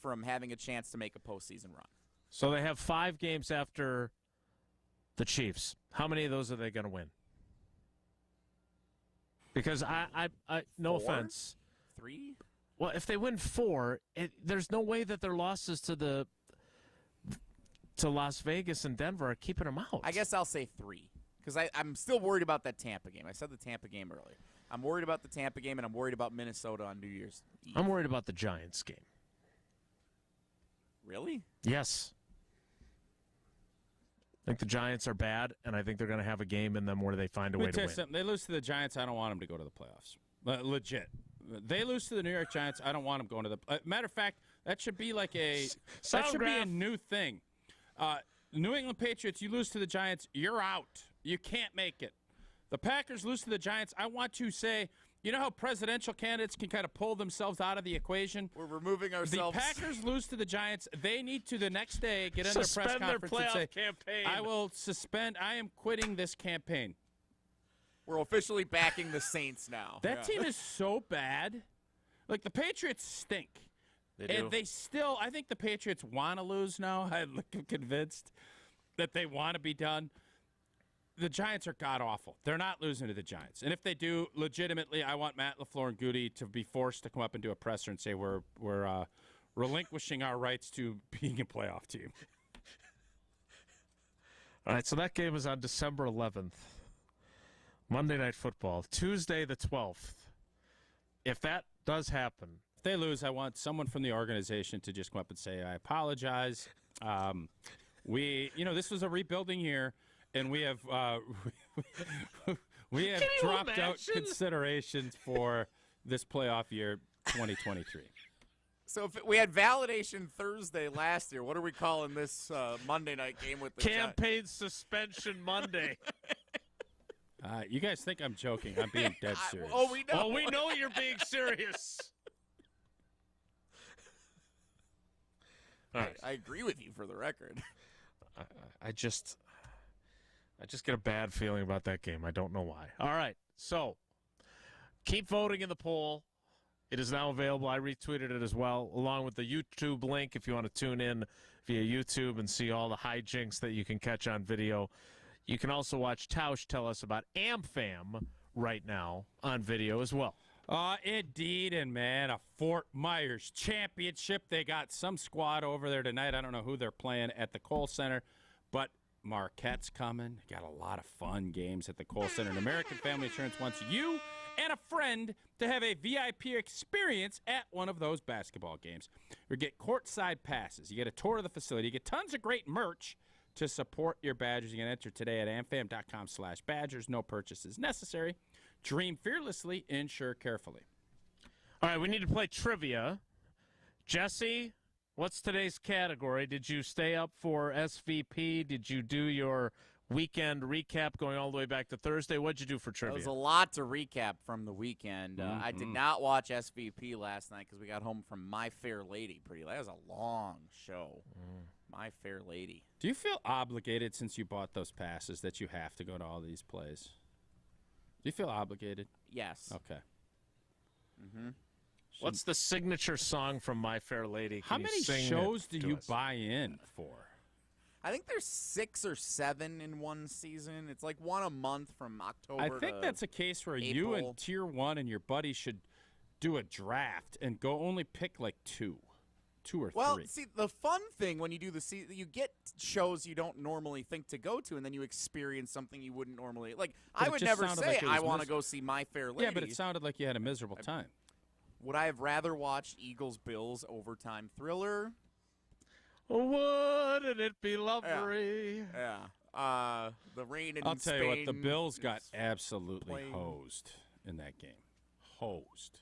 from having a chance to make a postseason run. So they have 5 games after the Chiefs. How many of those are they going to win? Because I no 4? offense. 3? Well, if they win 4, there's no way that their losses to Las Vegas and Denver are keeping them out. I guess I'll say 3 because I'm still worried about that Tampa game. I said the Tampa game earlier. I'm worried about the Tampa game, and I'm worried about Minnesota on New Year's Eve. I'm worried about the Giants game. Really? Yes. I think the Giants are bad, and I think they're going to have a game in them where they find a way to win. Something. They lose to the Giants, I don't want them to go to the playoffs. Legit. They lose to the New York Giants, I don't want them going to the matter of fact, that should be like a new thing. New England Patriots, you lose to the Giants, you're out. You can't make it. The Packers lose to the Giants, I want to say, you know how presidential candidates can kind of pull themselves out of the equation? We're removing ourselves. The Packers lose to the Giants. They need to, the next day, get in their press conference and say, campaign. I will suspend, I am quitting this campaign. We're officially backing the Saints now. That team is so bad. Like, the Patriots stink. They do. And they still, I think the Patriots want to lose now. I'm convinced that they want to be done. The Giants are god-awful. They're not losing to the Giants. And if they do, legitimately, I want Matt LaFleur and Goody to be forced to come up and do a presser and say we're relinquishing our rights to being a playoff team. All right, so that game is on December 11th. Monday Night Football. Tuesday the 12th. If that does happen. If they lose, I want someone from the organization to just come up and say, I apologize. This was a rebuilding year. And we have dropped out considerations for this playoff year, 2023. So if we had validation Thursday last year, what are we calling this Monday night game with the Campaign Suspension Monday? You guys think I'm joking. I'm being dead serious. We know. Oh, we know you're being serious. All right. I agree with you for the record. I just get a bad feeling about that game. I don't know why. All right, so keep voting in the poll. It is now available. I retweeted it as well, along with the YouTube link if you want to tune in via YouTube and see all the hijinks that you can catch on video. You can also watch Tausch tell us about AmFam right now on video as well. Indeed, and man, a Fort Myers championship. They got some squad over there tonight. I don't know who they're playing at the Kohl Center, but Marquette's coming. Got a lot of fun games at the Kohl Center. And American Family Insurance wants you and a friend to have a VIP experience at one of those basketball games. You get courtside passes. You get a tour of the facility. You get tons of great merch to support your Badgers. You can enter today at amfam.com/Badgers. No purchases necessary. Dream fearlessly, insure carefully. All right, we need to play trivia. Jesse, what's today's category? Did you stay up for SVP? Did you do your weekend recap going all the way back to Thursday? What'd you do for trivia? There was a lot to recap from the weekend. I did not watch SVP last night because we got home from My Fair Lady pretty late. That was a long show. My Fair Lady. Do you feel obligated since you bought those passes that you have to go to all these plays? Do you feel obligated? Yes. Okay. Mm-hmm. What's the signature song from My Fair Lady? How many shows do you buy in for? I think there's 6 or 7 in one season. It's like one a month from October I think that's a case where April. you and Tier 1 and your buddies should do a draft and go only pick like 2 or 3. Well, see, the fun thing when you do the season, you get shows you don't normally think to go to, and then you experience something you wouldn't normally. Like, But I would it just never sounded say like it I was want to go see My Fair Lady. Yeah, but it sounded like you had a miserable time. Would I have rather watched Eagles-Bills overtime thriller? Wouldn't it be lovely? Yeah. The rain in I'll tell you what, the Spain Bills got is absolutely playing. hosed in that game. Hosed.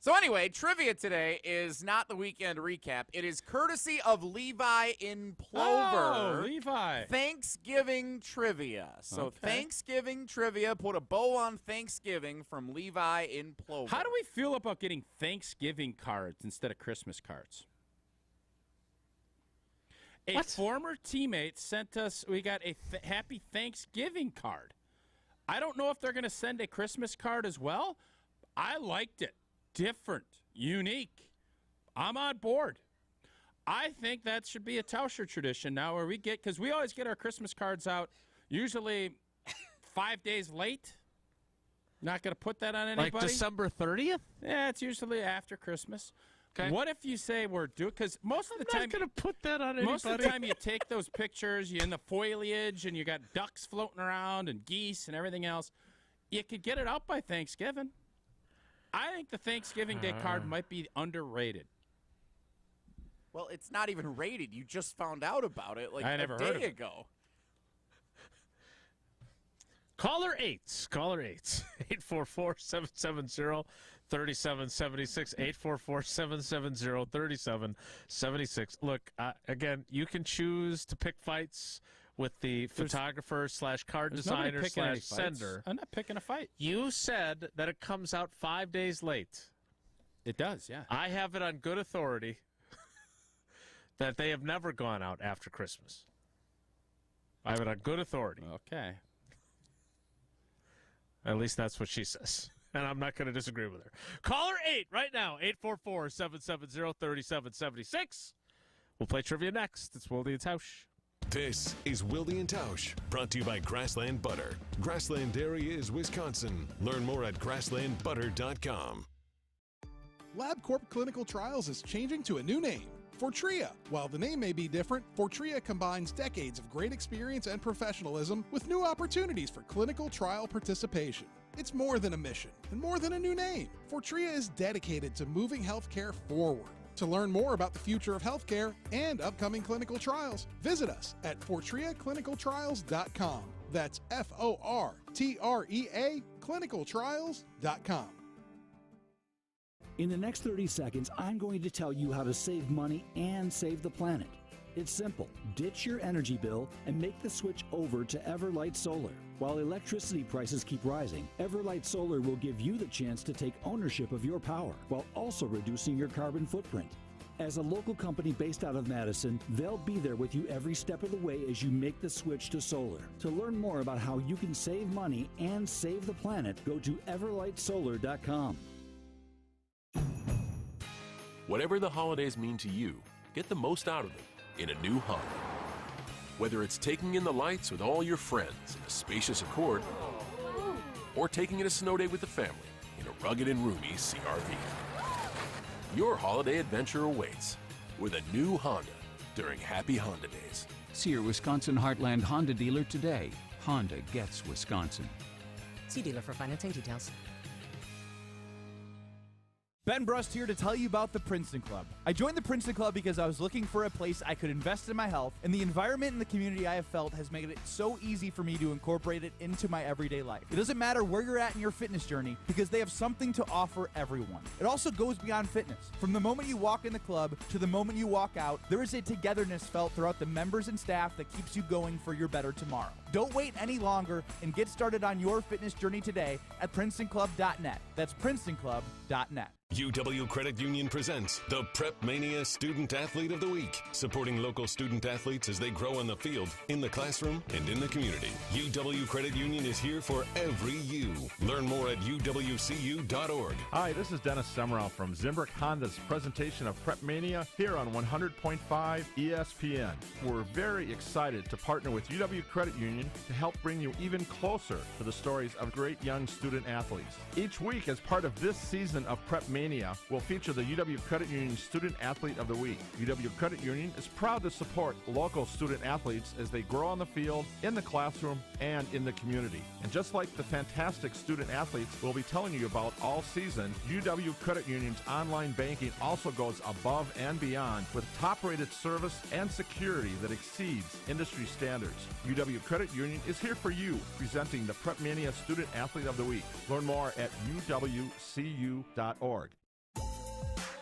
So anyway, trivia today is not the weekend recap. It is courtesy of Levi in Plover. Oh, Levi. Thanksgiving trivia. So Okay. Thanksgiving trivia. Put a bow on Thanksgiving from Levi in Plover. How do we feel about getting Thanksgiving cards instead of Christmas cards? A former teammate sent us, we got a Happy Thanksgiving card. I don't know if they're going to send a Christmas card as well. I liked it. Different. Unique. I'm on board. I think that should be a Tauscher tradition now where we get, because we always get our Christmas cards out usually 5 days late. Not going to put that on anybody. Like December 30th? Yeah, it's usually after Christmas. Okay. What if you say we're due? Because most of the time, I'm not going to put that on anybody. most of the time you take those pictures, you're in the foliage, and you got ducks floating around and geese and everything else. You could get it out by Thanksgiving. I think the Thanksgiving Day card might be underrated. Well, it's not even rated. You just found out about it like I a never heard of day it. ago. Caller 8. 844-770-3776. 844-770-3776. Look, again, you can choose to pick fights with the photographer / card There's nobody designer picking any / sender. fights. I'm not picking a fight. You said that it comes out 5 days late. It does, yeah. I have it on good authority that they have never gone out after Christmas. I have it on good authority. Okay. At least that's what she says. And I'm not going to disagree with her. Caller 8 right now, 844-770-3776. We'll play trivia next. It's Wilde and Tausch. This is Wilde and Tausch, brought to you by Grassland Butter. Grassland Dairy is Wisconsin. Learn more at grasslandbutter.com. LabCorp Clinical Trials is changing to a new name, Fortrea. While the name may be different, Fortrea combines decades of great experience and professionalism with new opportunities for clinical trial participation. It's more than a mission and more than a new name. Fortrea is dedicated to moving healthcare forward. To learn more about the future of healthcare and upcoming clinical trials, visit us at FortreaClinicalTrials.com. That's FORTREA clinicaltrials.com. In the next 30 seconds, I'm going to tell you how to save money and save the planet. It's simple. Ditch your energy bill and make the switch over to Everlight Solar. While electricity prices keep rising, Everlight Solar will give you the chance to take ownership of your power while also reducing your carbon footprint. As a local company based out of Madison, they'll be there with you every step of the way as you make the switch to solar. To learn more about how you can save money and save the planet, go to everlightsolar.com. Whatever the holidays mean to you, get the most out of them in a new Honda. Whether it's taking in the lights with all your friends in a spacious Accord, or taking in a snow day with the family in a rugged and roomy CR-V. Your holiday adventure awaits with a new Honda during Happy Honda Days. See your Wisconsin Heartland Honda dealer today. Honda gets Wisconsin. See dealer for financing details. Ben Brust here to tell you about the Princeton Club. I joined the Princeton Club because I was looking for a place I could invest in my health, and the environment and the community I have felt has made it so easy for me to incorporate it into my everyday life. It doesn't matter where you're at in your fitness journey because they have something to offer everyone. It also goes beyond fitness. From the moment you walk in the club to the moment you walk out, there is a togetherness felt throughout the members and staff that keeps you going for your better tomorrow. Don't wait any longer and get started on your fitness journey today at PrincetonClub.net. That's PrincetonClub.net. UW Credit Union presents the Prep Mania Student Athlete of the Week, supporting local student athletes as they grow on the field, in the classroom, and in the community. UW Credit Union is here for every you. Learn more at uwcu.org. Hi, this is Dennis Semrau from Zimbrick Honda's presentation of Prep Mania here on 100.5 ESPN. We're very excited to partner with UW Credit Union to help bring you even closer to the stories of great young student athletes. Each week, as part of this season of Prep Mania, will feature the UW Credit Union Student Athlete of the Week. UW Credit Union is proud to support local student athletes as they grow on the field, in the classroom, and in the community. And just like the fantastic student athletes we'll be telling you about all season, UW Credit Union's online banking also goes above and beyond with top-rated service and security that exceeds industry standards. UW Credit Union is here for you, presenting the Prep Mania Student Athlete of the Week. Learn more at uwcu.org.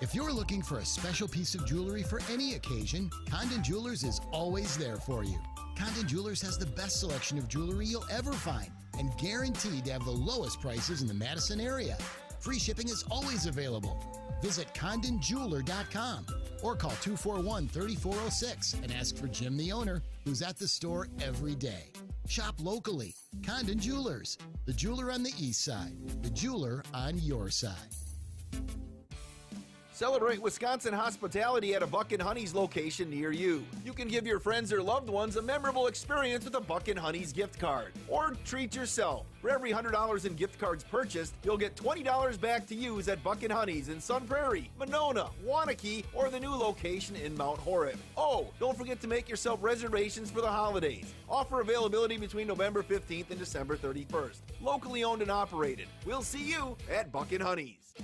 If you're looking for a special piece of jewelry for any occasion, Condon Jewelers is always there for you. Condon Jewelers has the best selection of jewelry you'll ever find and guaranteed to have the lowest prices in the Madison area. Free shipping is always available. Visit CondonJeweler.com or call 241-3406 and ask for Jim, the owner, who's at the store every day. Shop locally. Condon Jewelers, the jeweler on the east side, the jeweler on your side. Celebrate Wisconsin hospitality at a Buck and Honey's location near you. You can give your friends or loved ones a memorable experience with a Buck and Honey's gift card. Or treat yourself. For every $100 in gift cards purchased, you'll get $20 back to use at Buck and Honey's in Sun Prairie, Monona, Wanakee, or the new location in Mount Horeb. Oh, don't forget to make yourself reservations for the holidays. Offer availability between November 15th and December 31st. Locally owned and operated. We'll see you at Buck and Honey's.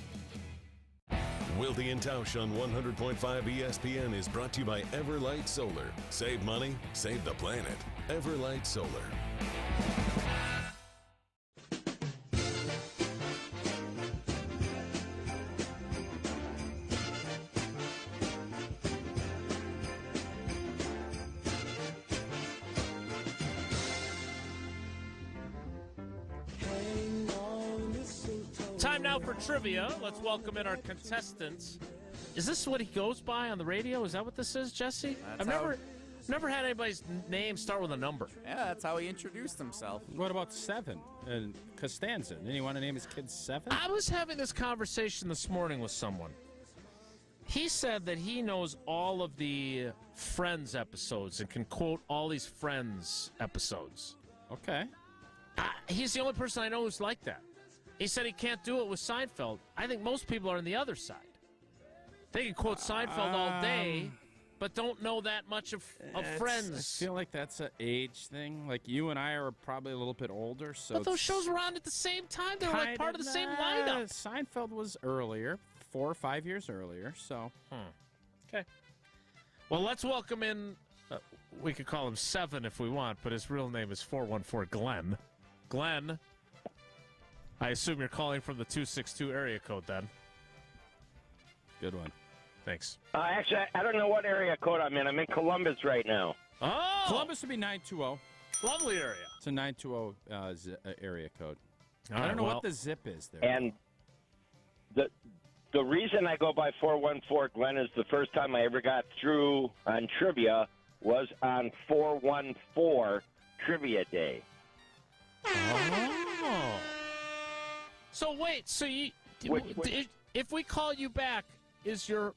Wilde and Tausch on 100.5 ESPN is brought to you by Everlight Solar. Save money, save the planet. Everlight Solar. Time now for trivia. Let's welcome in our contestants. Is this what he goes by on the radio? Is that what this is, Jesse? I've never had anybody's name start with a number. Yeah, that's how he introduced himself. What about Seven and Costanza? Didn't he want to name his kids Seven? I was having this conversation this morning with someone. He said that he knows all of the Friends episodes and can quote all these Friends episodes. Okay. He's the only person I know who's like that. He said he can't do it with Seinfeld. I think most people are on the other side. They can quote Seinfeld all day, but don't know that much of Friends. I feel like that's an age thing. Like, you and I are probably a little bit older. So but those shows were on at the same time. They were like part of the same lineup. Seinfeld was earlier, 4 or 5 years earlier, so. Okay. Well, let's welcome in, we could call him Seven if we want, but his real name is 414 Glenn. Glenn, I assume you're calling from the 262 area code then. Good one. Thanks. Actually, I don't know what area code I'm in. I'm in Columbus right now. Oh! Columbus would be 920. Lovely area. It's a 920 area code. All I don't right, know well, what the zip is there. And The reason I go by 414, Glenn, is the first time I ever got through on trivia was on 414 Trivia Day. Oh. So wait, if we call you back, is your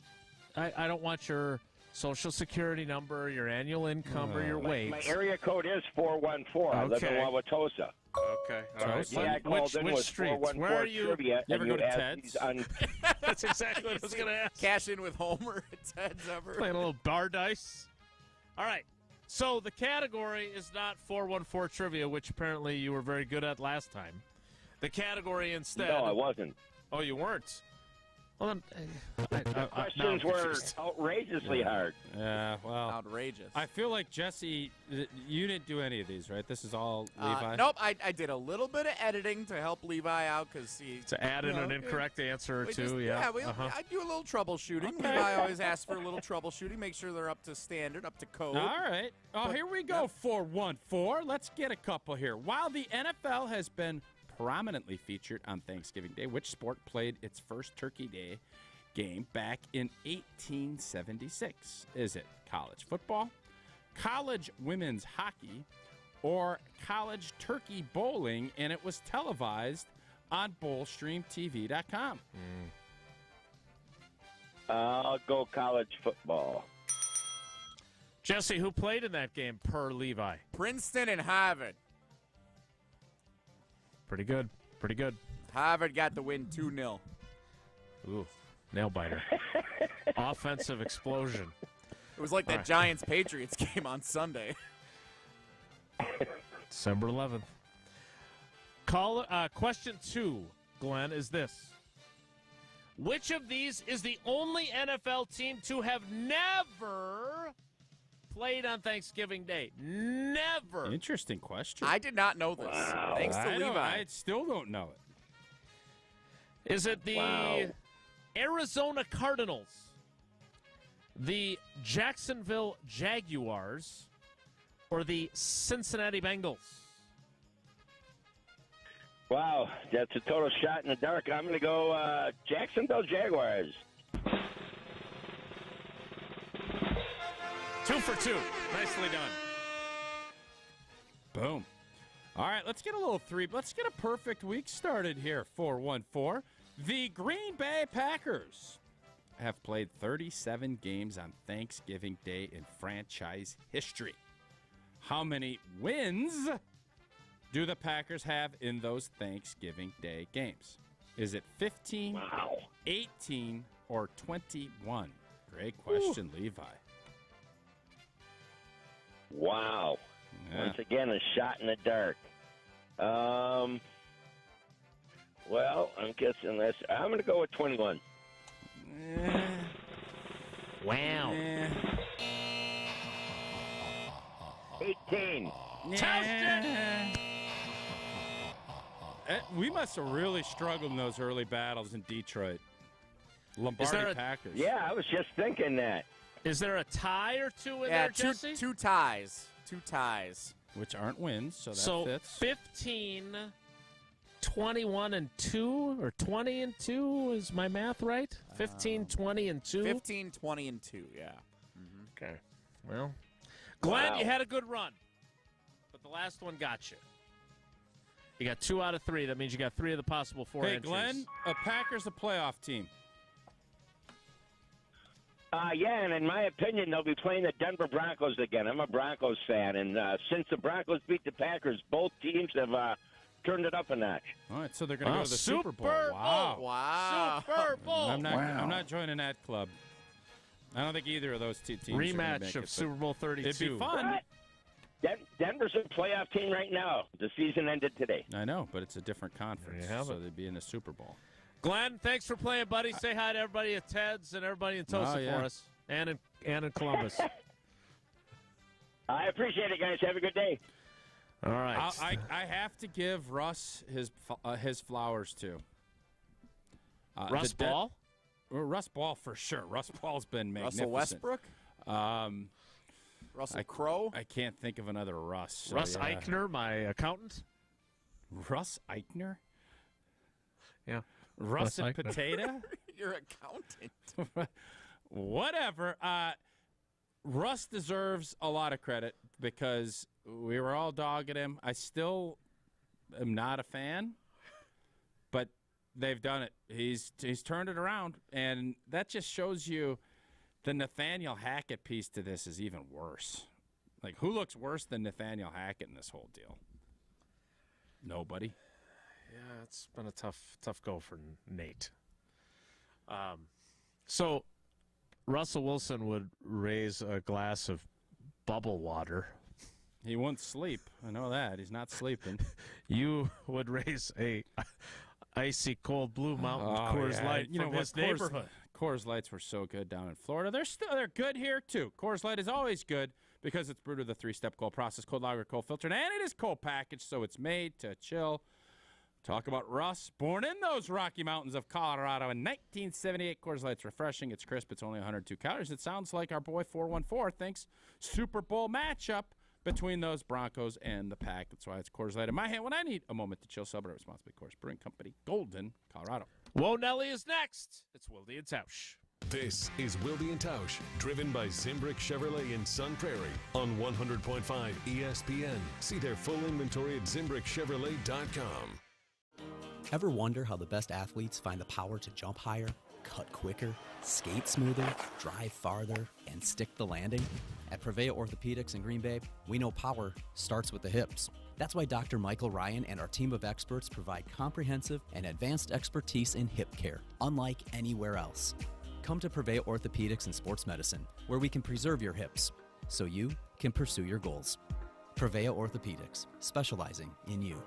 I don't want your social security number, your annual income, or your weight. My area code is 414. I live in Wauwatosa. Okay. All right. Yeah, I called in which with streets? 414 Where are you? Trivia, You ever and go to asked Ted's? these That's exactly what I was going to ask. Cash in with Homer at Ted's ever. Playing a little bar dice. All right. So the category is not 414 trivia, which apparently you were very good at last time. The category instead. No, I wasn't. Oh, you weren't. Well, The questions were outrageously hard. Yeah, well. Outrageous. I feel like, Jesse, you didn't do any of these, right? This is all Levi? Nope, I did a little bit of editing to help Levi out because he... To add in an incorrect answer or two, yeah. I do a little troubleshooting. Okay. Levi always asks for a little troubleshooting, make sure they're up to standard, up to code. All right. Oh, here we go, 414. Let's get a couple here. While the NFL has been prominently featured on Thanksgiving Day, which sport played its first Turkey Day game back in 1876? Is it college football, college women's hockey, or college turkey bowling, and it was televised on BowlStreamTV.com? I'll go college football. Jesse, who played in that game per Levi? Princeton and Harvard. Pretty good. Pretty good. Harvard got the win 2-0. Ooh, nail biter. Offensive explosion. It was like that Giants-Patriots game on Sunday. December 11th. Question 2, Glenn, is this. Which of these is the only NFL team to have never played on Thanksgiving Day? Never. Interesting question. I did not know this. Wow. Thanks to Levi. I still don't know it. Is it the Arizona Cardinals, the Jacksonville Jaguars, or the Cincinnati Bengals? Wow, that's a total shot in the dark. I'm going to go Jacksonville Jaguars. 2 for 2. Nicely done. Boom. All right, let's get a little let's get a perfect week started here, 414. The Green Bay Packers have played 37 games on Thanksgiving Day in franchise history. How many wins do the Packers have in those Thanksgiving Day games? Is it 15, 18, or 21? Great question, Levi. Wow. Yeah. Once again, a shot in the dark. Well, I'm guessing I'm going to go with 21. Wow. 18. We must have really struggled in those early battles in Detroit. Lombardi Packers. Yeah, I was just thinking that. Is there a tie or two in there, Jesse? Two ties. 2 ties. Which aren't wins, so that fits. 15, 21, and 2, or 20 and 2, is my math right? 15, 20, and 2? 15, 20, and 2, yeah. Okay. Well, Glenn, you had a good run, but the last one got you. You got 2 out of 3. That means you got 3 of the possible 4 entries. Glenn, a Packers a playoff team. Yeah, and in my opinion, they'll be playing the Denver Broncos again. I'm a Broncos fan, and since the Broncos beat the Packers, both teams have turned it up a notch. All right, so they're going to go to the Super Bowl. Wow. Super Bowl. I'm not joining that club. I don't think either of those two teams Rematch of Super Bowl 32. It'd be fun. What? Denver's a playoff team right now. The season ended today. I know, but it's a different conference, so they'd be in the Super Bowl. Glenn, thanks for playing, buddy. Say hi to everybody at Ted's and everybody in Tulsa for us, and in Columbus. I appreciate it, guys. Have a good day. All right. I have to give Russ his flowers too. Russ Ball? Russ Ball for sure. Russ Ball's been magnificent. Russell Westbrook? Russell Crowe? I can't think of another Russ. So Russ Eichner, my accountant. Russ Eichner? Yeah. Russet potato? Your accountant. Whatever. Russ deserves a lot of credit because we were all dogging him. I still am not a fan, but they've done it. He's turned it around, and that just shows you the Nathaniel Hackett piece to this is even worse. Like, who looks worse than Nathaniel Hackett in this whole deal? Nobody. Yeah, it's been a tough go for Nate. So Russell Wilson would raise a glass of bubble water. He won't sleep. I know that. He's not sleeping. You would raise a icy cold Blue Mountain Coors Light from his neighborhood. Coors Lights were so good down in Florida. They're good here too. Coors Light is always good because it's brewed with a 3-step cold process, cold lager, cold filtered, and it is cold packaged, so it's made to chill. Talk about Russ, born in those Rocky Mountains of Colorado in 1978. Coors Light's refreshing. It's crisp. It's only 102 calories. It sounds like our boy 414 thinks Super Bowl matchup between those Broncos and the Pack. That's why it's Coors Light in my hand when I need a moment to chill. Celebrate responsibly. Coors Brewing Company, Golden, Colorado. Whoa, Nelly is next. It's Wilde and Tausch. This is Wilde and Tausch, driven by Zimbrick Chevrolet in Sun Prairie on 100.5 ESPN. See their full inventory at ZimbrickChevrolet.com. Ever wonder how the best athletes find the power to jump higher, cut quicker, skate smoother, drive farther, and stick the landing? At Prevea Orthopedics in Green Bay, we know power starts with the hips. That's why Dr. Michael Ryan and our team of experts provide comprehensive and advanced expertise in hip care, unlike anywhere else. Come to Prevea Orthopedics and Sports Medicine, where we can preserve your hips so you can pursue your goals. Prevea Orthopedics, specializing in you.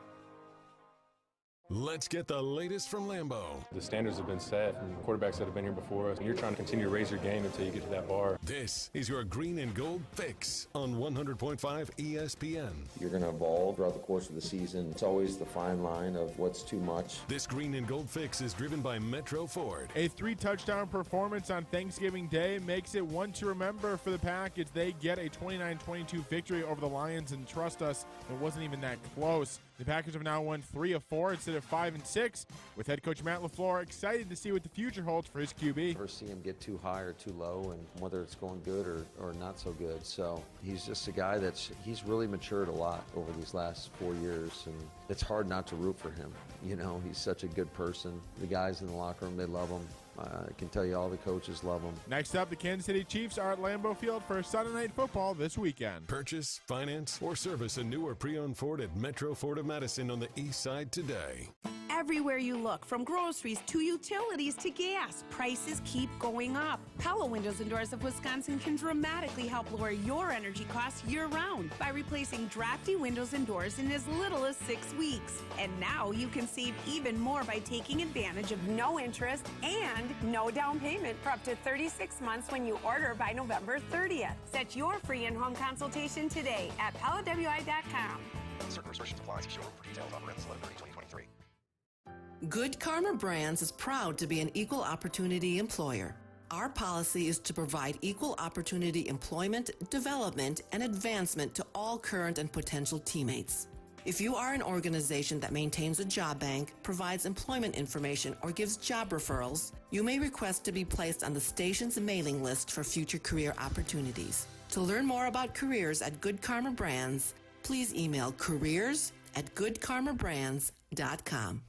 Let's get the latest from Lambeau. The standards have been set, and quarterbacks that have been here before us, and you're trying to continue to raise your game until you get to that bar. This is your Green and Gold Fix on 100.5 ESPN. You're going to evolve throughout the course of the season. It's always the fine line of what's too much. This Green and Gold Fix is driven by Metro Ford. A 3-touchdown performance on Thanksgiving Day makes it one to remember for the Packers. They get a 29-22 victory over the Lions, and trust us, it wasn't even that close. The Packers have now won 3 of 4 instead of 5 and 6, with head coach Matt LaFleur excited to see what the future holds for his QB. Never see him get too high or too low, and whether it's going good or not so good. So he's just a guy he's really matured a lot over these last 4 years, and it's hard not to root for him. You know, he's such a good person. The guys in the locker room, they love him. I can tell you all the coaches love him. Next up, the Kansas City Chiefs are at Lambeau Field for Sunday Night Football this weekend. Purchase, finance, or service a new or pre-owned Ford at Metro Ford of Madison on the east side today. Everywhere you look, from groceries to utilities to gas, prices keep going up. Pella Windows and Doors of Wisconsin can dramatically help lower your energy costs year-round by replacing drafty windows and doors in as little as 6 weeks. And now you can save even more by taking advantage of no interest and no down payment for up to 36 months when you order by November 30th. Set your free in-home consultation today at PellaWI.com. Certain restrictions apply. See showroom for details on rents 11/30/2023. Good Karma Brands is proud to be an equal opportunity employer. Our policy is to provide equal opportunity employment, development, and advancement to all current and potential teammates. If you are an organization that maintains a job bank, provides employment information, or gives job referrals, you may request to be placed on the station's mailing list for future career opportunities. To learn more about careers at Good Karma Brands, please email careers@goodkarmabrands.com.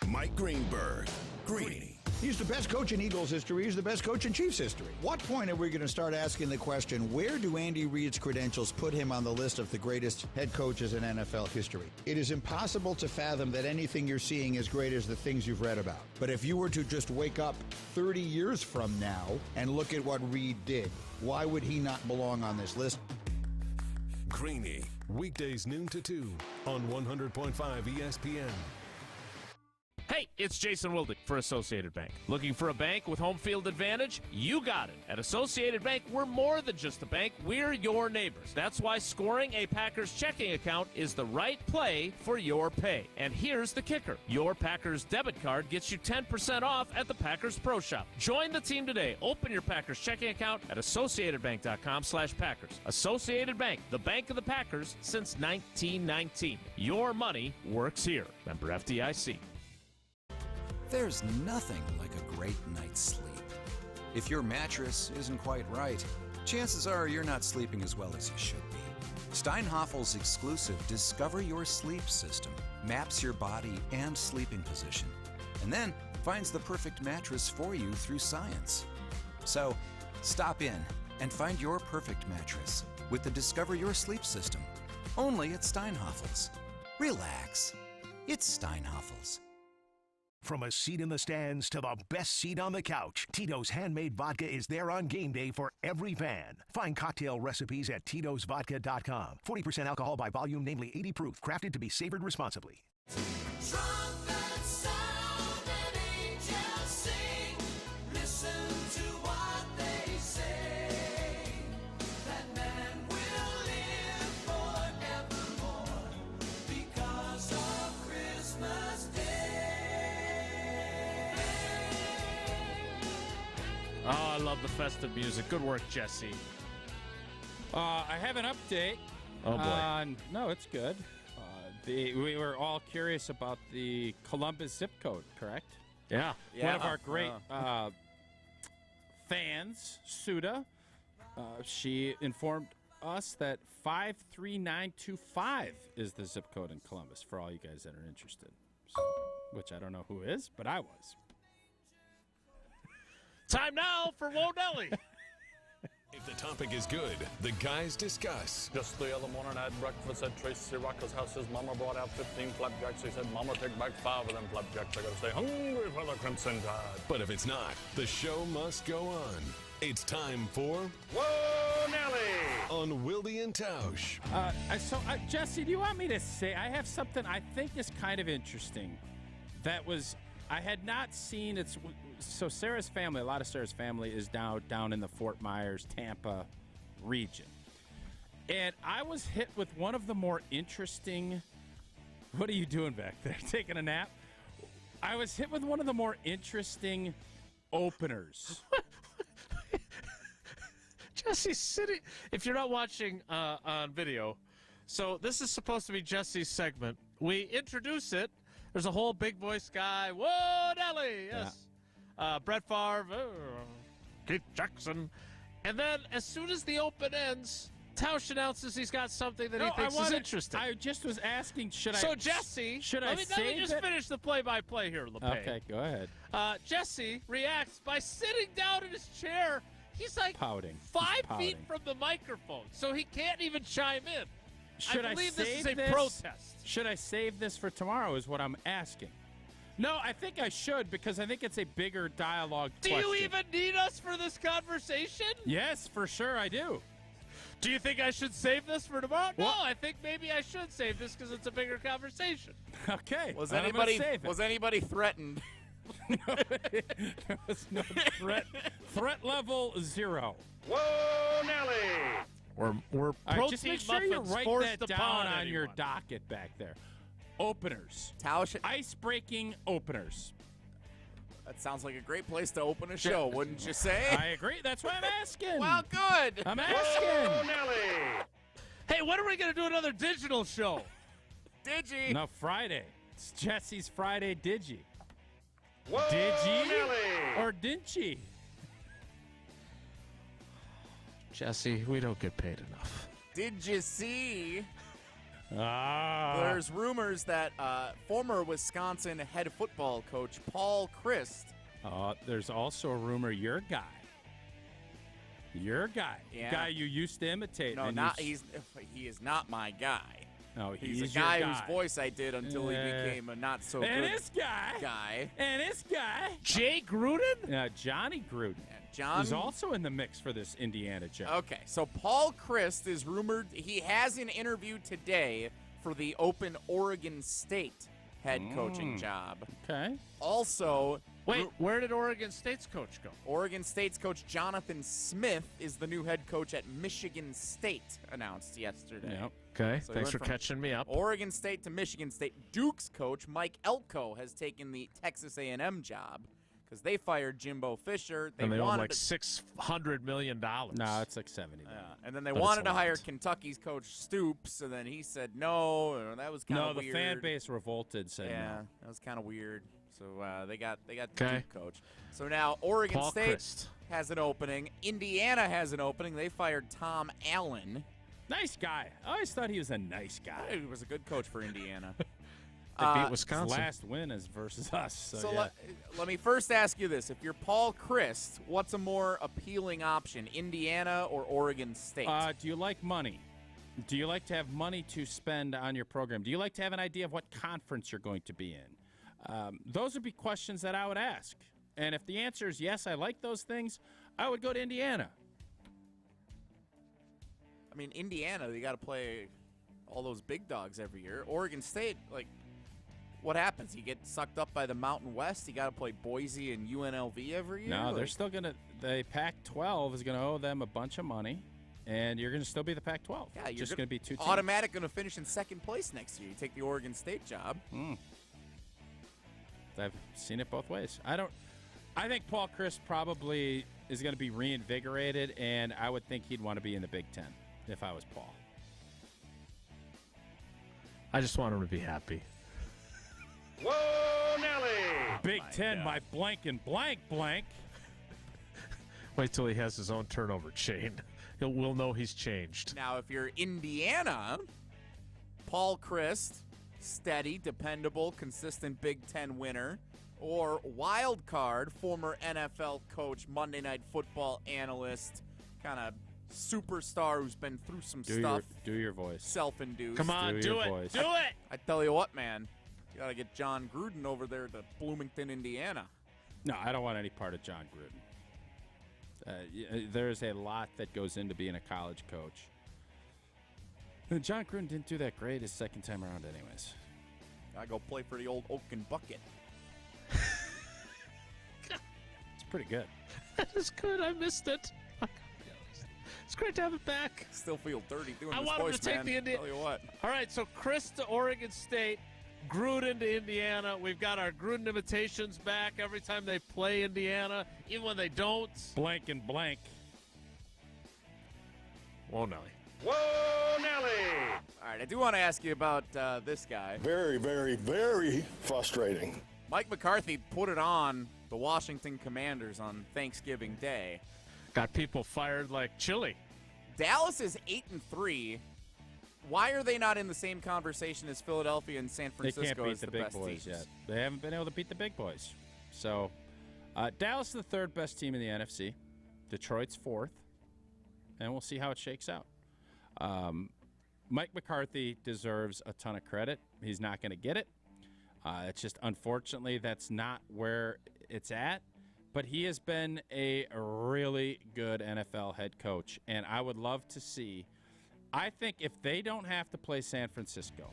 Mike Greenberg, Greeny. He's the best coach in Eagles history. He's the best coach in Chiefs history. What point are we going to start asking the question, where do Andy Reid's credentials put him on the list of the greatest head coaches in NFL history? It is impossible to fathom that anything you're seeing is great as the things you've read about. But if you were to just wake up 30 years from now and look at what Reid did, why would he not belong on this list? Greeny, weekdays noon to 2 on 100.5 ESPN. Hey, it's Jason Wilde for Associated Bank. Looking for a bank with home field advantage? You got it. At Associated Bank, we're more than just a bank. We're your neighbors. That's why scoring a Packers checking account is the right play for your pay. And here's the kicker. Your Packers debit card gets you 10% off at the Packers Pro Shop. Join the team today. Open your Packers checking account at AssociatedBank.com/Packers. Associated Bank, the bank of the Packers since 1919. Your money works here. Member FDIC. There's nothing like a great night's sleep. If your mattress isn't quite right, chances are you're not sleeping as well as you should be. Steinhoffel's exclusive Discover Your Sleep system maps your body and sleeping position, and then finds the perfect mattress for you through science. So, stop in and find your perfect mattress with the Discover Your Sleep system, only at Steinhoffel's. Relax. It's Steinhoffel's. From a seat in the stands to the best seat on the couch, Tito's Handmade Vodka is there on game day for every fan. Find cocktail recipes at titosvodka.com. 40% alcohol by volume, namely 80 proof, crafted to be savored responsibly. Oh, I love the festive music. Good work, Jesse. I have an update. Oh, boy. No, it's good. We were all curious about the Columbus zip code, correct? Yeah. One of our great fans, Suda, she informed us that 53925 is the zip code in Columbus for all you guys that are interested. So, which I don't know who is, but I was. Time now for Whoa Nelly. If the topic is good, the guys discuss. Just the other morning I had breakfast at Tracy Rocco's house. His mama brought out 15 flapjacks. He said, Mama, take back 5 of them flapjacks. I gotta stay hungry for the Crimson Tide. But if it's not, the show must go on. It's time for Whoa, Nelly! On Wilde and Tausch. Jesse, do you want me to say, I have something I think is kind of interesting that I had not seen. So Sarah's family, a lot of Sarah's family is down in the Fort Myers, Tampa region. And I was hit with one of the more interesting, what are you doing back there? Taking a nap? I was hit with one of the more interesting openers. Jesse's sitting, if you're not watching on video, so this is supposed to be Jesse's segment. We introduce it. There's a whole big voice guy. Whoa, Nelly! Yes. Yeah. Brett Favre, Keith Jackson. And then as soon as the open ends, Tausch announces he's got something that he thinks is interesting. I just was asking, Jesse, let me just finish the play-by-play here, LePay. Okay, go ahead. Jesse reacts by sitting down in his chair. He's like pouting. 5 feet from the microphone, so he can't even chime in. I believe this is a this? protest. Should I save this for tomorrow is what I'm asking. No, I think I should because I think it's a bigger dialogue question. Do you even need us for this conversation? Yes, for sure I do. Do you think I should save this for tomorrow? No, I think maybe I should save this because it's a bigger conversation. Okay. Was anybody threatened? There was no threat. Threat level 0. Whoa, Nelly! We're right, just make sure you write that down on your docket back there. Openers. Tausch. Ice-breaking openers. That sounds like a great place to open a show, wouldn't you say? I agree. That's why I'm asking. Well, good. I'm asking. Whoa, Nelly! Hey, when are we going to do another digital show? Digi. No, Friday. It's Jesse's Friday Digi. Whoa, Digi Nelly! or didn't she? Jesse, we don't get paid enough. Did you see? There's rumors that former Wisconsin head football coach Paul Chryst. There's also a rumor your guy. Yeah. Guy you used to imitate. No, he is not my guy. No, he's a guy whose voice I did until he became a not so good this guy. And this guy. Jay Gruden? Yeah, Johnny Gruden. John is also in the mix for this Indiana job. Okay, so Paul Chryst is rumored. He has an interview today for the open Oregon State head coaching job. Okay. Also, wait, where did Oregon State's coach go? Oregon State's coach Jonathan Smith is the new head coach at Michigan State, announced yesterday. Yep. Okay, So thanks for catching me up. Oregon State to Michigan State. Duke's coach Mike Elko has taken the Texas A&M job. because they fired Jimbo Fisher. And they own wanted like $600 million. No, it's like 70. Yeah, and then they But wanted it's to a hire lot. Kentucky's coach Stoops, and then he said no. And that was kind No, of the weird. fan base revolted, said Yeah, no. that was kind of weird. So they got the Okay. Duke coach. So now Oregon Paul State Chryst. has an opening. Indiana has an opening. They fired Tom Allen. Nice guy. I always thought he was a nice guy. He was a good coach for Indiana. They beat His Wisconsin. last win is versus us. So, So yeah. let me first ask you this. If you're Paul Chryst, what's a more appealing option, Indiana or Oregon State? Do you like money? Do you like to have money to spend on your program? Do you like to have an idea of what conference you're going to be in? Those would be questions that I would ask. And if the answer is yes, I like those things, I would go to Indiana. I mean, Indiana, they got to play all those big dogs every year. Oregon State, like, what happens? You get sucked up by the Mountain West? You got to play Boise and UNLV every year? No, they're Like, still going to – the Pac-12 is going to owe them a bunch of money, and you're going to still be the Pac-12. yeah, you're just going to be two teams. automatic going to finish in second place next year. You take the Oregon State job. I've seen it both ways. I think Paul Chryst probably is going to be reinvigorated, and I would think he'd want to be in the Big Ten if I was Paul. I just want him to be happy. Whoa, Nelly! Big Ten, my blank and blank blank. Wait till he has his own turnover chain. We'll know he's changed. Now, if you're Indiana, Paul Chryst, steady, dependable, consistent Big Ten winner, or wild card, former NFL coach, Monday Night Football analyst, kind of superstar who's been through some stuff. Do your voice. Self-induced. Come on, do your it. voice. Do it. I tell you what, man. You got to get John Gruden over there to Bloomington, Indiana. No, I don't want any part of John Gruden. There's a lot that goes into being a college coach. And John Gruden didn't do that great his second time around anyways. I go play for the old Oaken Bucket. It's pretty good. That is good. I missed it. It's great to have it back. Still feel dirty doing I this want him voice, to take man. the Indiana. Tell you what. All right, so Chryst to Oregon State, Gruden to Indiana. We've got our Gruden imitations back every time they play Indiana, even when they don't. Blank and blank. Whoa, Nelly. Whoa, Nelly! All right, I do want to ask you about this guy. Very, very, very frustrating. Mike McCarthy put it on the Washington Commanders on Thanksgiving Day. Got people fired like chili. Dallas is 8-3. Why are they not in the same conversation as Philadelphia and San They Francisco can't beat as the the big best boys teams? yet. They haven't been able to beat the big boys. So Dallas is the third best team in the NFC. Detroit's fourth. And we'll see how it shakes out. Mike McCarthy deserves a ton of credit. He's not going to get it. It's just, unfortunately, that's not where it's at. But he has been a really good NFL head coach. And I would love to see, I think if they don't have to play San Francisco,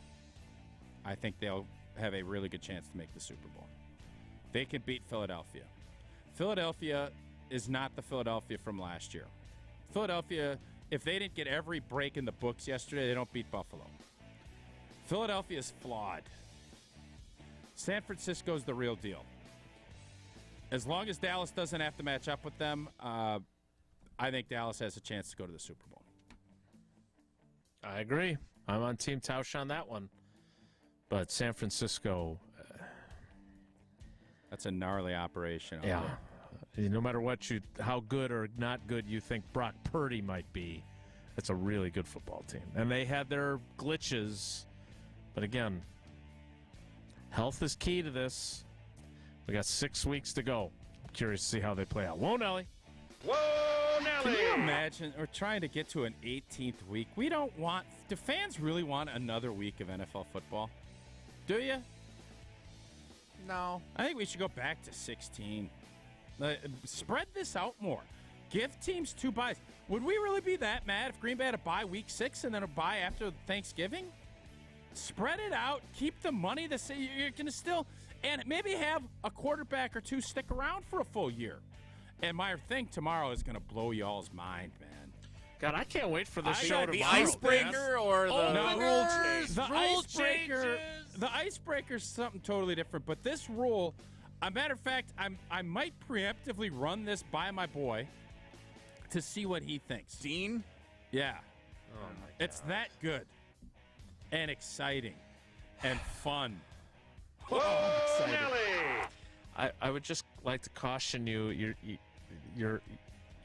I think they'll have a really good chance to make the Super Bowl. They can beat Philadelphia. Philadelphia is not the Philadelphia from last year. Philadelphia, if they didn't get every break in the books yesterday, they don't beat Buffalo. Philadelphia is flawed. San Francisco's the real deal. As long as Dallas doesn't have to match up with them, I think Dallas has a chance to go to the Super Bowl. I agree. I'm on Team Tausch on that one. But San Francisco. That's a gnarly operation. Yeah. No matter how good or not good you think Brock Purdy might be, it's a really good football team. And they had their glitches. But again, health is key to this. We got 6 weeks to go. I'm curious to see how they play out. Whoa, Nelly. Whoa, Nelly! Can you imagine? We're trying to get to an 18th week. We don't want. Do fans really want another week of NFL football? Do you? No. I think we should go back to 16. Spread this out more. Give teams 2 buys. Would we really be that mad if Green Bay had a bye week 6 and then a bye after Thanksgiving? Spread it out. Keep the money. You're going to still, and maybe have a quarterback or 2 stick around for a full year. And my thing tomorrow is going to blow y'all's mind, man. God, I can't wait for this show tomorrow. The icebreaker or the rule change? The icebreaker is something totally different. But this rule, A matter of fact, I might preemptively run this by my boy to see what he thinks. Dean? Yeah. Oh, my God. It's that good and exciting and fun. Whoa, Nelly! I would just like to caution you. You're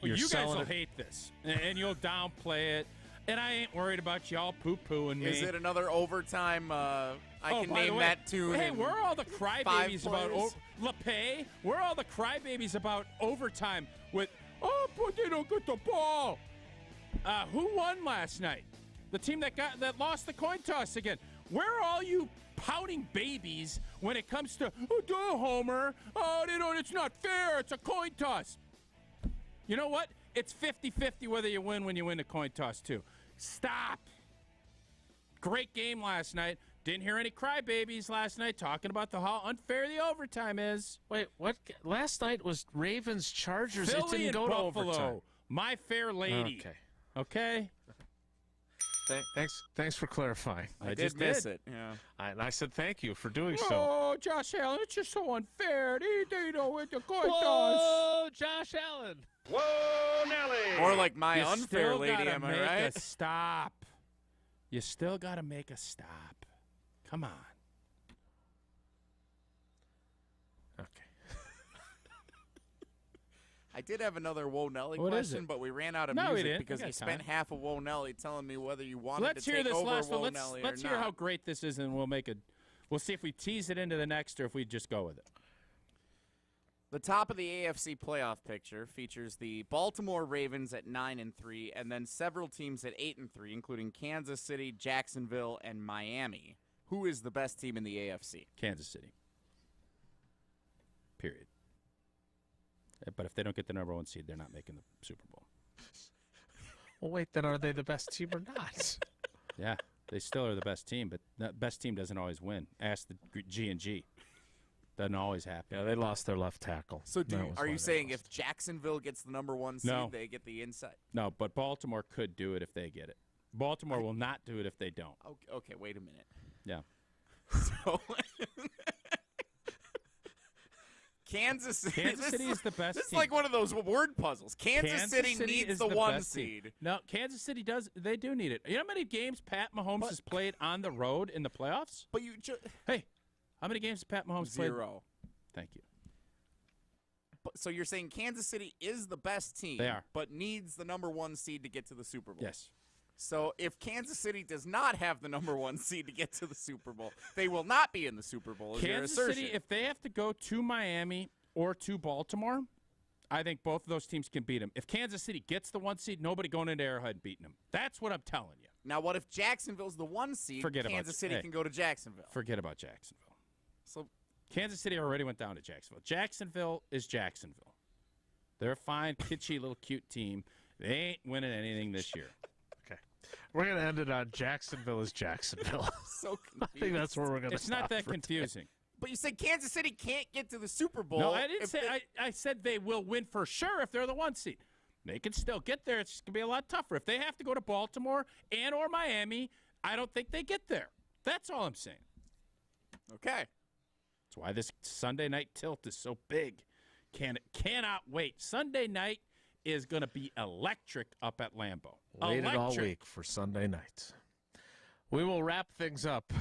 you guys selling will it. hate this, and you'll downplay it. And I ain't worried about y'all poo-pooing me. Is it another overtime? I can by the name way, that tune. Hey, in we're all the crybabies 5 about plays. LePay. We're all the crybabies about overtime with, but they don't get the ball. Who won last night? The team that lost the coin toss again. Where are all you pouting babies when it comes to, duh, Homer. It's not fair. It's a coin toss. You know what? It's 50-50 whether you win when you win the coin toss, too. Stop. Great game last night. Didn't hear any crybabies last night talking about how unfair the overtime is. Wait, what? Last night was Ravens Chargers. Philly it didn't and go Buffalo. to overtime. My Fair Lady. Okay? Thanks for clarifying. I did miss it. Yeah. And I said thank you for doing so. Oh, Josh Allen, it's just so unfair. They don't win the coin toss. Whoa, Josh Allen. Whoa, Nelly. More like my You unfair still lady, gotta am I make right? a stop. You still got to make a stop. Come on. Okay. I did have another Whoa Nelly What is question, it? but we ran out of No, we music didn't. because We he got spent time. half of Whoa Nelly telling me whether you wanted Let's to hear take this over last Whoa one. Nelly Let's or hear not. how great this is, and we'll see if we tease it into the next or if we just go with it. The top of the AFC playoff picture features the Baltimore Ravens at 9-3, and then several teams at 8-3, including Kansas City, Jacksonville, and Miami. Who is the best team in the AFC? Kansas City. Period. But if they don't get the number 1 seed, they're not making the Super Bowl. Well, wait, then are they the best team or not? Yeah, they still are the best team, but the best team doesn't always win. Ask the G&G. Doesn't always happen. Yeah, they lost their left tackle. So That was are why you they saying lost. if Jacksonville gets the number 1 seed, No. they get the inside? No, but Baltimore could do it if they get it. Baltimore will not do it if they don't. Okay, wait a minute. Yeah. So, Kansas City. Kansas City is the best This is team. like one of those word puzzles. Kansas City needs is the 1 best team. seed. No, Kansas City does. They do need it. You know how many games Pat Mahomes has played on the road in the playoffs? But you Hey, how many games has Pat Mahomes played? 0. Thank you. So you're saying Kansas City is the best team, They are. but needs the number 1 seed to get to the Super Bowl. Yes. So if Kansas City does not have the number 1 seed to get to the Super Bowl, they will not be in the Super Bowl. Is your Kansas assertion? City, if they have to go to Miami or to Baltimore, I think both of those teams can beat them. If Kansas City gets the 1 seed, nobody going into Arrowhead and beating them. That's what I'm telling you. Now, what if Jacksonville's the 1 seed? Forget about Kansas it. City Hey. can go to Jacksonville. Forget about Jacksonville. So Kansas City already went down to Jacksonville. Jacksonville is Jacksonville. They're a fine, kitschy, little cute team. They ain't winning anything this year. Okay. We're going to end it on Jacksonville is Jacksonville. so confused. I think that's where we're going to It's stop not that for today. confusing. But you said Kansas City can't get to the Super Bowl. No, I didn't if say. they- I said they will win for sure if they're the 1 seed. They can still get there. It's just going to be a lot tougher. If they have to go to Baltimore and or Miami, I don't think they get there. That's all I'm saying. Okay. That's why this Sunday night tilt is so big. Cannot wait. Sunday night is going to be electric up at Lambeau. Waited all Electric. week for Sunday night. We will wrap things up.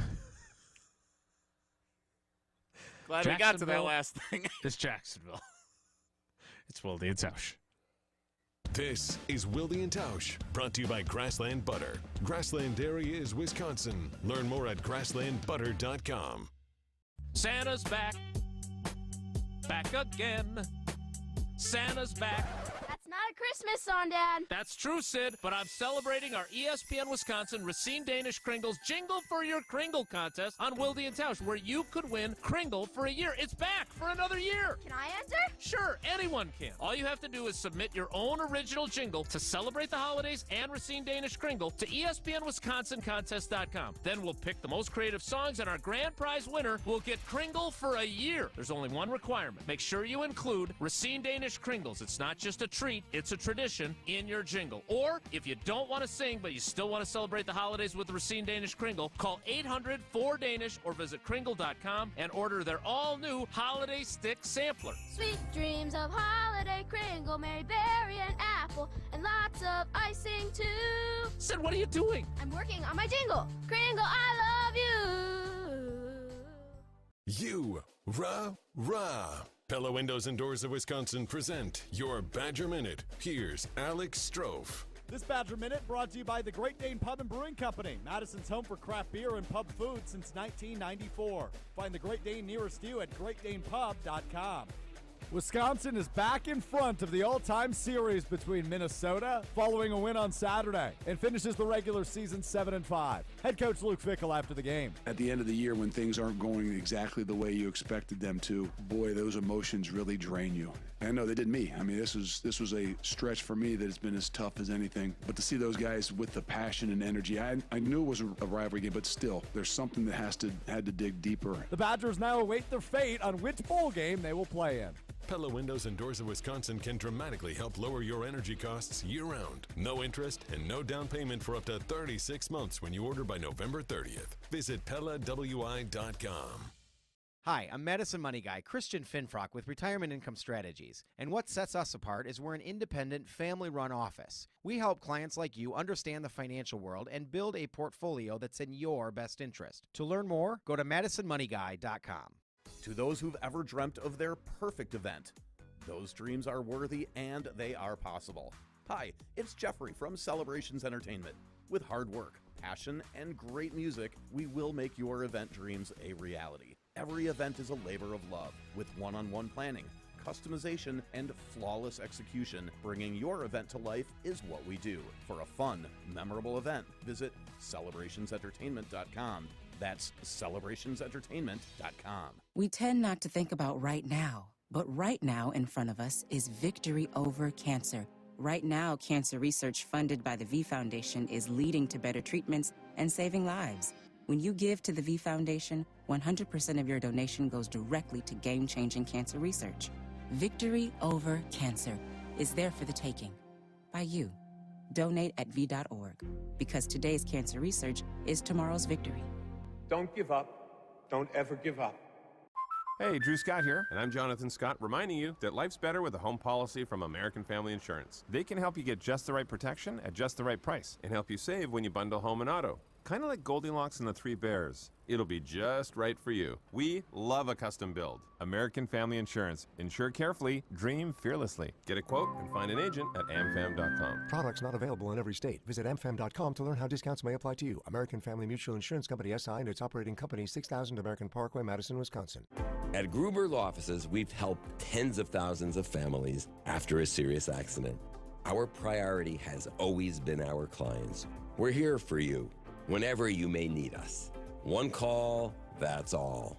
Glad we got to that last thing. It's Jacksonville. It's Wilde and Tausch. This is Wilde and Tausch, brought to you by Grassland Butter. Grassland Dairy is Wisconsin. Learn more at grasslandbutter.com. Santa's back. Back again. Santa's back. That's not a Christmas song, Dad. That's true, Sid, but I'm celebrating our ESPN Wisconsin Racine Danish Kringles Jingle for Your Kringle contest on Wilde and Tausch, where you could win Kringle for a year. It's back for another year. Can I enter? Sure, anyone can. All you have to do is submit your own original jingle to celebrate the holidays and Racine Danish Kringle to ESPNWisconsinContest.com. Then we'll pick the most creative songs, and our grand prize winner will get Kringle for a year. There's only one requirement. Make sure you include Racine Danish Kringles. It's not just a treat, it's to tradition in your jingle. Or if you don't want to sing but you still want to celebrate the holidays with the Racine Danish Kringle, call 800-4DANISH or visit Kringle.com and order their all-new holiday stick sampler. Sweet dreams of holiday Kringle, Mary Berry and apple, and lots of icing too. Sid, what are you doing? I'm working on my jingle. Kringle, I love you. You, rah. Pella Windows and Doors of Wisconsin present your Badger Minute. Here's Alex Strofe. This Badger Minute brought to you by the Great Dane Pub and Brewing Company, Madison's home for craft beer and pub food since 1994. Find the Great Dane nearest you at greatdanepub.com. Wisconsin is back in front of the all-time series between Minnesota following a win on Saturday and finishes the regular season 7-5. Head coach Luke Fickell after the game. At the end of the year when things aren't going exactly the way you expected them to, boy, those emotions really drain you. And I know they did me. I mean, this was a stretch for me that has been as tough as anything. But to see those guys with the passion and energy, I knew it was a rivalry game, but still, there's something that had to dig deeper. The Badgers now await their fate on which bowl game they will play in. Pella Windows and Doors of Wisconsin can dramatically help lower your energy costs year-round. No interest and no down payment for up to 36 months when you order by November 30th. Visit PellaWI.com. Hi, I'm Madison Money Guy, Christian Finfrock with Retirement Income Strategies. And what sets us apart is we're an independent, family-run office. We help clients like you understand the financial world and build a portfolio that's in your best interest. To learn more, go to MadisonMoneyGuy.com. To those who've ever dreamt of their perfect event, those dreams are worthy and they are possible. Hi, it's Jeffrey from Celebrations Entertainment. With hard work, passion, and great music, we will make your event dreams a reality. Every event is a labor of love, with one-on-one planning, customization, and flawless execution. Bringing your event to life is what we do. For a fun, memorable event, visit celebrationsentertainment.com. That's celebrationsentertainment.com. We tend not to think about right now, but right now in front of us is victory over cancer. Right now, cancer research funded by the V Foundation is leading to better treatments and saving lives. When you give to the V Foundation, 100% of your donation goes directly to game-changing cancer research. Victory over cancer is there for the taking by you. Donate at V.org, because today's cancer research is tomorrow's victory. Don't give up. Don't ever give up. Hey, Drew Scott here, and I'm Jonathan Scott, reminding you that life's better with a home policy from American Family Insurance. They can help you get just the right protection at just the right price and help you save when you bundle home and auto. Kind of like Goldilocks and the Three Bears. It'll be just right for you. We love a custom build. American Family Insurance. Insure carefully, dream fearlessly. Get a quote and find an agent at amfam.com. Products not available in every state. Visit amfam.com to learn how discounts may apply to you. American Family Mutual Insurance Company SI and its operating company, 6000 American Parkway, Madison, Wisconsin. At Gruber's offices, we've helped tens of thousands of families after a serious accident. Our priority has always been our clients. We're here for you whenever you may need us. One call, that's all.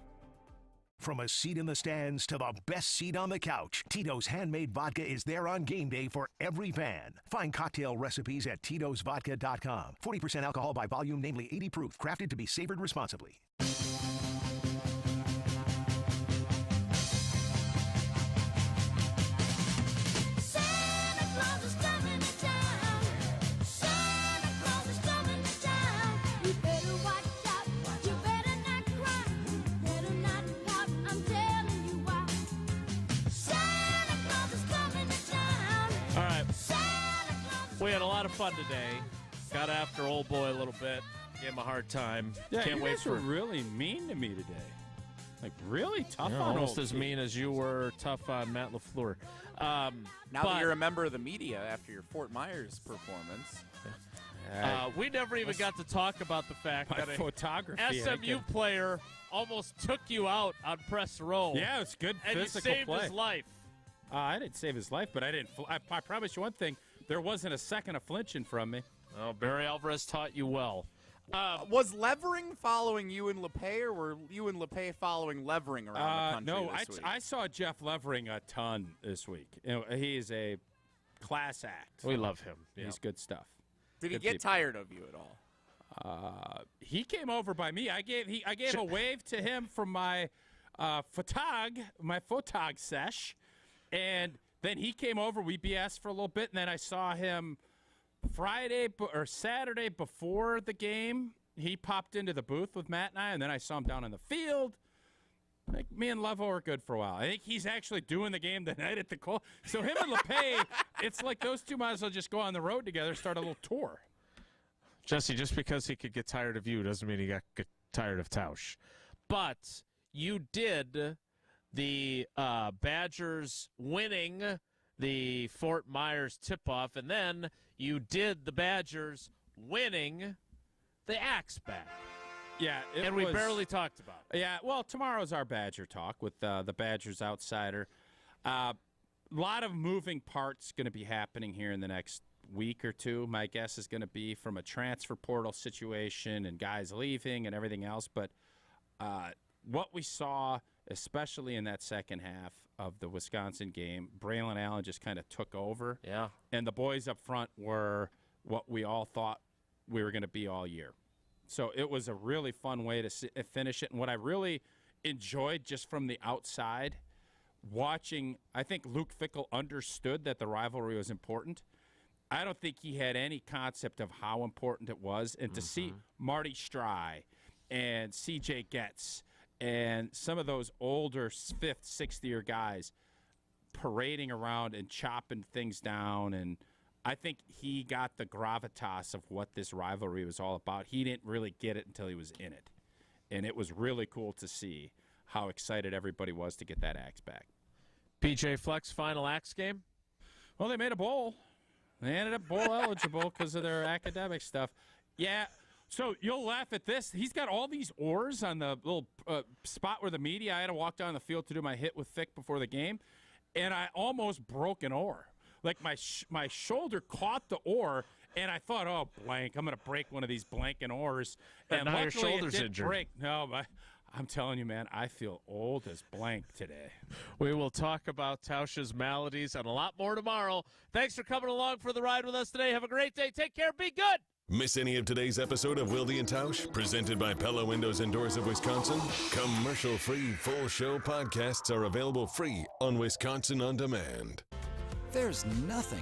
From a seat in the stands to the best seat on the couch, Tito's handmade vodka is there on game day for every fan. Find cocktail recipes at Tito'sVodka.com. 40% alcohol by volume, namely 80 proof, crafted to be savored responsibly. We had a lot of fun today. Got after old boy a little bit. Gave him a hard time. Yeah, Can't you wait guys for were really mean to me today. Like, really tough Yeah, on almost old as Pete. mean as you were tough on Matt LaFleur. Now that you're a member of the media after your Fort Myers performance. We never even got to talk about the fact My that a photography, SMU player almost took you out on press row. Yeah, it's good and physical you saved play. his life. I didn't save his life, but I didn't. I promise you one thing: there wasn't a second of flinching from me. Oh, Barry Alvarez taught you well. Was Levering following you and LePay, or were you and LePay following Levering around the country No, this week? I saw Jeff Levering a ton this week. You know, he is a class act. We love him. He's good stuff. Did he Good get people. tired of you at all? He came over by me. I gave a wave to him from my photog sesh, and then he came over. We BS for a little bit, and then I saw him Friday or Saturday before the game. He popped into the booth with Matt and I, and then I saw him down on the field. Like, me and Levo are good for a while. I think he's actually doing the game tonight at the Cole. So him and LePay, it's like those two might as well just go on the road together, start a little tour. Jesse, just because he could get tired of you doesn't mean he got tired of Tausch. But you did the Badgers winning the Fort Myers tip-off, and then you did the Badgers winning the Axe back. Yeah, and we barely talked about it. Yeah, well, tomorrow's our Badger talk with the Badgers Outsider. A lot of moving parts going to be happening here in the next week or two. My guess is going to be from a transfer portal situation and guys leaving and everything else. But what we saw, especially in that second half of the Wisconsin game, Braylon Allen just kind of took over. Yeah. And the boys up front were what we all thought we were going to be all year. So it was a really fun way to finish it. And what I really enjoyed just from the outside, watching, I think Luke Fickell understood that the rivalry was important. I don't think he had any concept of how important it was. And to see Marty Stry and C.J. Getz and some of those older 5th, 6th-year guys parading around and chopping things down, and I think he got the gravitas of what this rivalry was all about. He didn't really get it until he was in it. And it was really cool to see how excited everybody was to get that Axe back. PJ Fleck's final Axe game? Well, they made a bowl. They ended up bowl eligible because of their academic stuff. Yeah, so you'll laugh at this. He's got all these oars on the little spot where the media, I had to walk down the field to do my hit with Fick before the game, and I almost broke an oar. Like my shoulder caught the oar, and I thought, oh, blank, I'm going to break one of these blanking oars. And now luckily your shoulder's it didn't injured. break. No, but I'm telling you, man, I feel old as blank today. We will talk about Tausch's maladies and a lot more tomorrow. Thanks for coming along for the ride with us today. Have a great day. Take care. Be good. Miss any of today's episode of Wilde and Tausch, presented by Pella Windows and Doors of Wisconsin? Commercial-free full show podcasts are available free on Wisconsin On Demand. There's nothing